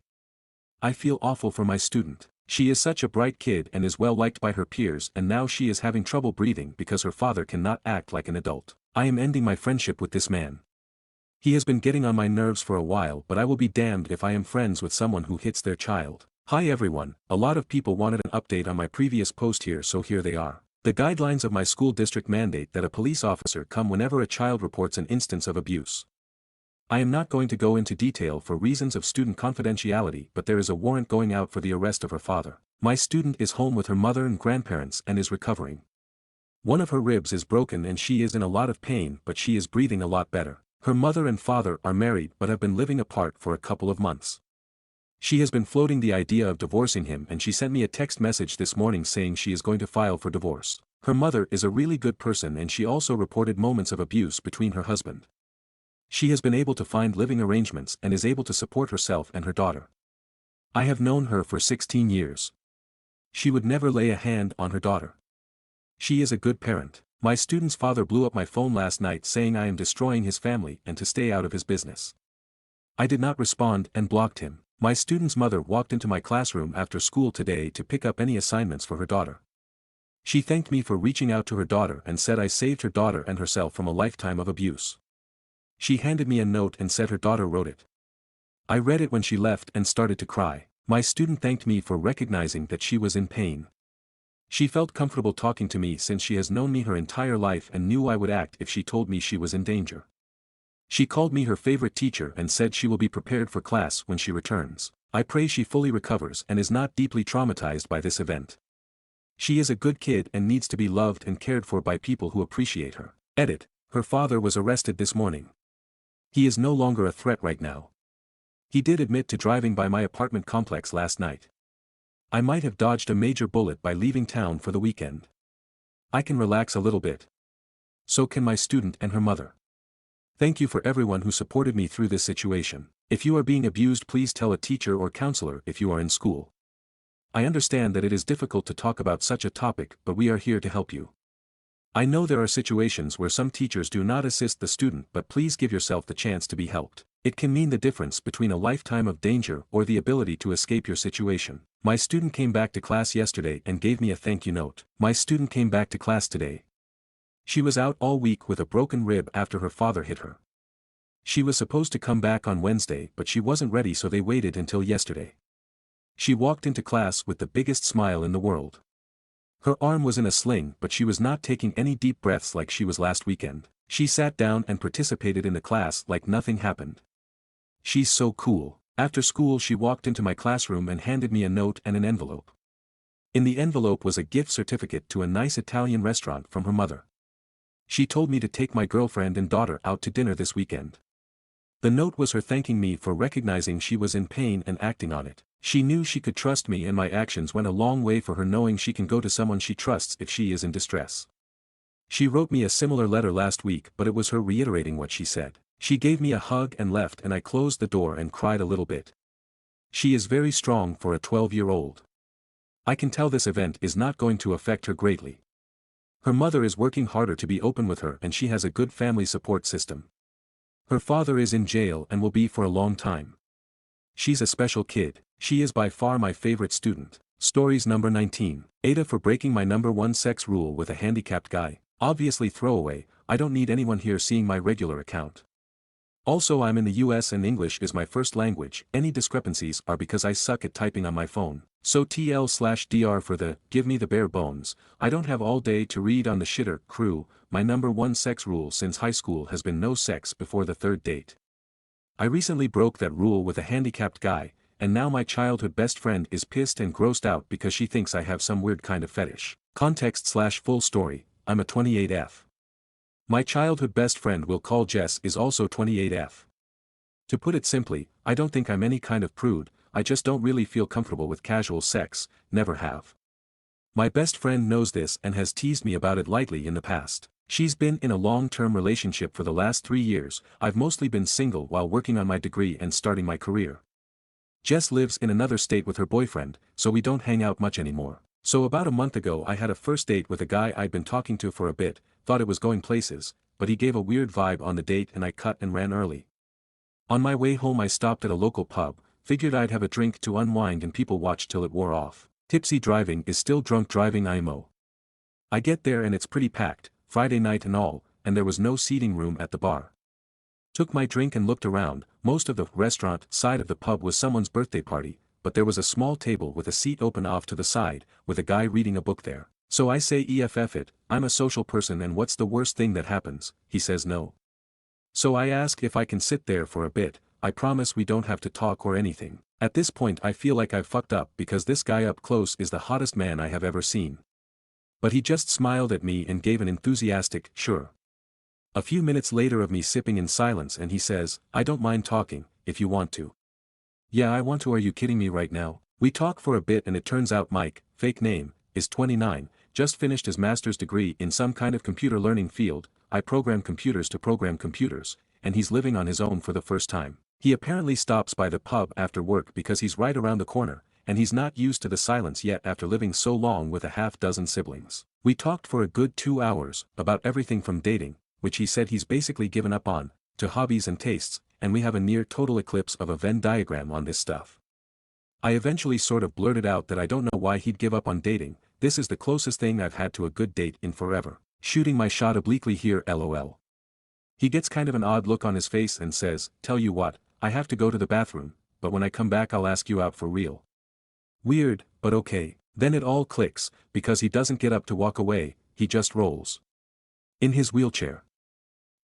I feel awful for my student. She is such a bright kid and is well liked by her peers, and now she is having trouble breathing because her father cannot act like an adult. I am ending my friendship with this man. He has been getting on my nerves for a while, but I will be damned if I am friends with someone who hits their child. Hi everyone, a lot of people wanted an update on my previous post here, so here they are. The guidelines of my school district mandate that a police officer come whenever a child reports an instance of abuse. I am not going to go into detail for reasons of student confidentiality, but there is a warrant going out for the arrest of her father. My student is home with her mother and grandparents and is recovering. One of her ribs is broken and she is in a lot of pain, but she is breathing a lot better. Her mother and father are married but have been living apart for a couple of months. She has been floating the idea of divorcing him and she sent me a text message this morning saying she is going to file for divorce. Her mother is a really good person and she also reported moments of abuse between her husband. She has been able to find living arrangements and is able to support herself and her daughter. I have known her for 16 years. She would never lay a hand on her daughter. She is a good parent. My student's father blew up my phone last night saying I am destroying his family and to stay out of his business. I did not respond and blocked him. My student's mother walked into my classroom after school today to pick up any assignments for her daughter. She thanked me for reaching out to her daughter and said I saved her daughter and herself from a lifetime of abuse. She handed me a note and said her daughter wrote it. I read it when she left and started to cry. My student thanked me for recognizing that she was in pain. She felt comfortable talking to me since she has known me her entire life and knew I would act if she told me she was in danger. She called me her favorite teacher and said she will be prepared for class when she returns. I pray she fully recovers and is not deeply traumatized by this event. She is a good kid and needs to be loved and cared for by people who appreciate her. Edit. Her father was arrested this morning. He is no longer a threat right now. He did admit to driving by my apartment complex last night. I might have dodged a major bullet by leaving town for the weekend. I can relax a little bit. So can my student and her mother. Thank you for everyone who supported me through this situation. If you are being abused, please tell a teacher or counselor if you are in school. I understand that it is difficult to talk about such a topic, but we are here to help you. I know there are situations where some teachers do not assist the student, but please give yourself the chance to be helped. It can mean the difference between a lifetime of danger or the ability to escape your situation. My student came back to class yesterday and gave me a thank you note. My student came back to class today. She was out all week with a broken rib after her father hit her. She was supposed to come back on Wednesday, but she wasn't ready, so they waited until yesterday. She walked into class with the biggest smile in the world. Her arm was in a sling, but she was not taking any deep breaths like she was last weekend. She sat down and participated in the class like nothing happened. She's so cool. After school she walked into my classroom and handed me a note and an envelope. In the envelope was a gift certificate to a nice Italian restaurant from her mother. She told me to take my girlfriend and daughter out to dinner this weekend. The note was her thanking me for recognizing she was in pain and acting on it. She knew she could trust me, and my actions went a long way for her, knowing she can go to someone she trusts if she is in distress. She wrote me a similar letter last week, but it was her reiterating what she said. She gave me a hug and left, and I closed the door and cried a little bit. She is very strong for a 12-year-old. I can tell this event is not going to affect her greatly. Her mother is working harder to be open with her, and she has a good family support system. Her father is in jail and will be for a long time. She's a special kid. She is by far my favorite student. Stories number 19. Aita for breaking my number 1 sex rule with a handicapped guy. Obviously throwaway, I don't need anyone here seeing my regular account. Also, I'm in the US and English is my first language. Any discrepancies are because I suck at typing on my phone. So TL/DR for the, give me the bare bones. I don't have all day to read on the shitter crew. My number 1 sex rule since high school has been no sex before the 3rd date. I recently broke that rule with a handicapped guy, and now my childhood best friend is pissed and grossed out because she thinks I have some weird kind of fetish. Context/full story, I'm a 28F. My childhood best friend we'll call Jess is also 28F. To put it simply, I don't think I'm any kind of prude, I just don't really feel comfortable with casual sex, never have. My best friend knows this and has teased me about it lightly in the past. She's been in a long-term relationship for the last 3 years, I've mostly been single while working on my degree and starting my career. Jess lives in another state with her boyfriend, so we don't hang out much anymore. So about a month ago I had a first date with a guy I'd been talking to for a bit, thought it was going places, but he gave a weird vibe on the date and I cut and ran early. On my way home I stopped at a local pub, figured I'd have a drink to unwind and people watch till it wore off. Tipsy driving is still drunk driving IMO. I get there and it's pretty packed, Friday night and all, and there was no seating room at the bar. Took my drink and looked around, most of the restaurant side of the pub was someone's birthday party, but there was a small table with a seat open off to the side, with a guy reading a book there. So I say EFF it, I'm a social person and what's the worst thing that happens? He says no. So I ask if I can sit there for a bit, I promise we don't have to talk or anything. At this point I feel like I've fucked up because this guy up close is the hottest man I have ever seen. But he just smiled at me and gave an enthusiastic, sure. A few minutes later of me sipping in silence and he says, I don't mind talking, if you want to. Yeah, I want to. Are you kidding me right now? We talk for a bit and it turns out Mike, fake name, is 29, just finished his master's degree in some kind of computer learning field, I program computers to program computers, and he's living on his own for the first time. He apparently stops by the pub after work because he's right around the corner, and he's not used to the silence yet after living so long with a half-dozen siblings. We talked for a good 2 hours, about everything from dating, which he said he's basically given up on, to hobbies and tastes, and we have a near total eclipse of a Venn diagram on this stuff. I eventually sort of blurted out that I don't know why he'd give up on dating, this is the closest thing I've had to a good date in forever. Shooting my shot obliquely here LOL. He gets kind of an odd look on his face and says, tell you what, I have to go to the bathroom, but when I come back I'll ask you out for real. Weird, but okay. Then it all clicks, because he doesn't get up to walk away, he just rolls in his wheelchair.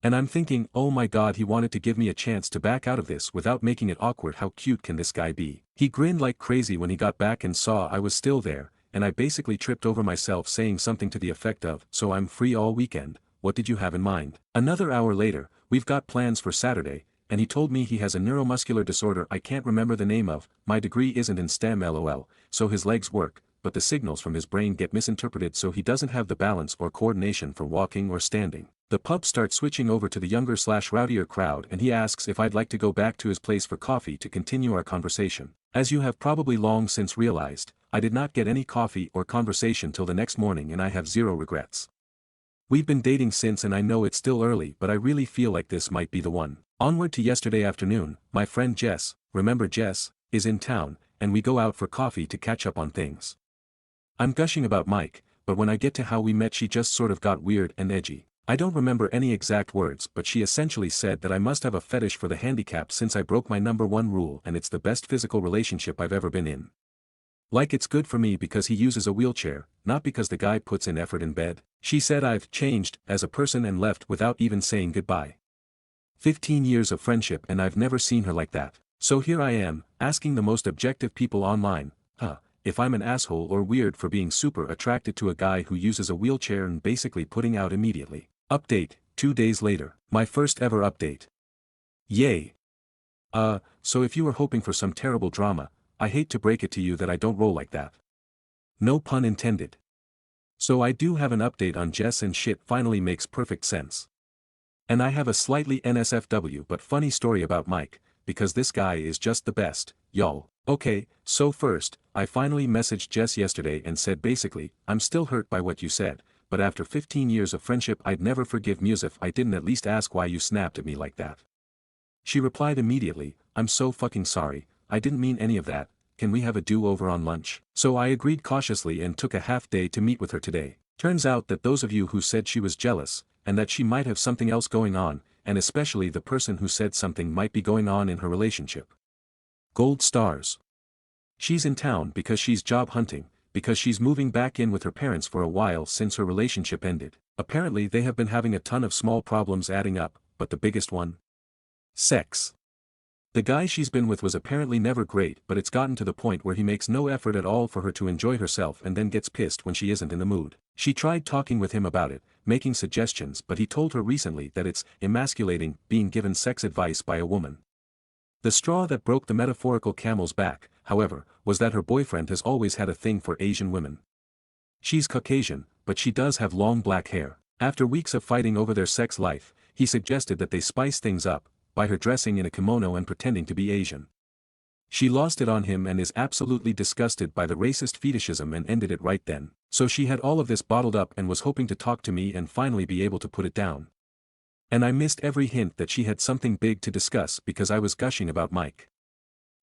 And I'm thinking, oh my god, he wanted to give me a chance to back out of this without making it awkward. How cute can this guy be? He grinned like crazy when he got back and saw I was still there, and I basically tripped over myself saying something to the effect of, so I'm free all weekend, what did you have in mind? Another hour later, we've got plans for Saturday, and he told me he has a neuromuscular disorder I can't remember the name of, my degree isn't in STEM LOL, so his legs work, but the signals from his brain get misinterpreted so he doesn't have the balance or coordination for walking or standing. The pub starts switching over to the younger/rowdier crowd and he asks if I'd like to go back to his place for coffee to continue our conversation. As you have probably long since realized, I did not get any coffee or conversation till the next morning and I have zero regrets. We've been dating since and I know it's still early but I really feel like this might be the one. Onward to yesterday afternoon, my friend Jess, remember Jess, is in town, and we go out for coffee to catch up on things. I'm gushing about Mike, but when I get to how we met she just sort of got weird and edgy. I don't remember any exact words but she essentially said that I must have a fetish for the handicapped since I broke my #1 rule and it's the best physical relationship I've ever been in. Like it's good for me because he uses a wheelchair, not because the guy puts in effort in bed. She said I've changed as a person and left without even saying goodbye. 15 years of friendship and I've never seen her like that. So here I am, asking the most objective people online, if I'm an asshole or weird for being super attracted to a guy who uses a wheelchair and basically putting out immediately. Update, 2 days later. My first ever update. Yay. So if you were hoping for some terrible drama, I hate to break it to you that I don't roll like that. No pun intended. So I do have an update on Jess and shit finally makes perfect sense. And I have a slightly NSFW but funny story about Mike, because this guy is just the best, y'all. Okay, so first, I finally messaged Jess yesterday and said basically, I'm still hurt by what you said, but after 15 years of friendship I'd never forgive you if I didn't at least ask why you snapped at me like that. She replied immediately, I'm so fucking sorry, I didn't mean any of that, can we have a do-over on lunch? So I agreed cautiously and took a half day to meet with her today. Turns out that those of you who said she was jealous, and that she might have something else going on, and especially the person who said something might be going on in her relationship. Gold stars. She's in town because she's job hunting, because she's moving back in with her parents for a while since her relationship ended. Apparently they have been having a ton of small problems adding up, but the biggest one? Sex. The guy she's been with was apparently never great but it's gotten to the point where he makes no effort at all for her to enjoy herself and then gets pissed when she isn't in the mood. She tried talking with him about it, making suggestions but he told her recently that it's emasculating being given sex advice by a woman. The straw that broke the metaphorical camel's back, however, was that her boyfriend has always had a thing for Asian women. She's Caucasian, but she does have long black hair. After weeks of fighting over their sex life, he suggested that they spice things up, by her dressing in a kimono and pretending to be Asian. She lost it on him and is absolutely disgusted by the racist fetishism and ended it right then. So she had all of this bottled up and was hoping to talk to me and finally be able to put it down. And I missed every hint that she had something big to discuss because I was gushing about Mike.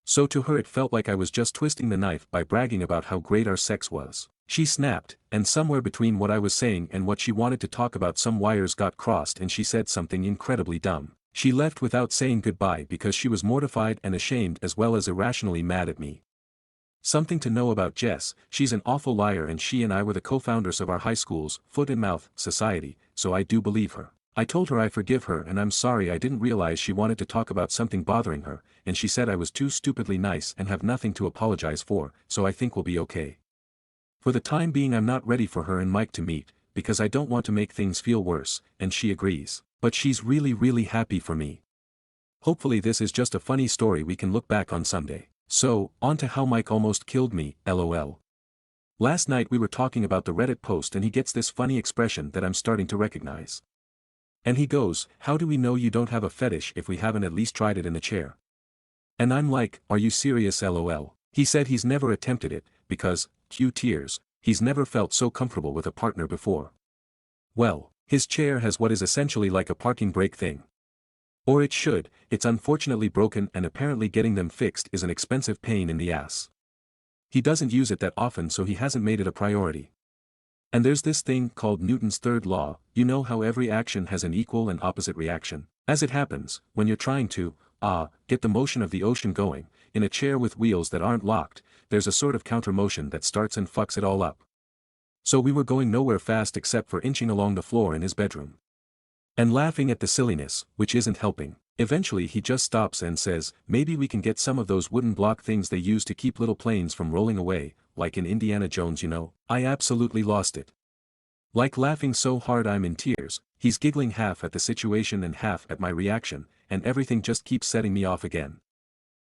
So to her it felt like I was just twisting the knife by bragging about how great our sex was. She snapped, and somewhere between what I was saying and what she wanted to talk about some wires got crossed and she said something incredibly dumb. She left without saying goodbye because she was mortified and ashamed as well as irrationally mad at me. Something to know about Jess, she's an awful liar and she and I were the co-founders of our high school's Foot and Mouth Society, so I do believe her. I told her I forgive her and I'm sorry I didn't realize she wanted to talk about something bothering her, and she said I was too stupidly nice and have nothing to apologize for, so I think we'll be okay. For the time being I'm not ready for her and Mike to meet, because I don't want to make things feel worse, and she agrees. But she's really happy for me. Hopefully this is just a funny story we can look back on someday. So, on to how Mike almost killed me, lol. Last night we were talking about the Reddit post and he gets this funny expression that I'm starting to recognize. And he goes, how do we know you don't have a fetish if we haven't at least tried it in the chair? And I'm like, are you serious lol? He said he's never attempted it, because, cue tears, he's never felt so comfortable with a partner before. Well, his chair has what is essentially like a parking brake thing. Or it should, it's unfortunately broken and apparently getting them fixed is an expensive pain in the ass. He doesn't use it that often so he hasn't made it a priority. And there's this thing called Newton's third law, you know how every action has an equal and opposite reaction. As it happens, when you're trying to, get the motion of the ocean going, in a chair with wheels that aren't locked, there's a sort of counter motion that starts and fucks it all up. So we were going nowhere fast except for inching along the floor in his bedroom. And laughing at the silliness, which isn't helping. Eventually he just stops and says, maybe we can get some of those wooden block things they use to keep little planes from rolling away, like in Indiana Jones, you know. I absolutely lost it. Like laughing so hard I'm in tears, he's giggling half at the situation and half at my reaction, and everything just keeps setting me off again.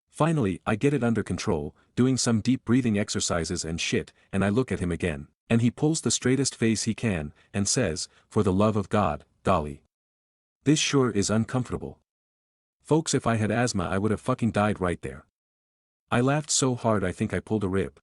Finally I get it under control, doing some deep breathing exercises and shit, and I look at him again. And he pulls the straightest face he can, and says, for the love of God, Dolly. This sure is uncomfortable. Folks, if I had asthma I would have fucking died right there. I laughed so hard I think I pulled a rib.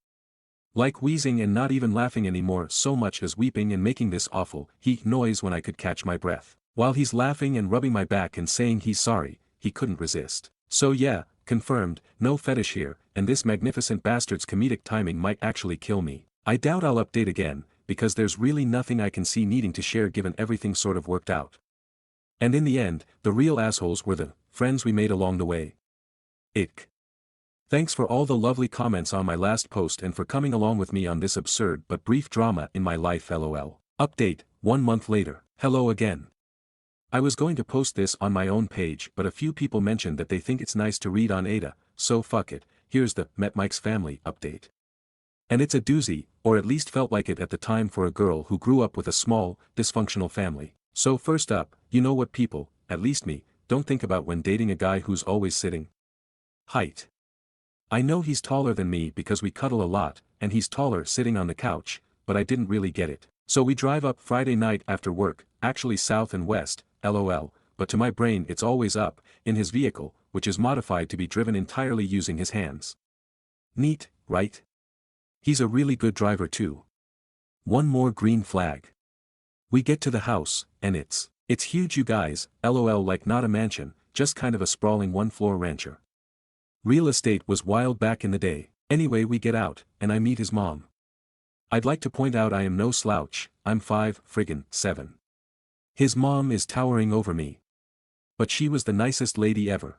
Like wheezing and not even laughing anymore so much as weeping and making this awful noise when I could catch my breath. While he's laughing and rubbing my back and saying he's sorry, he couldn't resist. So yeah, confirmed, no fetish here, and this magnificent bastard's comedic timing might actually kill me. I doubt I'll update again, because there's really nothing I can see needing to share given everything sort of worked out. And in the end, the real assholes were the friends we made along the way. Ick. Thanks for all the lovely comments on my last post and for coming along with me on this absurd but brief drama in my life lol. Update, 1 month later. Hello again. I was going to post this on my own page but a few people mentioned that they think it's nice to read on Aita, so fuck it, here's the Met Mike's family update. And it's a doozy, or at least felt like it at the time for a girl who grew up with a small, dysfunctional family. So first up, you know what people, at least me, don't think about when dating a guy who's always sitting. Height. I know he's taller than me because we cuddle a lot, and he's taller sitting on the couch, but I didn't really get it. So we drive up Friday night after work, actually south and west, lol, but to my brain it's always up, in his vehicle, which is modified to be driven entirely using his hands. Neat, right? He's a really good driver too. One more green flag. We get to the house, and it's huge you guys, lol, like not a mansion, just kind of a sprawling one-floor rancher. Real estate was wild back in the day. Anyway, we get out, and I meet his mom. I'd like to point out I am no slouch, I'm 5'7". His mom is towering over me. But she was the nicest lady ever.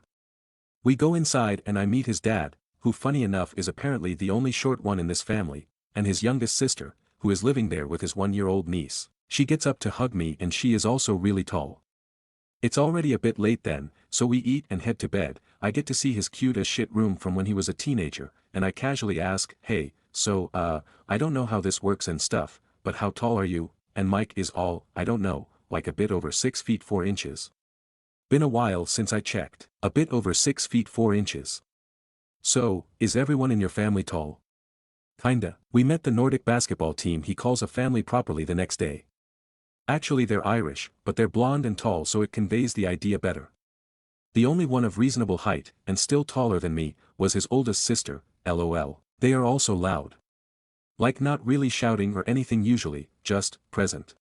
We go inside and I meet his dad, who funny enough is apparently the only short one in this family, and his youngest sister, who is living there with his 1-year-old niece. She gets up to hug me and she is also really tall. It's already a bit late then, so we eat and head to bed. I get to see his cute as shit room from when he was a teenager, and I casually ask, hey, so, I don't know how this works and stuff, but how tall are you? And Mike is all, I don't know, like a bit over 6 feet 4 inches. Been a while since I checked. A bit over 6 feet 4 inches. So, is everyone in your family tall? Kinda. We met the Nordic basketball team he calls a family properly the next day. Actually they're Irish, but they're blonde and tall so it conveys the idea better. The only one of reasonable height, and still taller than me, was his oldest sister, lol. They are also loud. Like not really shouting or anything usually, just, present.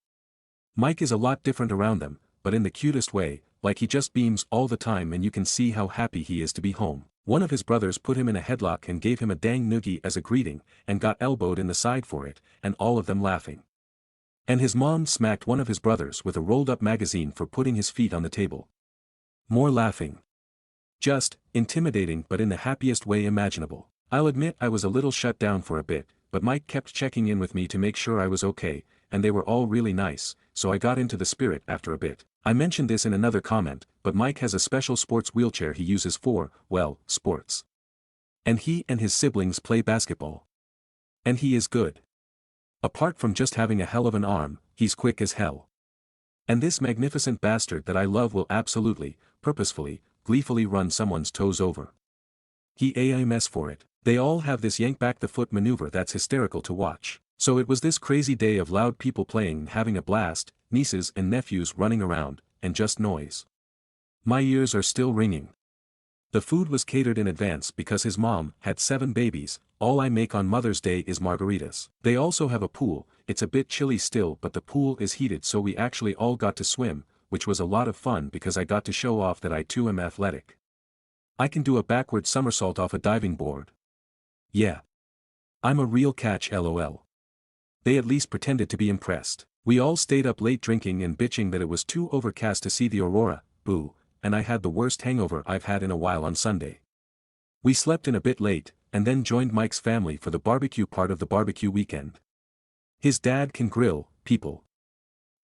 Mike is a lot different around them, but in the cutest way, like he just beams all the time and you can see how happy he is to be home. One of his brothers put him in a headlock and gave him a dang noogie as a greeting, and got elbowed in the side for it, and all of them laughing. And his mom smacked one of his brothers with a rolled-up magazine for putting his feet on the table. More laughing. Just, intimidating but in the happiest way imaginable. I'll admit I was a little shut down for a bit, but Mike kept checking in with me to make sure I was okay, and they were all really nice, so I got into the spirit after a bit. I mentioned this in another comment, but Mike has a special sports wheelchair he uses for, well, sports. And he and his siblings play basketball. And he is good. Apart from just having a hell of an arm, he's quick as hell. And this magnificent bastard that I love will absolutely, purposefully, gleefully run someone's toes over. He AIMS for it. They all have this yank back the foot maneuver that's hysterical to watch. So it was this crazy day of loud people playing and having a blast, nieces and nephews running around, and just noise. My ears are still ringing. The food was catered in advance because his mom had 7 babies. All I make on Mother's Day is margaritas. They also have a pool. It's a bit chilly still but the pool is heated so we actually all got to swim, which was a lot of fun because I got to show off that I too am athletic. I can do a backward somersault off a diving board. Yeah. I'm a real catch lol. They at least pretended to be impressed. We all stayed up late drinking and bitching that it was too overcast to see the aurora, boo, and I had the worst hangover I've had in a while on Sunday. We slept in a bit late, and then joined Mike's family for the barbecue part of the barbecue weekend. His dad can grill, people.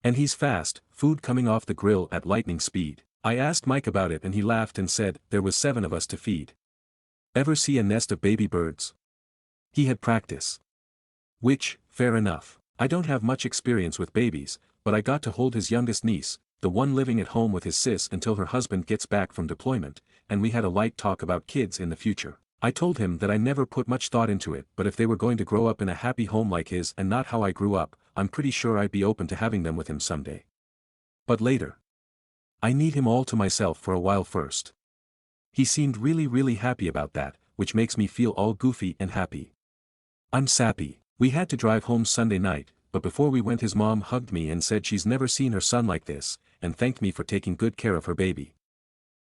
And he's fast, food coming off the grill at lightning speed. I asked Mike about it and he laughed and said, there was 7 of us to feed. Ever see a nest of baby birds? He had practice. Which, fair enough. I don't have much experience with babies, but I got to hold his youngest niece, the one living at home with his sis until her husband gets back from deployment, and we had a light talk about kids in the future. I told him that I never put much thought into it but if they were going to grow up in a happy home like his and not how I grew up, I'm pretty sure I'd be open to having them with him someday. But later. I need him all to myself for a while first. He seemed really happy about that, which makes me feel all goofy and happy. I'm sappy. We had to drive home Sunday night, but before we went his mom hugged me and said she's never seen her son like this, and thanked me for taking good care of her baby.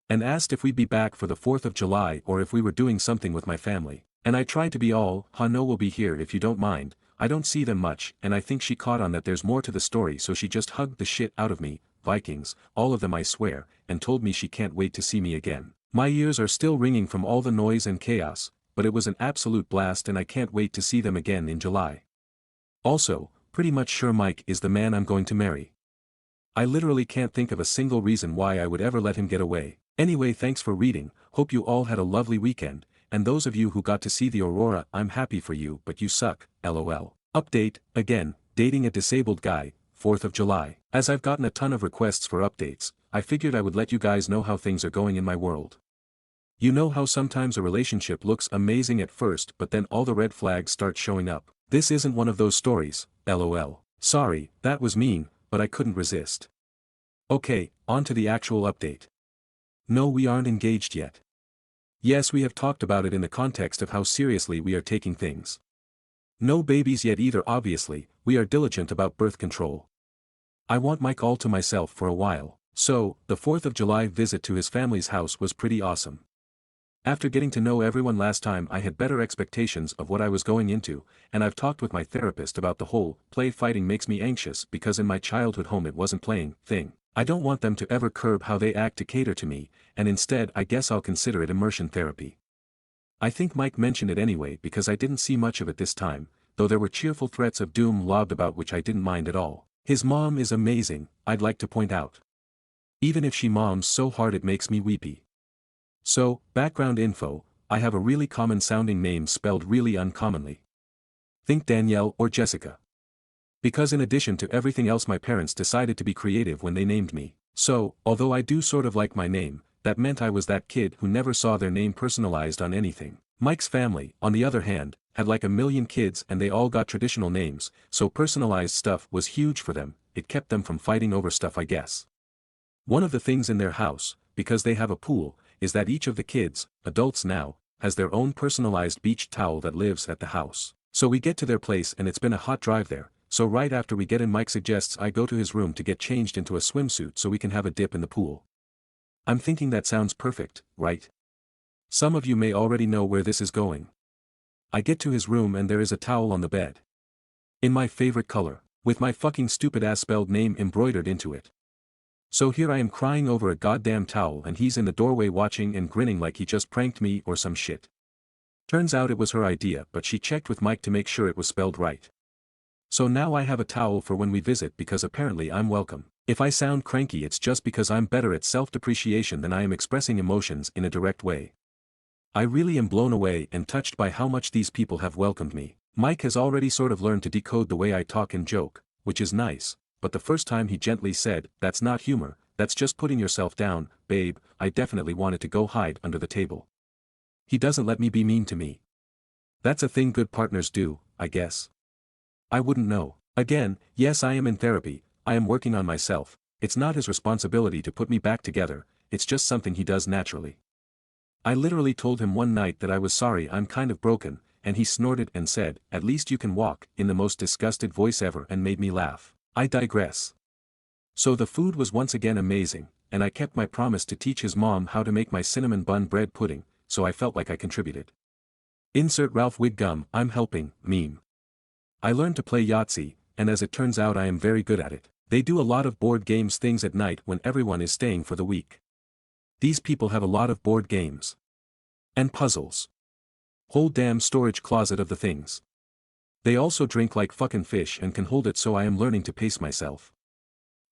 And asked if we'd be back for the 4th of July or if we were doing something with my family. And I tried to be all, no, we'll be here if you don't mind. I don't see them much, and I think she caught on that there's more to the story, so she just hugged the shit out of me, Vikings, all of them I swear, and told me she can't wait to see me again. My ears are still ringing from all the noise and chaos, but it was an absolute blast and I can't wait to see them again in July. Also, pretty much sure Mike is the man I'm going to marry. I literally can't think of a single reason why I would ever let him get away. Anyway, thanks for reading, hope you all had a lovely weekend, and those of you who got to see the aurora, I'm happy for you, but you suck, lol. Update, again, dating a disabled guy, 4th of July. As I've gotten a ton of requests for updates, I figured I would let you guys know how things are going in my world. You know how sometimes a relationship looks amazing at first but then all the red flags start showing up. This isn't one of those stories, lol. Sorry, that was mean, but I couldn't resist. Okay, on to the actual update. No, we aren't engaged yet. Yes, we have talked about it in the context of how seriously we are taking things. No babies yet either, obviously, we are diligent about birth control. I want Mike all to myself for a while, so, the 4th of July visit to his family's house was pretty awesome. After getting to know everyone last time, I had better expectations of what I was going into, and I've talked with my therapist about the whole play fighting makes me anxious because in my childhood home it wasn't playing thing. I don't want them to ever curb how they act to cater to me, and instead I guess I'll consider it immersion therapy. I think Mike mentioned it anyway because I didn't see much of it this time, though there were cheerful threats of doom lobbed about which I didn't mind at all. His mom is amazing, I'd like to point out. Even if she moms so hard it makes me weepy. So, background info, I have a really common sounding name spelled really uncommonly. Think Danielle or Jessica. Because in addition to everything else my parents decided to be creative when they named me. So, although I do sort of like my name, that meant I was that kid who never saw their name personalized on anything. Mike's family, on the other hand, had like a million kids and they all got traditional names, so personalized stuff was huge for them, it kept them from fighting over stuff I guess. One of the things in their house, because they have a pool, is that each of the kids, adults now, has their own personalized beach towel that lives at the house. So we get to their place and it's been a hot drive there, so right after we get in Mike suggests I go to his room to get changed into a swimsuit so we can have a dip in the pool. I'm thinking that sounds perfect, right? Some of you may already know where this is going. I get to his room and there is a towel on the bed. In my favorite color, with my fucking stupid ass spelled name embroidered into it. So here I am crying over a goddamn towel and he's in the doorway watching and grinning like he just pranked me or some shit. Turns out it was her idea, but she checked with Mike to make sure it was spelled right. So now I have a towel for when we visit because apparently I'm welcome. If I sound cranky it's just because I'm better at self-depreciation than I am expressing emotions in a direct way. I really am blown away and touched by how much these people have welcomed me. Mike has already sort of learned to decode the way I talk and joke, which is nice. But the first time he gently said, "That's not humor, that's just putting yourself down, babe," I definitely wanted to go hide under the table. He doesn't let me be mean to me. That's a thing good partners do, I guess. I wouldn't know. Again, yes, I am in therapy, I am working on myself, it's not his responsibility to put me back together, it's just something he does naturally. I literally told him one night that I was sorry I'm kind of broken, and he snorted and said, "At least you can walk," in the most disgusted voice ever and made me laugh. I digress. So the food was once again amazing, and I kept my promise to teach his mom how to make my cinnamon bun bread pudding, so I felt like I contributed. Insert Ralph Wig gum, I'm helping, meme. I learned to play Yahtzee, and as it turns out I am very good at it. They do a lot of board games things at night when everyone is staying for the week. These people have a lot of board games. And puzzles. Whole damn storage closet of the things. They also drink like fucking fish and can hold it, so I am learning to pace myself.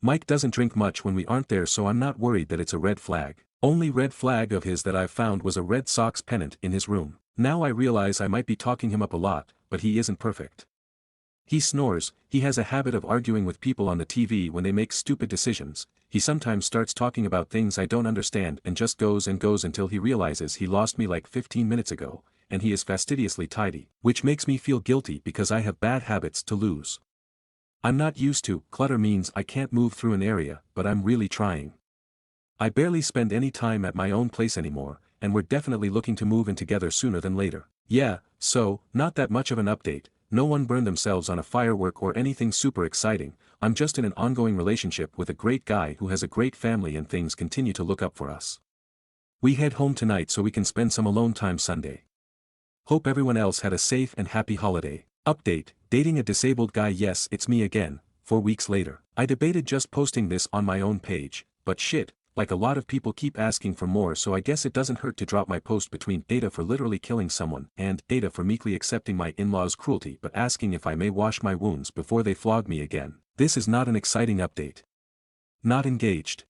Mike doesn't drink much when we aren't there, so I'm not worried that it's a red flag. Only red flag of his that I've found was a Red Sox pennant in his room. Now I realize I might be talking him up a lot, but he isn't perfect. He snores, he has a habit of arguing with people on the TV when they make stupid decisions, he sometimes starts talking about things I don't understand and just goes and goes until he realizes he lost me like 15 minutes ago, and he is fastidiously tidy, which makes me feel guilty because I have bad habits to lose. I'm not used to, clutter means I can't move through an area, but I'm really trying. I barely spend any time at my own place anymore, and we're definitely looking to move in together sooner than later. Yeah, so, not that much of an update, no one burned themselves on a firework or anything super exciting, I'm just in an ongoing relationship with a great guy who has a great family and things continue to look up for us. We head home tonight so we can spend some alone time Sunday. Hope everyone else had a safe and happy holiday. Update, dating a disabled guy. Yes, it's me again, 4 weeks later. I debated just posting this on my own page, but shit, like a lot of people keep asking for more, so I guess it doesn't hurt to drop my post between data for literally killing someone and data for meekly accepting my in-laws' cruelty but asking if I may wash my wounds before they flog me again. This is not an exciting update. Not engaged.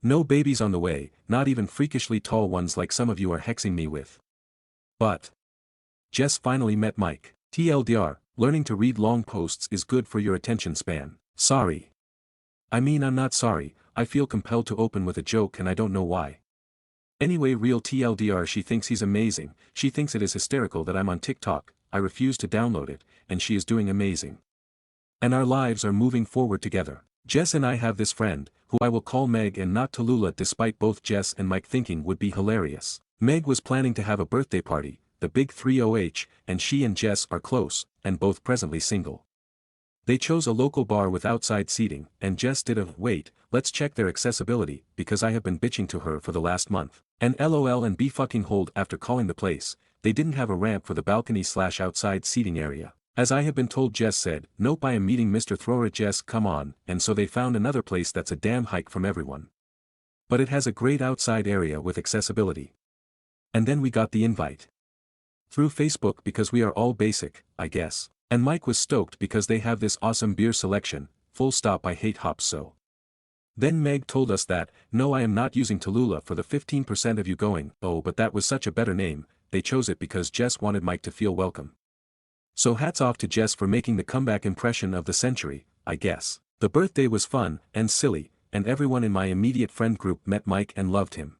No babies on the way, not even freakishly tall ones like some of you are hexing me with. But Jess finally met Mike. TLDR, learning to read long posts is good for your attention span. Sorry. I mean, I'm not sorry, I feel compelled to open with a joke and I don't know why. Anyway, real TLDR, she thinks he's amazing, she thinks it is hysterical that I'm on TikTok, I refuse to download it, and she is doing amazing. And our lives are moving forward together. Jess and I have this friend, who I will call Meg and not Tallulah despite both Jess and Mike thinking would be hilarious. Meg was planning to have a birthday party, the big 30H, and she and Jess are close, and both presently single. They chose a local bar with outside seating, and Jess did a wait, let's check their accessibility, because I have been bitching to her for the last month. And LOL and be fucking hold after calling the place, they didn't have a ramp for the balcony/outside seating area. As I have been told, Jess said, nope, I am meeting Mr. Thrower. Jess, come on, and so they found another place that's a damn hike from everyone. But it has a great outside area with accessibility. And then we got the invite. Through Facebook because we are all basic, I guess. And Mike was stoked because they have this awesome beer selection, full stop. I hate hops so. Then Meg told us that, no, I am not using Tallulah for the 15% of you going, oh but that was such a better name, they chose it because Jess wanted Mike to feel welcome. So hats off to Jess for making the comeback impression of the century, I guess. The birthday was fun and silly, and everyone in my immediate friend group met Mike and loved him.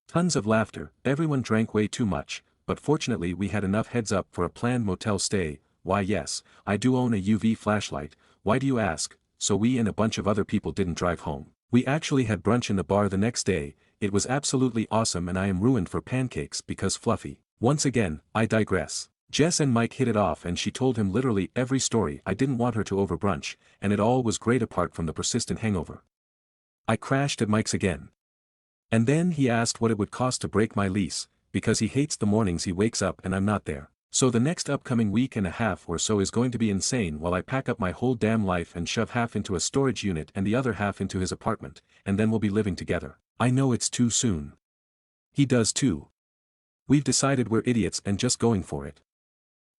Tons of laughter, everyone drank way too much, but fortunately we had enough heads up for a planned motel stay. Why yes, I do own a UV flashlight, why do you ask? So we and a bunch of other people didn't drive home. We actually had brunch in the bar the next day, it was absolutely awesome and I am ruined for pancakes because fluffy. Once again, I digress. Jess and Mike hit it off and she told him literally every story. I didn't want her to over brunch, and it all was great apart from the persistent hangover. I crashed at Mike's again. And then he asked what it would cost to break my lease, because he hates the mornings he wakes up and I'm not there. So the next upcoming week and a half or so is going to be insane while I pack up my whole damn life and shove half into a storage unit and the other half into his apartment, and then we'll be living together. I know it's too soon. He does too. We've decided we're idiots and just going for it.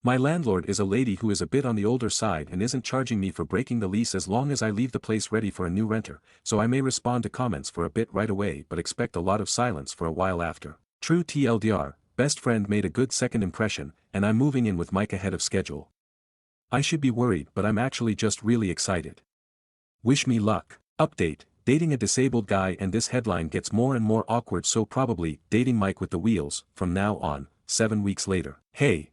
My landlord is a lady who is a bit on the older side and isn't charging me for breaking the lease as long as I leave the place ready for a new renter, so I may respond to comments for a bit right away but expect a lot of silence for a while after. True TLDR, best friend made a good second impression, and I'm moving in with Mike ahead of schedule. I should be worried but I'm actually just really excited. Wish me luck. Update, dating a disabled guy, and this headline gets more and more awkward, so probably dating Mike with the wheels from now on, 7 weeks later. Hey.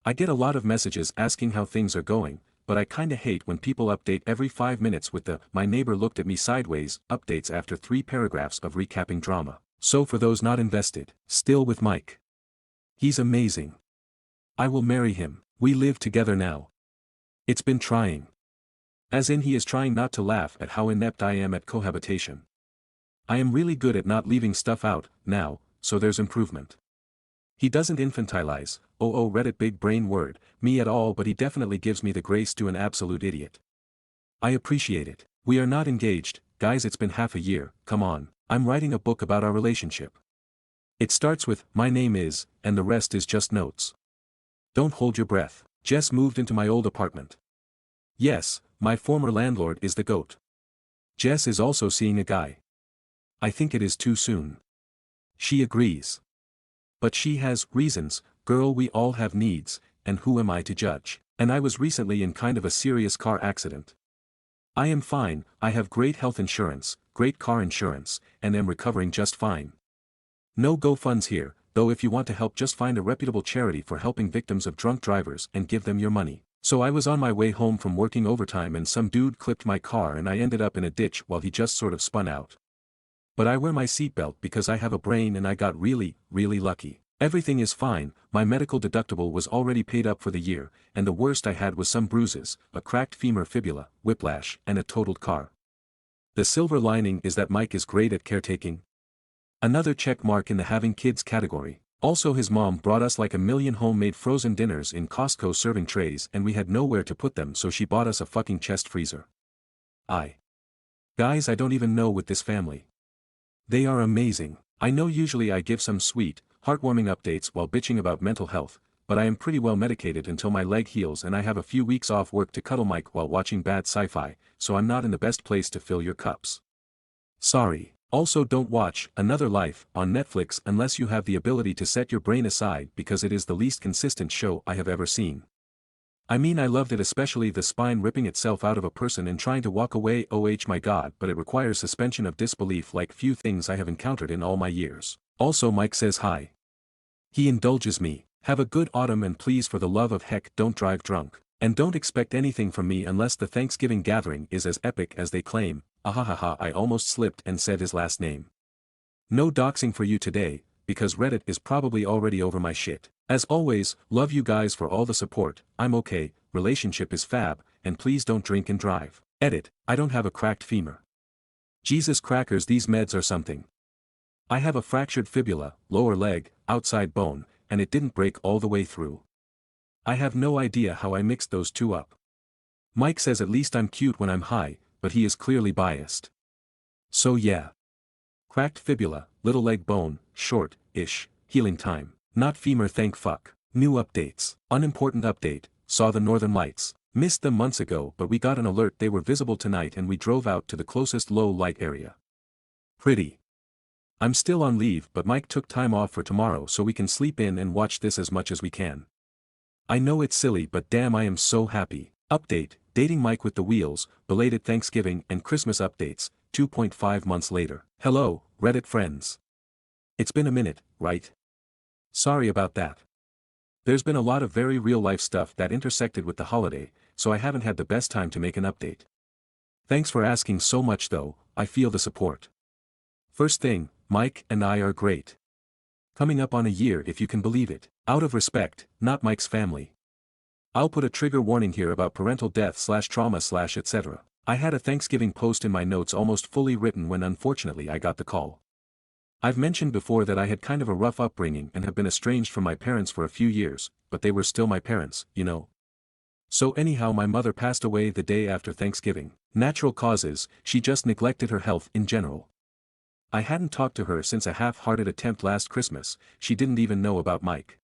I get a lot of messages asking how things are going, but I kinda hate when people update every 5 minutes with the "my neighbor looked at me sideways" updates after 3 paragraphs of recapping drama. So for those not invested, still with Mike. He's amazing. I will marry him. We live together now. It's been trying. As in he is trying not to laugh at how inept I am at cohabitation. I am really good at not leaving stuff out, now, so there's improvement. He doesn't infantilize, oh Reddit big brain word, me at all, but he definitely gives me the grace to an absolute idiot. I appreciate it. We are not engaged, guys, it's been half a year, come on, I'm writing a book about our relationship. It starts with, my name is, and the rest is just notes. Don't hold your breath. Jess moved into my old apartment. Yes, my former landlord is the goat. Jess is also seeing a guy. I think it is too soon. She agrees. But she has reasons, girl, we all have needs, and who am I to judge? And I was recently in kind of a serious car accident. I am fine, I have great health insurance, great car insurance, and am recovering just fine. No GoFunds here, though if you want to help just find a reputable charity for helping victims of drunk drivers and give them your money. So I was on my way home from working overtime and some dude clipped my car and I ended up in a ditch while he just sort of spun out. But I wear my seatbelt because I have a brain and I got really, really lucky. Everything is fine, my medical deductible was already paid up for the year, and the worst I had was some bruises, a cracked femur fibula, whiplash, and a totaled car. The silver lining is that Mike is great at caretaking. Another check mark in the having kids category. Also his mom brought us like a million homemade frozen dinners in Costco serving trays and we had nowhere to put them so she bought us a fucking chest freezer. Guys, I don't even know with this family. They are amazing. I know usually I give some sweet, heartwarming updates while bitching about mental health, but I am pretty well medicated until my leg heals and I have a few weeks off work to cuddle Mike while watching bad sci-fi, so I'm not in the best place to fill your cups. Sorry. Also don't watch Another Life on Netflix unless you have the ability to set your brain aside because it is the least consistent show I have ever seen. I mean, I loved it, especially the spine ripping itself out of a person and trying to walk away. Oh my god, but it requires suspension of disbelief like few things I have encountered in all my years. Also Mike says hi. He indulges me. Have a good autumn and please for the love of heck don't drive drunk. And don't expect anything from me unless the Thanksgiving gathering is as epic as they claim. Ahahaha, I almost slipped and said his last name. No doxing for you today, because Reddit is probably already over my shit. As always, love you guys for all the support. I'm okay, relationship is fab, and please don't drink and drive. Edit, I don't have a cracked femur. Jesus crackers, these meds are something. I have a fractured fibula, lower leg, outside bone, and it didn't break all the way through. I have no idea how I mixed those two up. Mike says at least I'm cute when I'm high, but he is clearly biased. So yeah. Cracked fibula, little leg bone, short-ish, healing time, not femur, thank fuck. New updates. Unimportant update, saw the northern lights. Missed them months ago but we got an alert they were visible tonight and we drove out to the closest low light area. Pretty. I'm still on leave but Mike took time off for tomorrow so we can sleep in and watch this as much as we can. I know it's silly but damn I am so happy. Update, dating Mike with the wheels, belated Thanksgiving and Christmas updates, 2.5 months later. Hello, Reddit friends. It's been a minute, right? Sorry about that. There's been a lot of very real life stuff that intersected with the holiday, so I haven't had the best time to make an update. Thanks for asking so much though, I feel the support. First thing, Mike and I are great. Coming up on a year if you can believe it. Out of respect, not Mike's family. I'll put a trigger warning here about parental death/trauma/ etc. I had a Thanksgiving post in my notes almost fully written when unfortunately I got the call. I've mentioned before that I had kind of a rough upbringing and have been estranged from my parents for a few years, but they were still my parents, you know. So anyhow my mother passed away the day after Thanksgiving. Natural causes, she just neglected her health in general. I hadn't talked to her since a half-hearted attempt last Christmas, she didn't even know about Mike.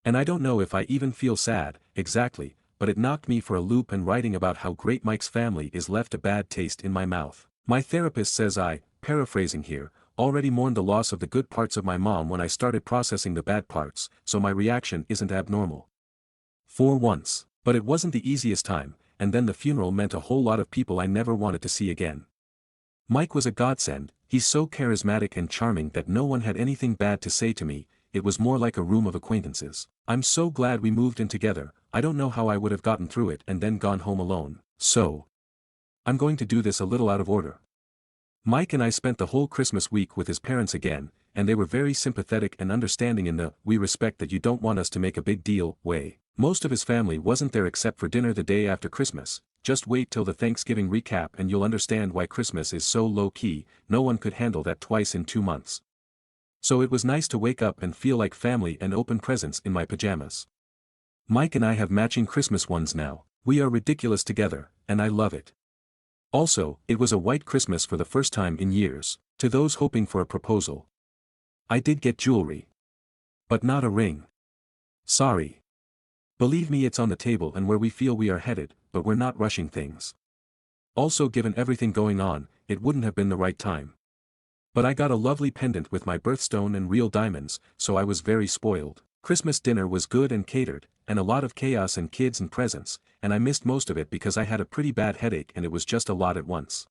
And I don't know if I even feel sad, exactly, but it knocked me for a loop and writing about how great Mike's family is left a bad taste in my mouth. My therapist says I, paraphrasing here, already mourned the loss of the good parts of my mom when I started processing the bad parts, so my reaction isn't abnormal. For once. But it wasn't the easiest time, and then the funeral meant a whole lot of people I never wanted to see again. Mike was a godsend, he's so charismatic and charming that no one had anything bad to say to me, it was more like a room of acquaintances. I'm so glad we moved in together, I don't know how I would have gotten through it and then gone home alone. So, I'm going to do this a little out of order. Mike and I spent the whole Christmas week with his parents again, and they were very sympathetic and understanding in the "we respect that you don't want us to make a big deal" way. Most of his family wasn't there except for dinner the day after Christmas. Just wait till the Thanksgiving recap and you'll understand why Christmas is so low-key, no one could handle that twice in 2 months. So it was nice to wake up and feel like family and open presents in my pajamas. Mike and I have matching Christmas ones now, we are ridiculous together, and I love it. Also, it was a white Christmas for the first time in years. To those hoping for a proposal, I did get jewelry. But not a ring. Sorry. Believe me, it's on the table and where we feel we are headed, but we're not rushing things. Also, given everything going on, it wouldn't have been the right time. But I got a lovely pendant with my birthstone and real diamonds, so I was very spoiled. Christmas dinner was good and catered, and a lot of chaos and kids and presents, and I missed most of it because I had a pretty bad headache and it was just a lot at once.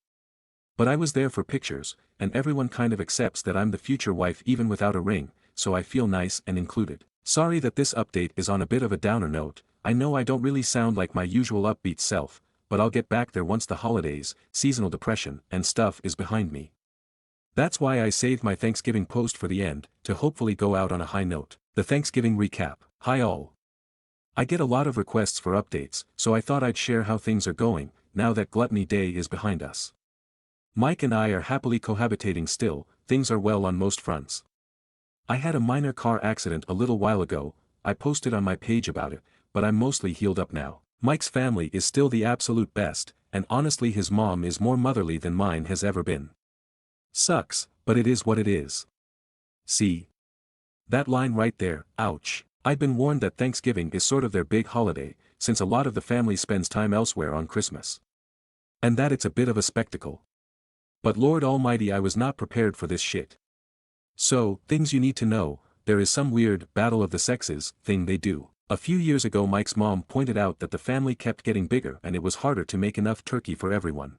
But I was there for pictures, and everyone kind of accepts that I'm the future wife even without a ring, so I feel nice and included. Sorry that this update is on a bit of a downer note, I know I don't really sound like my usual upbeat self, but I'll get back there once the holidays, seasonal depression, and stuff is behind me. That's why I saved my Thanksgiving post for the end, to hopefully go out on a high note. The Thanksgiving Recap. Hi all. I get a lot of requests for updates, so I thought I'd share how things are going, now that Gluttony Day is behind us. Mike and I are happily cohabitating still, things are well on most fronts. I had a minor car accident a little while ago, I posted on my page about it, but I'm mostly healed up now. Mike's family is still the absolute best, and honestly his mom is more motherly than mine has ever been. Sucks, but it is what it is. See? That line right there, ouch. I'd been warned that Thanksgiving is sort of their big holiday, since a lot of the family spends time elsewhere on Christmas. And that it's a bit of a spectacle. But Lord Almighty, I was not prepared for this shit. So, things you need to know, there is some weird battle of the sexes thing they do. A few years ago Mike's mom pointed out that the family kept getting bigger and it was harder to make enough turkey for everyone.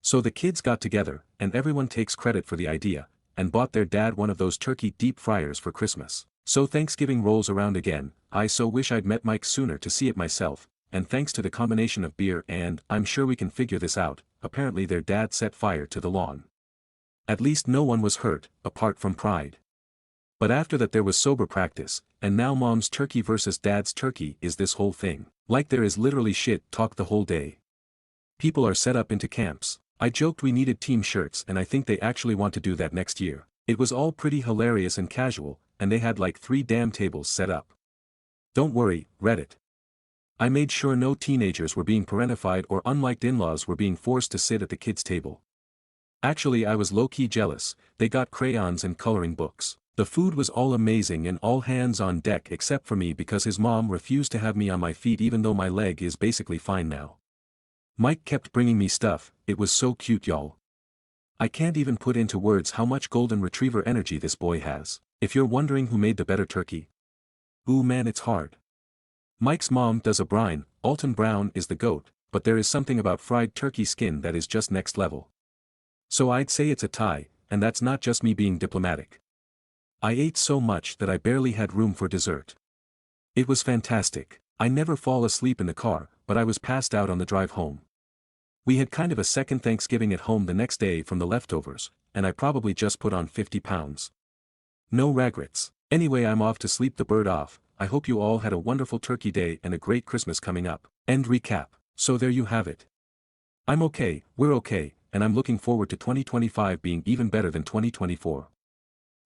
So the kids got together, and everyone takes credit for the idea, and bought their dad one of those turkey deep fryers for Christmas. So Thanksgiving rolls around again, I so wish I'd met Mike sooner to see it myself, and thanks to the combination of beer and, I'm sure we can figure this out, apparently their dad set fire to the lawn. At least no one was hurt, apart from pride. But after that there was sober practice, and now mom's turkey versus dad's turkey is this whole thing. Like there is literally shit talk the whole day. People are set up into camps. I joked we needed team shirts and I think they actually want to do that next year. It was all pretty hilarious and casual, and they had like 3 damn tables set up. Don't worry, Reddit. I made sure no teenagers were being parentified or unliked in-laws were being forced to sit at the kids' table. Actually I was low-key jealous, they got crayons and coloring books. The food was all amazing and all hands on deck except for me because his mom refused to have me on my feet even though my leg is basically fine now. Mike kept bringing me stuff, it was so cute y'all. I can't even put into words how much golden retriever energy this boy has. If you're wondering who made the better turkey. Ooh man, it's hard. Mike's mom does a brine, Alton Brown is the goat, but there is something about fried turkey skin that is just next level. So I'd say it's a tie, and that's not just me being diplomatic. I ate so much that I barely had room for dessert. It was fantastic. I never fall asleep in the car, but I was passed out on the drive home. We had kind of a second Thanksgiving at home the next day from the leftovers, and I probably just put on 50 pounds. No regrets. Anyway, I'm off to sleep the bird off. I hope you all had a wonderful turkey day and a great Christmas coming up. End recap. So there you have it. I'm okay, we're okay, and I'm looking forward to 2025 being even better than 2024.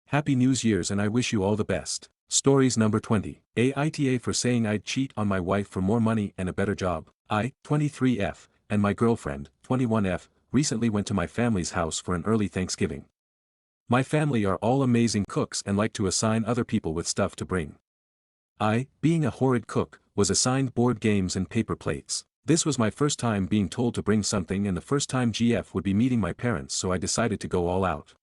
Happy New Year's and I wish you all the best. Stories number 20. Aita for saying I'd cheat on my wife for more money and a better job. I, 23F, and my girlfriend, 21F, recently went to my family's house for an early Thanksgiving. My family are all amazing cooks and like to assign other people with stuff to bring. I, being a horrid cook, was assigned board games and paper plates. This was my first time being told to bring something and the first time GF would be meeting my parents, so I decided to go all out.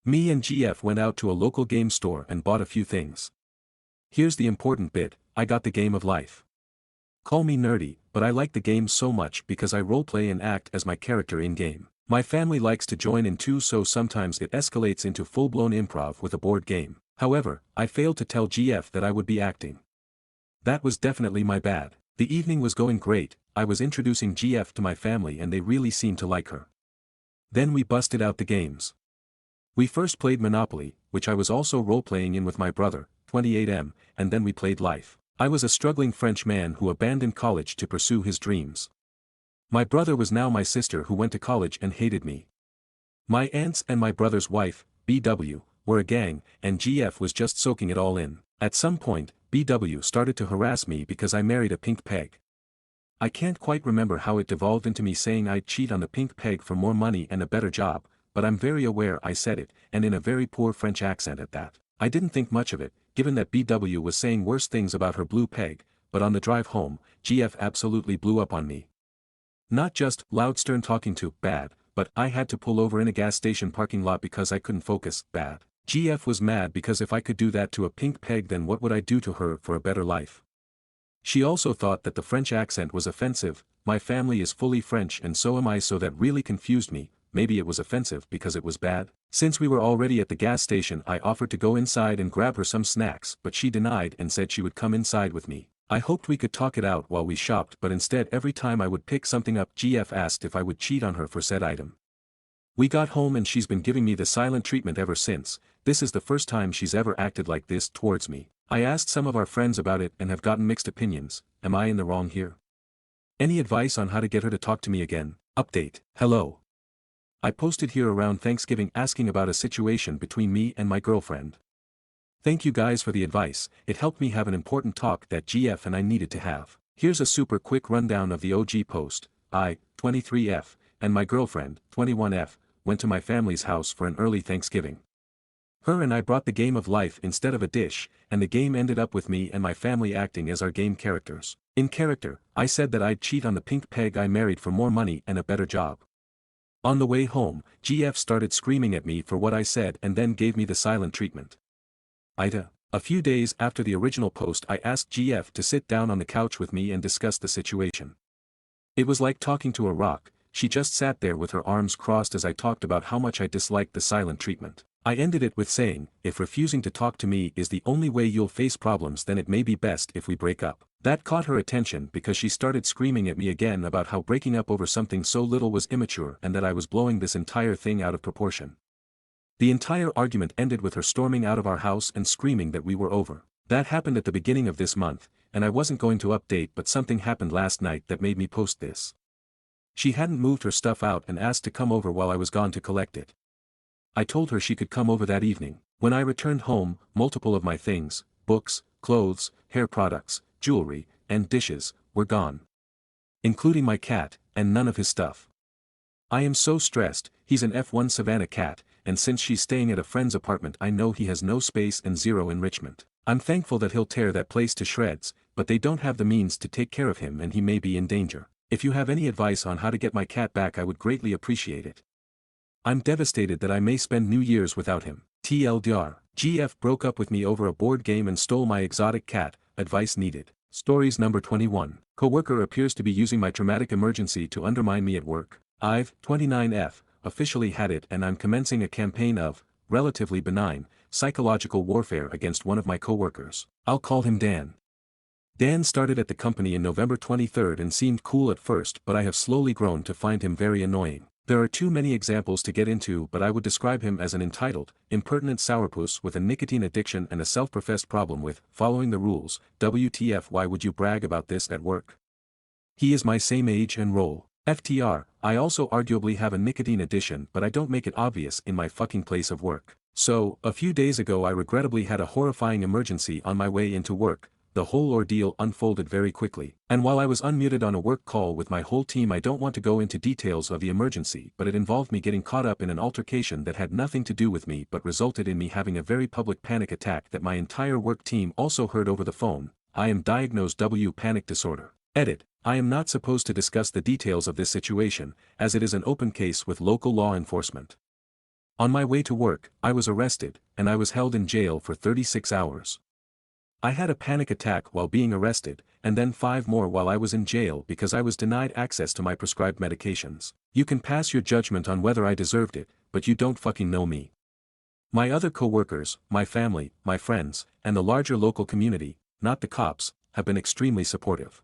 Me and GF went out to a local game store and bought a few things. Here's the important bit, I got the game of life. Call me nerdy, but I like the game so much because I roleplay and act as my character in-game. My family likes to join in too, so sometimes it escalates into full-blown improv with a board game. However, I failed to tell GF that I would be acting. That was definitely my bad. The evening was going great, I was introducing GF to my family and they really seemed to like her. Then we busted out the games. We first played Monopoly, which I was also role-playing in with my brother, 28M, and then we played Life. I was a struggling French man who abandoned college to pursue his dreams. My brother was now my sister who went to college and hated me. My aunts and my brother's wife, BW, were a gang, and GF was just soaking it all in. At some point, BW started to harass me because I married a pink peg. I can't quite remember how it devolved into me saying I'd cheat on the pink peg for more money and a better job, but I'm very aware I said it, and in a very poor French accent at that. I didn't think much of it, given that BW was saying worse things about her blue peg, but on the drive home, GF absolutely blew up on me. Not just loud stern talking to bad, but I had to pull over in a gas station parking lot because I couldn't focus bad. GF was mad because if I could do that to a pink peg, then what would I do to her for a better life? She also thought that the French accent was offensive. My family is fully French and so am I, so that really confused me. Maybe it was offensive because it was bad. Since we were already at the gas station, I offered to go inside and grab her some snacks, but she denied and said she would come inside with me. I hoped we could talk it out while we shopped, but instead every time I would pick something up, GF asked if I would cheat on her for said item. We got home and she's been giving me the silent treatment ever since. This is the first time she's ever acted like this towards me. I asked some of our friends about it and have gotten mixed opinions. Am I in the wrong here? Any advice on how to get her to talk to me again? Update. Hello. I posted here around Thanksgiving asking about a situation between me and my girlfriend. Thank you guys for the advice, it helped me have an important talk that GF and I needed to have. Here's a super quick rundown of the OG post. I, 23F, and my girlfriend, 21F, went to my family's house for an early Thanksgiving. Her and I brought the game of life instead of a dish, and the game ended up with me and my family acting as our game characters. In character, I said that I'd cheat on the pink peg I married for more money and a better job. On the way home, GF started screaming at me for what I said and then gave me the silent treatment. Aita. A few days after the original post I asked GF to sit down on the couch with me and discuss the situation. It was like talking to a rock, she just sat there with her arms crossed as I talked about how much I disliked the silent treatment. I ended it with saying, if refusing to talk to me is the only way you'll face problems then it may be best if we break up. That caught her attention because she started screaming at me again about how breaking up over something so little was immature and that I was blowing this entire thing out of proportion. The entire argument ended with her storming out of our house and screaming that we were over. That happened at the beginning of this month, and I wasn't going to update but something happened last night that made me post this. She hadn't moved her stuff out and asked to come over while I was gone to collect it. I told her she could come over that evening. When I returned home, multiple of my things, books, clothes, hair products, jewelry, and dishes, were gone. Including my cat, and none of his stuff. I am so stressed, he's an F1 Savannah cat, and since she's staying at a friend's apartment I know he has no space and zero enrichment. I'm thankful that he'll tear that place to shreds, but they don't have the means to take care of him and he may be in danger. If you have any advice on how to get my cat back I would greatly appreciate it. I'm devastated that I may spend New Year's without him. TLDR. GF broke up with me over a board game and stole my exotic cat, advice needed. Stories number 21. Coworker appears to be using my traumatic emergency to undermine me at work. I've, 29F, officially had it and I'm commencing a campaign of, relatively benign, psychological warfare against one of my coworkers. I'll call him Dan. Dan started at the company in November 23rd and seemed cool at first but I have slowly grown to find him very annoying. There are too many examples to get into but I would describe him as an entitled, impertinent sourpuss with a nicotine addiction and a self-professed problem with, following the rules. WTF, why would you brag about this at work? He is my same age and role. FTR, I also arguably have a nicotine addiction but I don't make it obvious in my fucking place of work. So, a few days ago I regrettably had a horrifying emergency on my way into work. The whole ordeal unfolded very quickly. And while I was unmuted on a work call with my whole team I don't want to go into details of the emergency but it involved me getting caught up in an altercation that had nothing to do with me but resulted in me having a very public panic attack that my entire work team also heard over the phone. I am diagnosed with panic disorder. Edit. I am not supposed to discuss the details of this situation, as it is an open case with local law enforcement. On my way to work, I was arrested, and I was held in jail for 36 hours. I had a panic attack while being arrested, and then 5 more while I was in jail because I was denied access to my prescribed medications. You can pass your judgment on whether I deserved it, but you don't fucking know me. My other co-workers, my family, my friends, and the larger local community, not the cops, have been extremely supportive.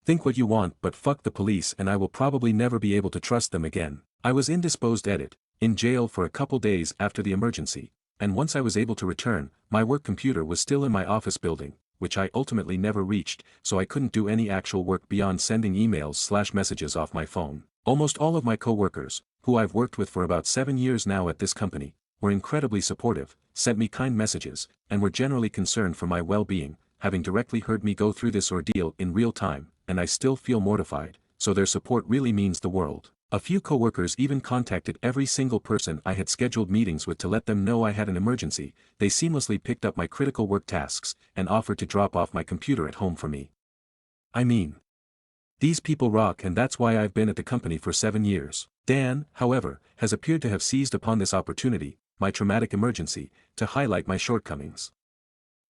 Think what you want but fuck the police and I will probably never be able to trust them again. I was indisposed in jail for a couple days after the emergency, and once I was able to return, my work computer was still in my office building, which I ultimately never reached, so I couldn't do any actual work beyond sending emails/messages off my phone. Almost all of my coworkers, who I've worked with for about 7 years now at this company, were incredibly supportive, sent me kind messages, and were generally concerned for my well-being, having directly heard me go through this ordeal in real time. And I still feel mortified, so their support really means the world. A few coworkers even contacted every single person I had scheduled meetings with to let them know I had an emergency. They seamlessly picked up my critical work tasks and offered to drop off my computer at home for me. I mean, these people rock and that's why I've been at the company for 7 years. Dan, however, has appeared to have seized upon this opportunity, my traumatic emergency, to highlight my shortcomings.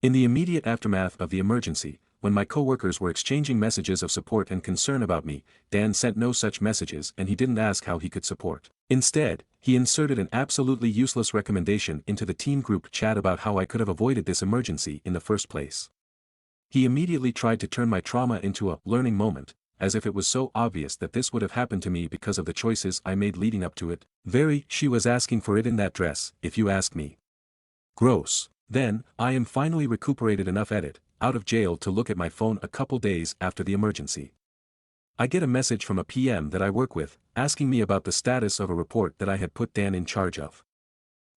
In the immediate aftermath of the emergency, when my coworkers were exchanging messages of support and concern about me, Dan sent no such messages and he didn't ask how he could support. Instead, he inserted an absolutely useless recommendation into the team group chat about how I could have avoided this emergency in the first place. He immediately tried to turn my trauma into a learning moment, as if it was so obvious that this would have happened to me because of the choices I made leading up to it. She was asking for it in that dress, if you ask me. Gross. Then, I am finally recuperated enough out of jail to look at my phone a couple days after the emergency. I get a message from a PM that I work with, asking me about the status of a report that I had put Dan in charge of.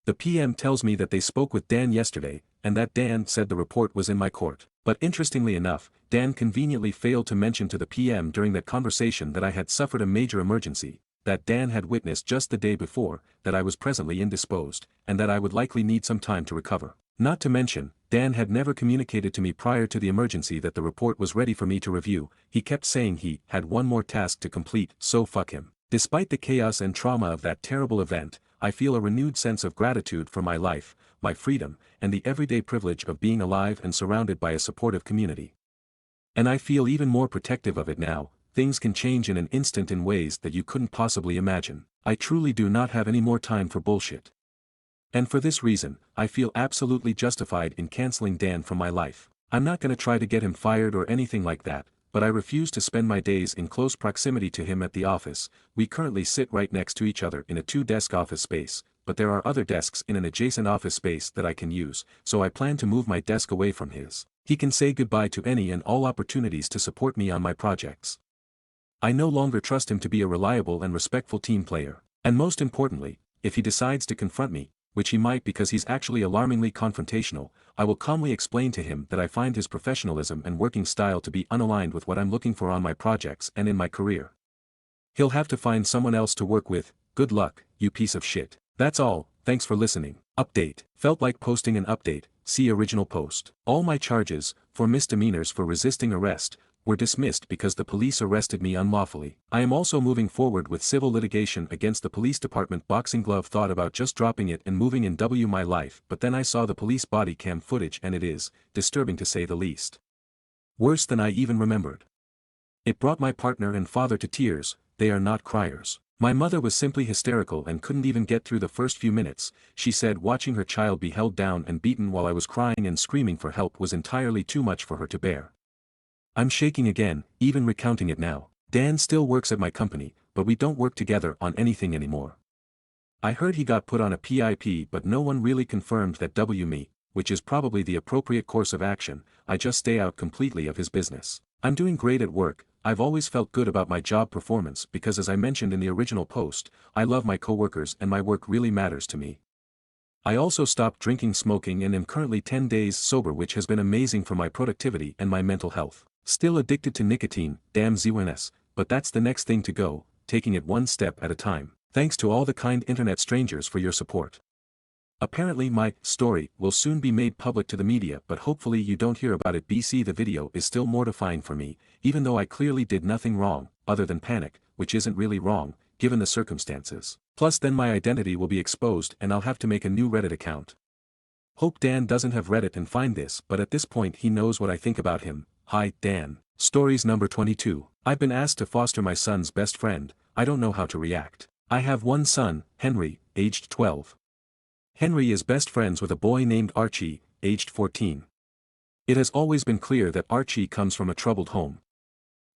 The PM tells me that they spoke with Dan yesterday, and that Dan said the report was in my court. But interestingly enough, Dan conveniently failed to mention to the PM during that conversation that I had suffered a major emergency, that Dan had witnessed just the day before, that I was presently indisposed, and that I would likely need some time to recover. Not to mention, Dan had never communicated to me prior to the emergency that the report was ready for me to review. He kept saying he had one more task to complete, so fuck him. Despite the chaos and trauma of that terrible event, I feel a renewed sense of gratitude for my life, my freedom, and the everyday privilege of being alive and surrounded by a supportive community. And I feel even more protective of it now. Things can change in an instant in ways that you couldn't possibly imagine. I truly do not have any more time for bullshit. And for this reason, I feel absolutely justified in canceling Dan from my life. I'm not gonna try to get him fired or anything like that, but I refuse to spend my days in close proximity to him at the office. We currently sit right next to each other in a 2-desk office space, but there are other desks in an adjacent office space that I can use, so I plan to move my desk away from his. He can say goodbye to any and all opportunities to support me on my projects. I no longer trust him to be a reliable and respectful team player. And most importantly, if he decides to confront me, which he might because he's actually alarmingly confrontational, I will calmly explain to him that I find his professionalism and working style to be unaligned with what I'm looking for on my projects and in my career. He'll have to find someone else to work with. Good luck, you piece of shit. That's all, thanks for listening. Update. Felt like posting an update, see original post. All my charges, for misdemeanors for resisting arrest, were dismissed because the police arrested me unlawfully. I am also moving forward with civil litigation against the police department. Boxing glove. Thought about just dropping it and moving in my life, but then I saw the police body cam footage and it is disturbing to say the least. Worse than I even remembered. It brought my partner and father to tears. They are not criers. My mother was simply hysterical and couldn't even get through the first few minutes. She said watching her child be held down and beaten while I was crying and screaming for help was entirely too much for her to bear. I'm shaking again, even recounting it now. Dan still works at my company, but we don't work together on anything anymore. I heard he got put on a PIP, but no one really confirmed that me, which is probably the appropriate course of action. I just stay out completely of his business. I'm doing great at work. I've always felt good about my job performance because, as I mentioned in the original post, I love my coworkers and my work really matters to me. I also stopped drinking, smoking, and am currently 10 days sober, which has been amazing for my productivity and my mental health. Still addicted to nicotine, damn ZWNS, but that's the next thing to go, taking it one step at a time. Thanks to all the kind internet strangers for your support. Apparently my story will soon be made public to the media, but hopefully you don't hear about it. BC. The video is still mortifying for me, even though I clearly did nothing wrong, other than panic, which isn't really wrong, given the circumstances. Plus then my identity will be exposed and I'll have to make a new Reddit account. Hope Dan doesn't have Reddit and find this, but at this point he knows what I think about him. Hi, Dan. Stories number 22. I've been asked to foster my son's best friend. I don't know how to react. I have one son, Henry, aged 12. Henry is best friends with a boy named Archie, aged 14. It has always been clear that Archie comes from a troubled home.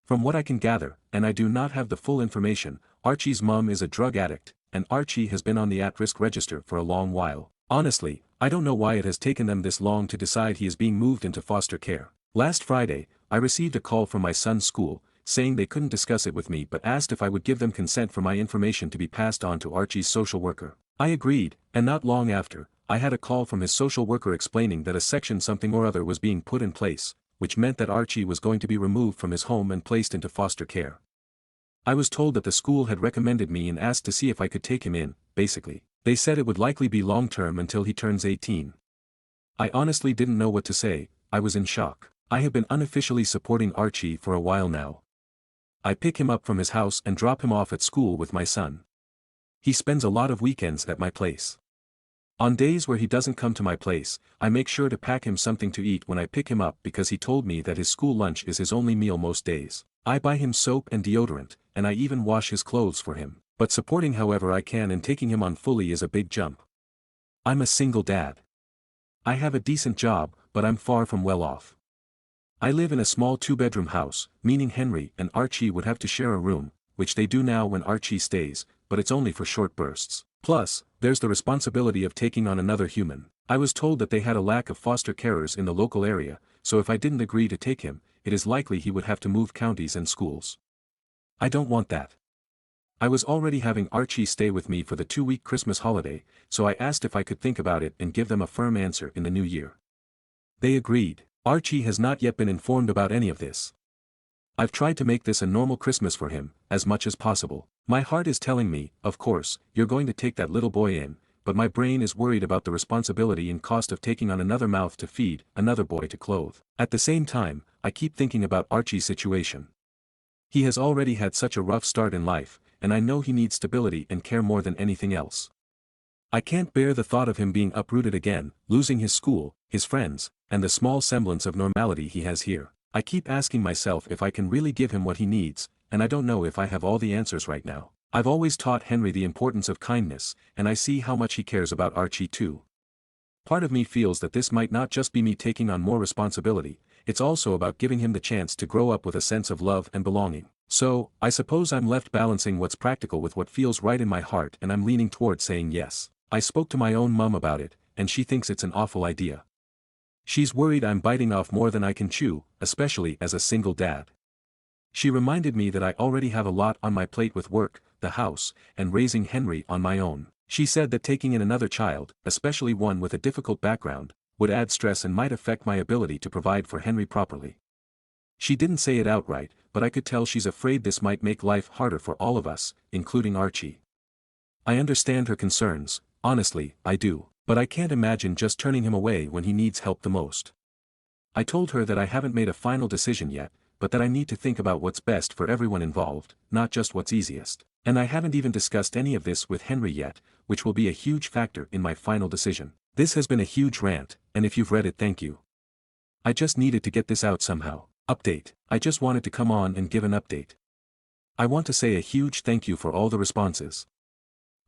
From what I can gather, and I do not have the full information, Archie's mom is a drug addict, and Archie has been on the at-risk register for a long while. Honestly, I don't know why it has taken them this long to decide he is being moved into foster care. Last Friday, I received a call from my son's school, saying they couldn't discuss it with me but asked if I would give them consent for my information to be passed on to Archie's social worker. I agreed, and not long after, I had a call from his social worker explaining that a section something or other was being put in place, which meant that Archie was going to be removed from his home and placed into foster care. I was told that the school had recommended me and asked to see if I could take him in. Basically, they said it would likely be long-term until he turns 18. I honestly didn't know what to say. I was in shock. I have been unofficially supporting Archie for a while now. I pick him up from his house and drop him off at school with my son. He spends a lot of weekends at my place. On days where he doesn't come to my place, I make sure to pack him something to eat when I pick him up because he told me that his school lunch is his only meal most days. I buy him soap and deodorant, and I even wash his clothes for him. But supporting however I can and taking him on fully is a big jump. I'm a single dad. I have a decent job, but I'm far from well off. I live in a small 2-bedroom house, meaning Henry and Archie would have to share a room, which they do now when Archie stays, but it's only for short bursts. Plus, there's the responsibility of taking on another human. I was told that they had a lack of foster carers in the local area, so if I didn't agree to take him, it is likely he would have to move counties and schools. I don't want that. I was already having Archie stay with me for the 2-week Christmas holiday, so I asked if I could think about it and give them a firm answer in the new year. They agreed. Archie has not yet been informed about any of this. I've tried to make this a normal Christmas for him, as much as possible. My heart is telling me, of course, you're going to take that little boy in, but my brain is worried about the responsibility and cost of taking on another mouth to feed, another boy to clothe. At the same time, I keep thinking about Archie's situation. He has already had such a rough start in life, and I know he needs stability and care more than anything else. I can't bear the thought of him being uprooted again, losing his school, his friends, and the small semblance of normality he has here. I keep asking myself if I can really give him what he needs, and I don't know if I have all the answers right now. I've always taught Henry the importance of kindness, and I see how much he cares about Archie too. Part of me feels that this might not just be me taking on more responsibility, it's also about giving him the chance to grow up with a sense of love and belonging. So, I suppose I'm left balancing what's practical with what feels right in my heart, and I'm leaning toward saying yes. I spoke to my own mum about it, and she thinks it's an awful idea. She's worried I'm biting off more than I can chew, especially as a single dad. She reminded me that I already have a lot on my plate with work, the house, and raising Henry on my own. She said that taking in another child, especially one with a difficult background, would add stress and might affect my ability to provide for Henry properly. She didn't say it outright, but I could tell she's afraid this might make life harder for all of us, including Archie. I understand her concerns, honestly, I do, but I can't imagine just turning him away when he needs help the most. I told her that I haven't made a final decision yet, but that I need to think about what's best for everyone involved, not just what's easiest. And I haven't even discussed any of this with Henry yet, which will be a huge factor in my final decision. This has been a huge rant, and if you've read it, thank you. I just needed to get this out somehow. Update. I just wanted to come on and give an update. I want to say a huge thank you for all the responses.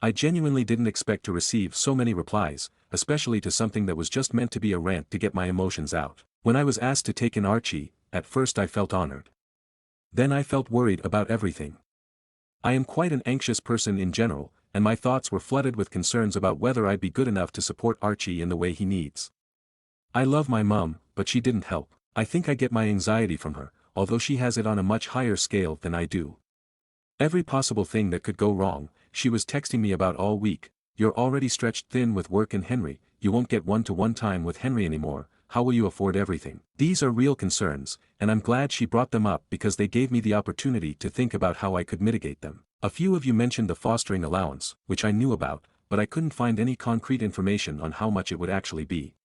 I genuinely didn't expect to receive so many replies, especially to something that was just meant to be a rant to get my emotions out. When I was asked to take in Archie, at first I felt honored. Then I felt worried about everything. I am quite an anxious person in general, and my thoughts were flooded with concerns about whether I'd be good enough to support Archie in the way he needs. I love my mum, but she didn't help. I think I get my anxiety from her, although she has it on a much higher scale than I do. Every possible thing that could go wrong, she was texting me about all week. You're already stretched thin with work and Henry, you won't get one-to-one time with Henry anymore, how will you afford everything? These are real concerns, and I'm glad she brought them up because they gave me the opportunity to think about how I could mitigate them. A few of you mentioned the fostering allowance, which I knew about, but I couldn't find any concrete information on how much it would actually be.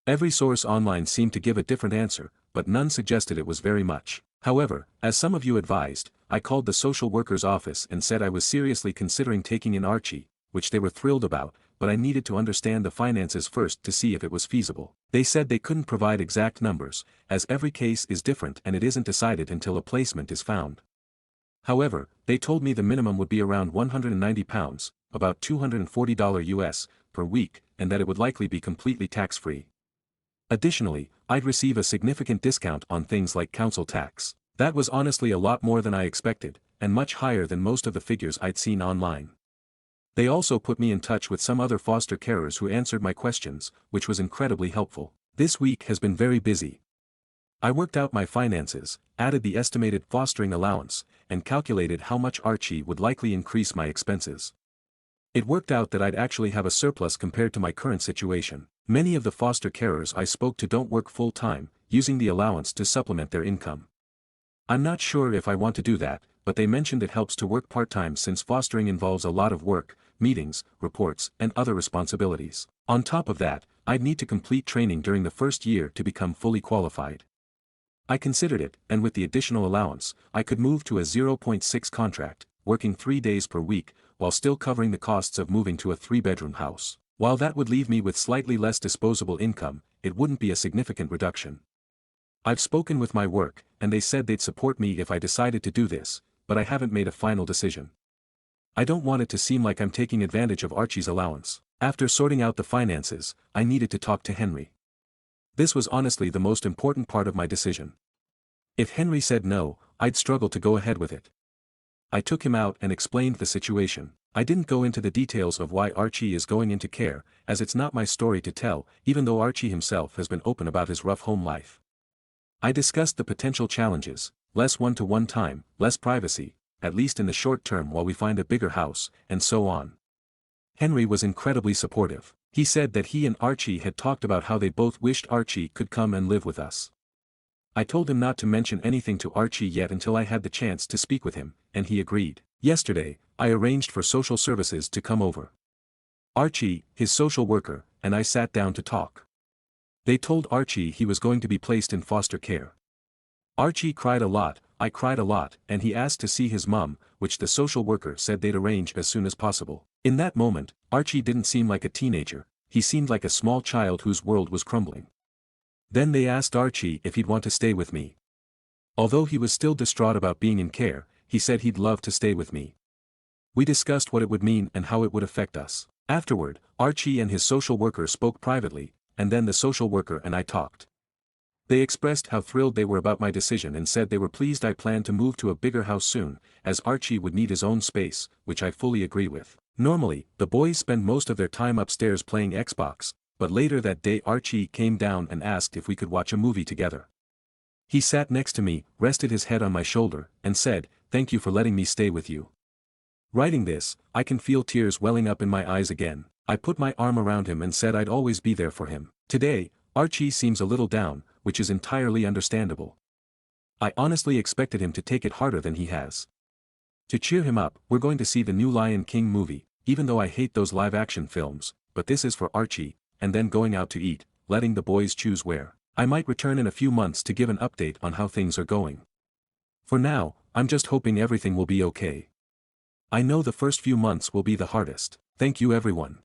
Every source online seemed to give a different answer, but none suggested it was very much. However, as some of you advised, I called the social worker's office and said I was seriously considering taking in Archie, which they were thrilled about, but I needed to understand the finances first to see if it was feasible. They said they couldn't provide exact numbers, as every case is different and it isn't decided until a placement is found. However, they told me the minimum would be around £190, about $240 US, per week, and that it would likely be completely tax-free. Additionally, I'd receive a significant discount on things like council tax. That was honestly a lot more than I expected, and much higher than most of the figures I'd seen online. They also put me in touch with some other foster carers who answered my questions, which was incredibly helpful. This week has been very busy. I worked out my finances, added the estimated fostering allowance, and calculated how much Archie would likely increase my expenses. It worked out that I'd actually have a surplus compared to my current situation. Many of the foster carers I spoke to don't work full-time, using the allowance to supplement their income. I'm not sure if I want to do that, but they mentioned it helps to work part-time since fostering involves a lot of work, meetings, reports, and other responsibilities. On top of that, I'd need to complete training during the first year to become fully qualified. I considered it, and with the additional allowance, I could move to a 0.6 contract, working 3 days per week, while still covering the costs of moving to a 3-bedroom house. While that would leave me with slightly less disposable income, it wouldn't be a significant reduction. I've spoken with my work, and they said they'd support me if I decided to do this, but I haven't made a final decision. I don't want it to seem like I'm taking advantage of Archie's allowance. After sorting out the finances, I needed to talk to Henry. This was honestly the most important part of my decision. If Henry said no, I'd struggle to go ahead with it. I took him out and explained the situation. I didn't go into the details of why Archie is going into care, as it's not my story to tell, even though Archie himself has been open about his rough home life. I discussed the potential challenges: less one-to-one time, less privacy, at least in the short term while we find a bigger house, and so on. Henry was incredibly supportive. He said that he and Archie had talked about how they both wished Archie could come and live with us. I told him not to mention anything to Archie yet until I had the chance to speak with him, and he agreed. Yesterday, I arranged for social services to come over. Archie, his social worker, and I sat down to talk. They told Archie he was going to be placed in foster care. Archie cried a lot, I cried a lot, and he asked to see his mum, which the social worker said they'd arrange as soon as possible. In that moment, Archie didn't seem like a teenager, he seemed like a small child whose world was crumbling. Then they asked Archie if he'd want to stay with me. Although he was still distraught about being in care, he said he'd love to stay with me. We discussed what it would mean and how it would affect us. Afterward, Archie and his social worker spoke privately, and then the social worker and I talked. They expressed how thrilled they were about my decision and said they were pleased I planned to move to a bigger house soon, as Archie would need his own space, which I fully agree with. Normally, the boys spend most of their time upstairs playing Xbox, but later that day Archie came down and asked if we could watch a movie together. He sat next to me, rested his head on my shoulder, and said, "Thank you for letting me stay with you." Writing this, I can feel tears welling up in my eyes again. I put my arm around him and said I'd always be there for him. Today, Archie seems a little down, which is entirely understandable. I honestly expected him to take it harder than he has. To cheer him up, we're going to see the new Lion King movie, even though I hate those live-action films, but this is for Archie, and then going out to eat, letting the boys choose where. I might return in a few months to give an update on how things are going. For now, I'm just hoping everything will be okay. I know the first few months will be the hardest. Thank you everyone.